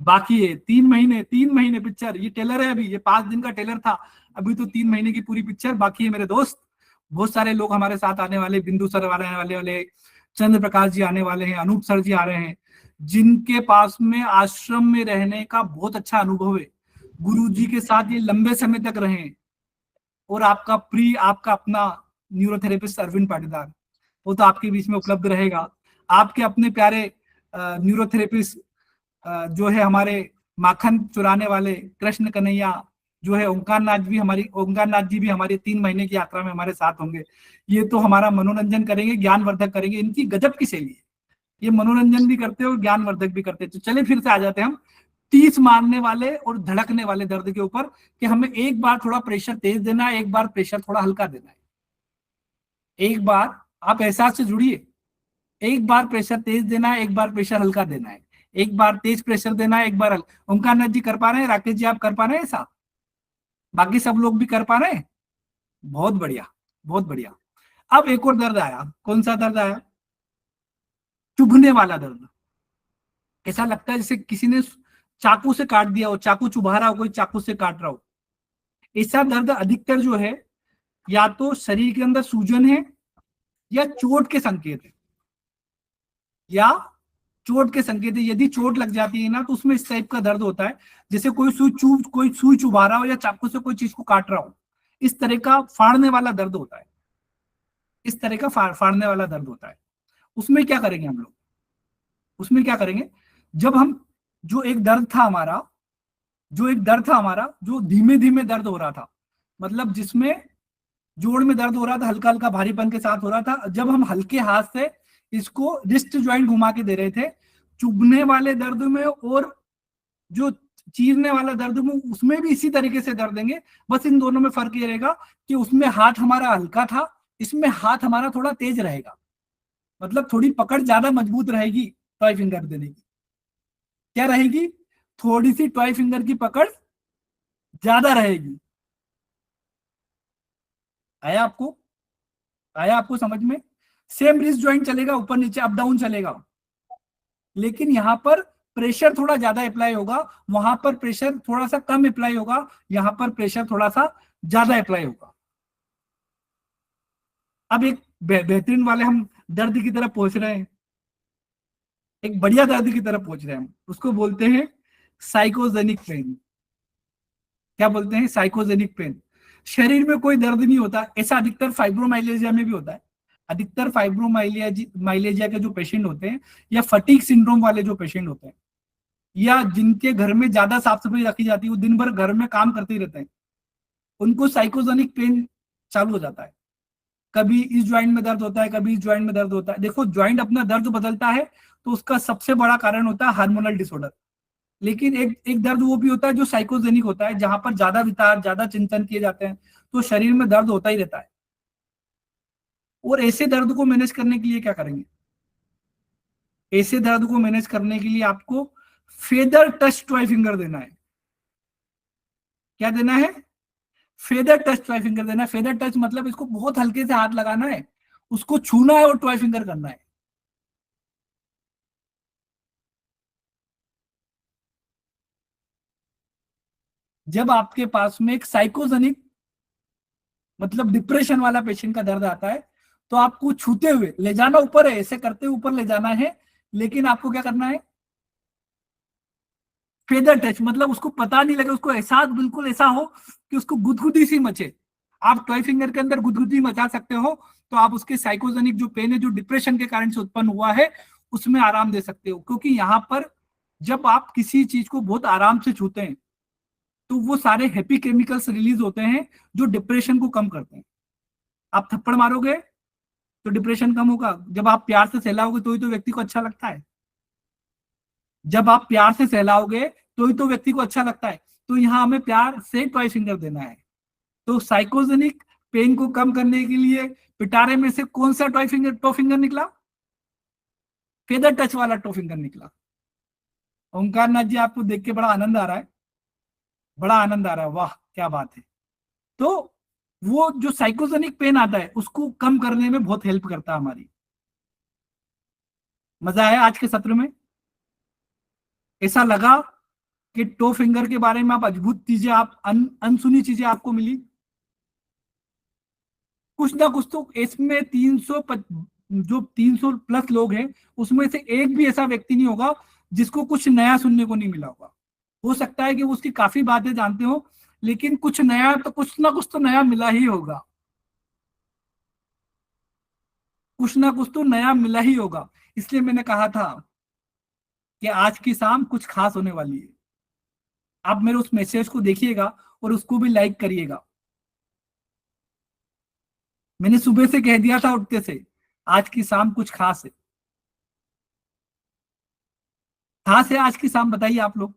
बाकी है, 3 महीने पिक्चर, ये टेलर है, अभी ये 5 दिन का टेलर था, अभी तो 3 महीने की पूरी पिक्चर बाकी है मेरे दोस्त। बहुत सारे लोग हमारे साथ आने वाले, बिंदु सर वाले चंद्र प्रकाश जी आने वाले हैं, अनूप सर जी आ रहे हैं, जिनके पास में आश्रम में रहने का बहुत अच्छा अनुभव है, गुरु जी के साथ ये लंबे समय तक रहे हैं। और आपका अपना न्यूरोथेरेपिस्ट अरविंद पाटीदार, वो तो आपके बीच में उपलब्ध रहेगा। आपके अपने प्यारे न्यूरोथेरेपिस्ट जो है हमारे माखन चुराने वाले कृष्ण कन्हैया, जो है ओंकार नाथ जी भी हमारी 3 महीने की यात्रा में हमारे साथ होंगे। ये तो हमारा मनोरंजन करेंगे, ज्ञानवर्धक करेंगे, इनकी गजब की शैली है, ये मनोरंजन भी करते हैं और ज्ञानवर्धक भी करते हैं। तो चले फिर से आ जाते हैं हम 30 मारने वाले और धड़कने वाले दर्द के ऊपर, कि हमें एक बार थोड़ा प्रेशर तेज देना है, एक बार प्रेशर थोड़ा हल्का देना है। एक बार आप एहसास से जुड़िए, एक बार प्रेशर तेज देना है, एक बार प्रेशर हल्का देना है, एक बार तेज प्रेशर देना है, एक बार ओंकार नाथ जी कर पा रहे हैं, राकेश जी आप कर पा रहे हैं ऐसा, बाकी सब लोग भी कर पा रहे हैं, बहुत बढ़िया, बहुत बढ़िया। अब एक और दर्द आया, कौन सा दर्द आया, चुभने वाला दर्द। ऐसा लगता है जैसे किसी ने चाकू से काट दिया हो, चाकू चुभा रहा हो, कोई चाकू से काट रहा हो। ऐसा दर्द अधिकतर जो है, या तो शरीर के अंदर सूजन है, या चोट के संकेत है, या चोट के संकेत है। यदि चोट लग जाती है ना, तो उसमें इस टाइप का दर्द होता है, जैसे कोई सुई चुभा रहा हो, या चाकू से कोई चीज को काट रहा हो, इस तरह का फाड़ने वाला दर्द होता है, इस तरह का फाड़ने वाला दर्द होता है। उसमें क्या करेंगे हम लोग, उसमें क्या करेंगे, जब हम, जो एक दर्द था हमारा, जो धीमे धीमे दर्द हो रहा था, मतलब जिसमें जोड़ में दर्द हो रहा था, हल्का हल्का भारीपन के साथ हो रहा था, जब हम हल्के हाथ से इसको रिस्ट ज्वाइंट घुमा के दे रहे थे, चुभने वाले दर्द में और जो चीरने वाला दर्द में, उसमें भी इसी तरीके से दर्द देंगे। बस इन दोनों में फर्क ये रहेगा कि उसमें हाथ हमारा हल्का था, इसमें हाथ हमारा थोड़ा तेज रहेगा, मतलब थोड़ी पकड़ ज्यादा मजबूत रहेगी ट्वाई फिंगर देने की। क्या रहेगी, थोड़ी सी ट्वाई फिंगर की पकड़ ज्यादा रहेगी। आया आपको, आया आपको समझ में? सेम रिस्ट ज्वाइंट चलेगा, ऊपर नीचे अप डाउन चलेगा, लेकिन यहां पर प्रेशर थोड़ा ज्यादा अप्लाई होगा, वहां पर प्रेशर थोड़ा सा कम अप्लाई होगा, यहां पर प्रेशर थोड़ा सा ज्यादा अप्लाई होगा। अब एक बेहतरीन वाले हम दर्द की तरफ पहुंच रहे हैं, एक बढ़िया दर्द की तरफ पहुंच रहे हैं हम, उसको बोलते हैं साइकोजेनिक पेन। क्या बोलते हैं, साइकोजेनिक पेन। शरीर में कोई दर्द नहीं होता, ऐसा अधिकतर फाइब्रोमाइलेजिया में भी होता है। अधिकतर फाइब्रोमाइलेजिया के जो पेशेंट होते हैं, या फटीग सिंड्रोम वाले जो पेशेंट होते हैं, या जिनके घर में ज्यादा साफ सफाई रखी जाती है, वो दिन भर घर में काम करते ही रहते हैं, उनको साइकोजेनिक पेन चालू हो जाता है। कभी इस ज्वाइंट में दर्द होता है, कभी इस ज्वाइंट में दर्द होता है। देखो, ज्वाइंट अपना दर्द बदलता है, तो उसका सबसे बड़ा कारण होता है हार्मोनल डिसऑर्डर। लेकिन एक एक दर्द वो भी होता है जो साइकोजेनिक होता है, जहां पर ज्यादा विचार, ज्यादा चिंतन किए जाते हैं, तो शरीर में दर्द होता ही रहता है। और ऐसे दर्द को मैनेज करने के लिए क्या करेंगे, ऐसे दर्द को मैनेज करने के लिए आपको फेदर टच ट्वाई फिंगर देना है। क्या देना है, फेदर टच ट्वाई फिंगर देना है। फेदर टच मतलब इसको बहुत हल्के से हाथ लगाना है, उसको छूना है और ट्वाई फिंगर करना है। जब आपके पास में एक साइकोजेनिक मतलब डिप्रेशन वाला पेशेंट का दर्द आता है, तो आपको छूते हुए ले जाना ऊपर है, ऐसे करते हुए ऊपर ले जाना है, लेकिन आपको क्या करना है, फेदर टच, मतलब उसको पता नहीं लगे, उसको एहसास बिल्कुल ऐसा हो कि उसको गुदगुदी सी मचे। आप टॉय फिंगर के अंदर गुदगुदी मचा सकते हो, तो आप उसके साइकोजेनिक जो पेन है, जो डिप्रेशन के कारण से उत्पन्न हुआ है, उसमें आराम दे सकते हो। क्योंकि यहाँ पर जब आप किसी चीज को बहुत आराम से छूते हैं तो वो सारे हैप्पी केमिकल्स रिलीज होते हैं जो डिप्रेशन को कम करते हैं। आप थप्पड़ मारोगे तो डिप्रेशन कम होगा, जब आप प्यार से सहलाओगे तो ही तो व्यक्ति को अच्छा लगता है, जब आप प्यार से सहलाओगे तो ही तो व्यक्ति को अच्छा लगता है। तो यहाँ हमें प्यार से टॉय फिंगर देना है। तो साइकोजेनिक पेन को कम करने के लिए पिटारे में से कौन सा टो फिंगर निकला, फेदर टच वाला टो फिंगर निकला। ओंकार नाथ जी, आपको देख के बड़ा आनंद आ रहा है, बड़ा आनंद आ रहा है, वाह क्या बात है। तो वो जो साइकोजेनिक पेन आता है उसको कम करने में बहुत हेल्प करता है हमारी। मजा आया आज के सत्र में? ऐसा लगा कि टो फिंगर के बारे में आप अद्भुत चीजें, आप अनसुनी चीजें आपको मिली? कुछ ना कुछ तो इसमें 300 प्लस लोग हैं, उसमें से एक भी ऐसा व्यक्ति नहीं होगा जिसको कुछ नया सुनने को नहीं मिला होगा। हो सकता है कि वो उसकी काफी बातें जानते हो, लेकिन कुछ नया तो, कुछ ना कुछ तो नया मिला ही होगा, कुछ ना कुछ तो नया मिला ही होगा। इसलिए मैंने कहा था कि आज की शाम कुछ खास होने वाली है। आप मेरे उस मैसेज को देखिएगा और उसको भी लाइक करिएगा। मैंने सुबह से कह दिया था उठते से, आज की शाम कुछ खास है। खास है आज की शाम, बताइए आप लोग।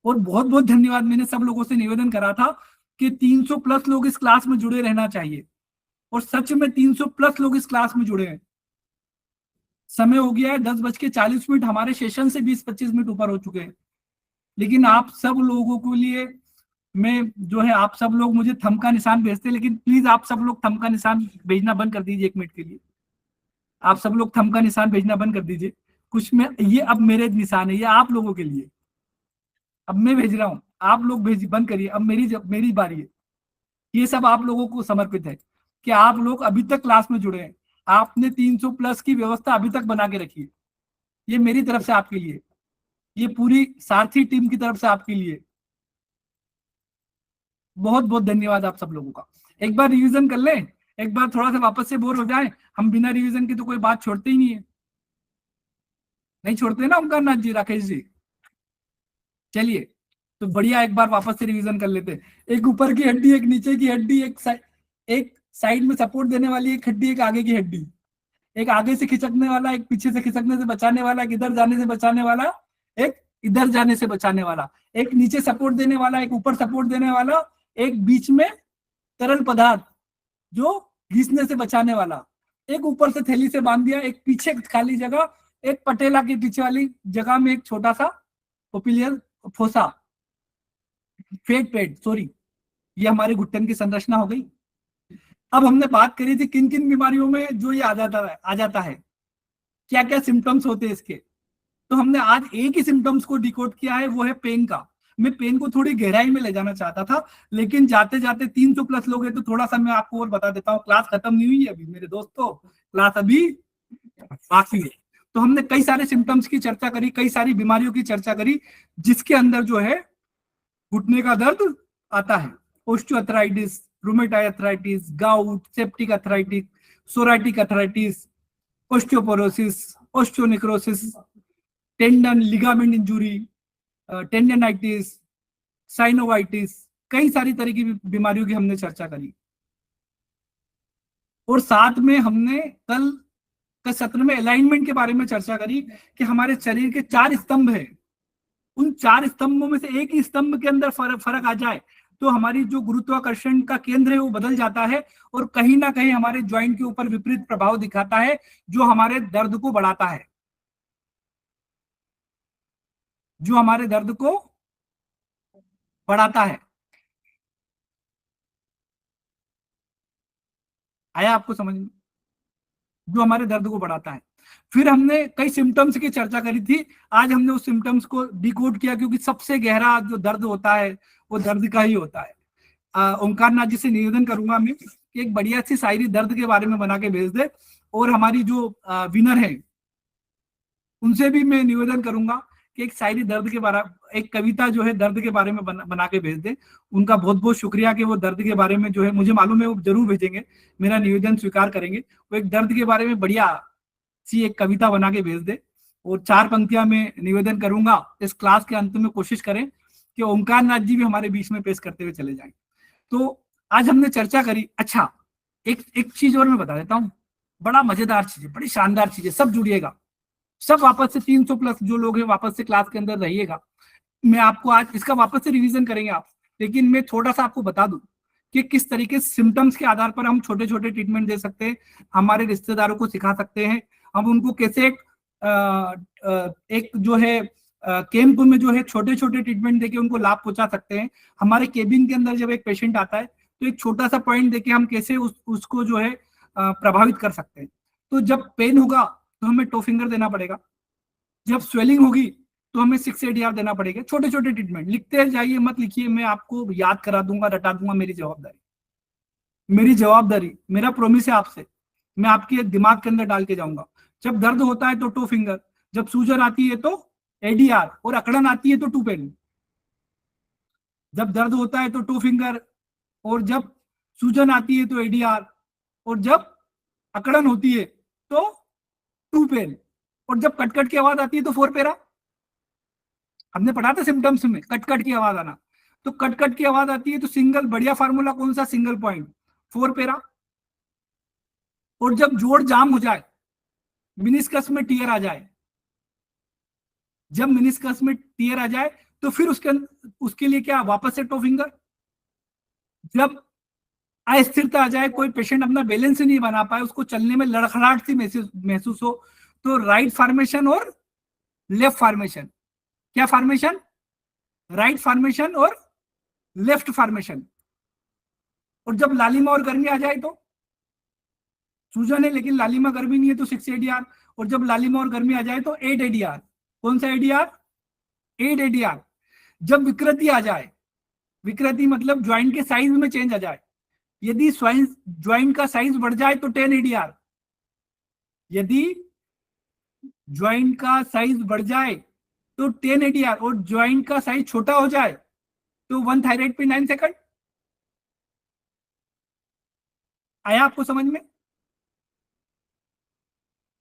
और बहुत बहुत धन्यवाद, मैंने सब लोगों से निवेदन करा था कि 300 प्लस लोग इस क्लास में जुड़े रहना चाहिए, और सच में 300 प्लस लोग इस क्लास में जुड़े हैं। समय हो गया है 10:40, हमारे सेशन से 20-25 मिनट ऊपर हो चुके हैं। लेकिन आप सब लोगों के लिए मैं जो है, आप सब लोग मुझे थंब का निशान भेजते हैं, लेकिन प्लीज आप सब लोग थंब का निशान भेजना बंद कर दीजिए 1 मिनट के लिए। आप सब लोग थंब का निशान भेजना बंद कर दीजिए। कुछ में ये अब मेरे निशान है, ये आप लोगों के लिए, अब मैं भेज रहा हूँ, आप लोग भेज बंद करिए, अब मेरी बारी है। ये सब आप लोगों को समर्पित है कि आप लोग अभी तक क्लास में जुड़े हैं, आपने 300 प्लस की व्यवस्था अभी तक बना के रखी है। ये मेरी तरफ से आपके लिए, ये पूरी सारथी टीम की तरफ से आपके लिए बहुत बहुत धन्यवाद आप सब लोगों का। एक बार रिवीजन कर लें, एक बार थोड़ा सा वापस से बोर हो जाए। हम बिना रिवीजन के तो कोई बात छोड़ते ही नहीं है, नहीं छोड़ते ना ओंकार नाथ जी, राकेश जी? चलिए तो बढ़िया, एक बार वापस से रिवीजन कर लेते हैं। एक ऊपर की हड्डी, एक नीचे की हड्डी, एक साइड में सपोर्ट देने वाली एक हड्डी, एक आगे की हड्डी, एक आगे से खिसकने वाला, एक पीछे से खिसकने से बचाने वाला, एक इधर जाने से बचाने वाला, एक इधर जाने से बचाने वाला, एक नीचे सपोर्ट देने वाला, एक ऊपर सपोर्ट देने वाला, एक बीच में तरल पदार्थ जो घिसने से बचाने वाला, एक ऊपर से थैली से बांध दिया, एक पीछे खाली जगह, एक पटेला के पीछे वाली जगह में एक छोटा सा पोपिलियर फोसा, फेक पेट, सॉरी, ये हमारे घुटन की संरचना हो गई। अब हमने बात करी थी किन किन बीमारियों में जो ये आ जाता है, क्या क्या सिम्टम्स होते हैं इसके। तो हमने आज एक ही सिम्टम्स को डिकोड किया है, वो है पेन का। मैं पेन को थोड़ी गहराई में ले जाना चाहता था, लेकिन जाते जाते 300 प्लस लोग हैं, तो थोड़ा सा मैं आपको और बता देता हूँ। क्लास खत्म नहीं हुई है अभी मेरे दोस्तों, क्लास अभी बाकी है। तो हमने कई सारे सिम्टम्स की चर्चा करी, कई सारी बीमारियों की चर्चा करी, जिसके अंदर जो है घुटने का दर्द आता है, osteoarthritis, rheumatoid arthritis, gout, septic arthritis, psoriatic arthritis, osteoporosis, osteonecrosis, tendon ligament injury, tendinitis, synovitis, कई सारी तरह की बीमारियों की हमने चर्चा करी। और साथ में हमने कल के सत्र में अलाइनमेंट के बारे में चर्चा करी कि हमारे शरीर के 4 स्तंभ है, उन 4 स्तंभों में से एक ही स्तंभ के अंदर फर्क आ जाए तो हमारी जो गुरुत्वाकर्षण का केंद्र है वो बदल जाता है, और कहीं ना कहीं हमारे ज्वाइंट के ऊपर विपरीत प्रभाव दिखाता है, जो हमारे दर्द को बढ़ाता है, जो हमारे दर्द को बढ़ाता है। आया आपको समझ में? जो हमारे दर्द को बढ़ाता है। फिर हमने कई सिम्टम्स की चर्चा करी थी, आज हमने उस सिम्टम्स को डिकोड किया, क्योंकि सबसे गहरा जो दर्द होता है वो दर्द का ही होता है। ओंकार नाथ जी से निवेदन करूंगा मैं कि एक बढ़िया सी शायरी दर्द के बारे में बना के भेज दे। और हमारी जो विनर है उनसे भी मैं निवेदन करूंगा कि एक शायरी दर्द के बारे, एक कविता जो है दर्द के बारे में बना के भेज दे। उनका बहुत बहुत शुक्रिया कि वो दर्द के बारे में जो है, मुझे मालूम है वो जरूर भेजेंगे, मेरा निवेदन स्वीकार करेंगे। वो एक दर्द के बारे में बढ़िया सी एक कविता बना के भेज दे। और 4 पंक्तियां मैं निवेदन करूंगा, इस क्लास के अंत में कोशिश करें कि ओंकार नाथ जी भी हमारे बीच में पेश करते हुए चले जाएं। तो आज हमने चर्चा करी। अच्छा, एक चीज और मैं बता देता हूँ, बड़ा मजेदार चीज है, बड़ी शानदार चीज है, सब जुड़िएगा, सब वापस से 300 प्लस जो लोग हैं वापस से क्लास के अंदर रहिएगा। मैं आपको आज इसका वापस से रिवीजन करेंगे आप, लेकिन मैं थोड़ा सा आपको बता दूं कि किस तरीके से सिम्टम्स के आधार पर हम छोटे छोटे ट्रीटमेंट दे सकते हैं, हमारे रिश्तेदारों को सिखा सकते हैं, हम उनको कैसे एक जो है कैंप में जो है छोटे छोटे ट्रीटमेंट देके उनको लाभ पहुंचा सकते हैं। हमारे केबिन के अंदर जब एक पेशेंट आता है तो एक छोटा सा पॉइंट देके हम कैसे उसको जो है प्रभावित कर सकते हैं। तो जब पेन होगा तो हमें टो फिंगर देना पड़ेगा, जब स्वेलिंग होगी तो हमें 6 ADR देना पड़ेगा। छोटे छोटे ट्रीटमेंट लिखते जाइए, मत लिखिए, मैं आपको याद करा दूंगा, रटा दूंगा, मेरी जवाबदारी, मेरा प्रॉमिस है आपसे, मैं आपके दिमाग के अंदर डाल के जाऊंगा। जब दर्द होता है तो टो फिंगर, जब सूजन आती है तो ADR, और अकड़न आती है तो टू पेन। जब दर्द होता है तो टो फिंगर, और जब सूजन आती है तो ADR, और जब अकड़न होती है तो टू पेन, और जब कटकट की आवाज आती है तो 4 पैरा। हमने पढ़ा था सिम्टम्स में कटकट की आवाज आना, तो कटकट की आवाज आती है तो सिंगल, बढ़िया फार्मूला कौन सा, सिंगल पॉइंट, 4 पैरा। और जब जोड़ जाम हो जाए, मिनिस्कस में टीयर आ जाए, जब मिनिस्कस में टीयर आ जाए तो फिर उसके लिए क्या, वापस से टो फिंगर। जब अस्थिरता आ जाए, कोई पेशेंट अपना बैलेंस नहीं बना पाए, उसको चलने में लड़खड़ाहट सी महसूस हो, तो राइट फॉर्मेशन और लेफ्ट फॉर्मेशन। क्या फॉर्मेशन, राइट फॉर्मेशन और लेफ्ट फॉर्मेशन। और जब लालिमा और गर्मी आ जाए, तो सूजन है लेकिन लालिमा गर्मी नहीं है तो 6 ADR, और जब लालिमा और गर्मी आ जाए तो 8 ADR। कौन सा ADR, 8 ADR। जब विकृति आ जाए, विकृति मतलब ज्वाइंट के साइज में चेंज आ जाए, यदि ज्वाइंट का साइज बढ़ जाए तो 10 ADR, यदि ज्वाइंट का साइज बढ़ जाए तो 10 ADR, और ज्वाइंट का साइज छोटा हो जाए तो 1 थायराइड पे 9 सेकंड। आया आपको समझ में।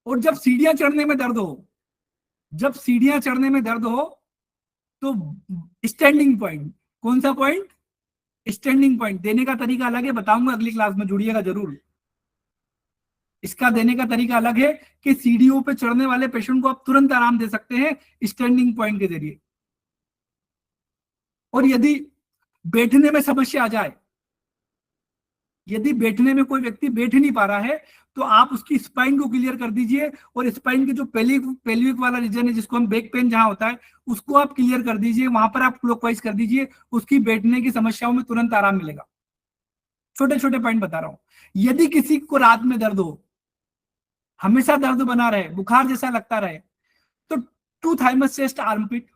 और जब सीढ़ियां चढ़ने में दर्द हो, जब सीढ़ियां चढ़ने में दर्द हो तो स्टैंडिंग पॉइंट, कौन सा पॉइंट, स्टैंडिंग पॉइंट। देने का तरीका अलग है, बताऊंगा अगली क्लास में, जुड़िएगा जरूर। इसका देने का तरीका अलग है कि सीढ़ियों पे चढ़ने वाले पेशेंट को आप तुरंत आराम दे सकते हैं स्टैंडिंग पॉइंट के जरिए। और यदि बैठने में समस्या आ जाए, यदि बैठने में कोई व्यक्ति बैठ नहीं पा रहा है, तो आप उसकी स्पाइन को क्लियर कर दीजिए, और स्पाइन के जो पेल्विक वाला रीजन है जिसको हम बैक पेन जहां होता है, उसको आप क्लियर कर दीजिए, वहां पर आप क्लॉकवाइज कर दीजिए, उसकी बैठने की समस्याओं में तुरंत आराम मिलेगा। छोटे छोटे पॉइंट बता रहा हूं। यदि किसी को रात में दर्द हो, हमेशा दर्द बना रहे, बुखार जैसा लगता रहे, तो 2 thymus chest armpit,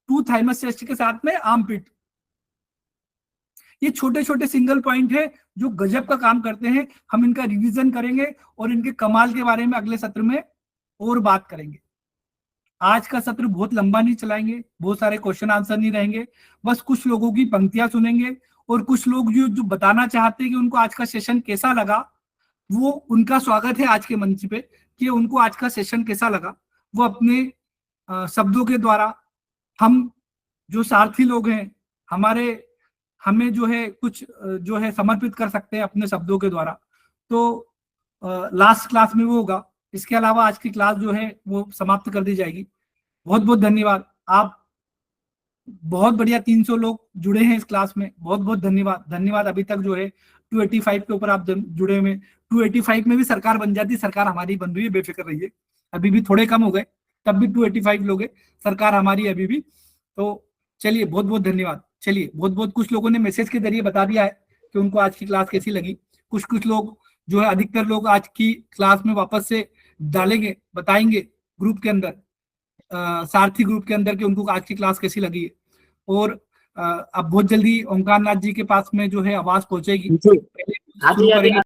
2 thymus chest के साथ में आर्मपिट, ये छोटे छोटे सिंगल पॉइंट है जो गजब का काम करते हैं। हम इनका रिवीजन करेंगे और इनके कमाल के बारे में अगले सत्र में और बात करेंगे। आज का सत्र बहुत लंबा नहीं चलाएंगे, बहुत सारे क्वेश्चन आंसर नहीं रहेंगे, बस कुछ लोगों की पंक्तियां सुनेंगे, और कुछ लोग जो बताना चाहते हैं कि उनको आज का सेशन कैसा लगा, वो उनका स्वागत है आज के मंच पे, कि उनको आज का सेशन कैसा लगा, वो अपने शब्दों के द्वारा, हम जो सारथी लोग हैं हमें जो है कुछ जो है समर्पित कर सकते हैं अपने शब्दों के द्वारा। तो लास्ट क्लास में वो होगा, इसके अलावा आज की क्लास जो है वो समाप्त कर दी जाएगी। बहुत बहुत धन्यवाद। आप बहुत बढ़िया 300 लोग जुड़े हैं इस क्लास में, बहुत बहुत धन्यवाद। अभी तक जो है 285 के ऊपर आप जुड़े हुए। 285 में भी सरकार बन जाती, सरकार हमारी बन रही है, बेफिक्र रहिए। अभी भी थोड़े कम हो गए, तब भी 285 लोग हैं, सरकार हमारी अभी भी। तो चलिए, बहुत बहुत धन्यवाद। चलिए, बहुत बहुत कुछ लोगों ने मैसेज के जरिए बता दिया है कि उनको आज की क्लास कैसी लगी। कुछ लोग जो है, अधिकतर लोग आज की क्लास में वापस से डालेंगे, बताएंगे ग्रुप के अंदर, सारथी ग्रुप के अंदर, कि उनको आज की क्लास कैसी लगी है। और अब बहुत जल्दी ओंकार नाथ जी के पास में जो है आवाज पहुंचेगी। हाँ जी, शुरू हाँ जी, करेंगे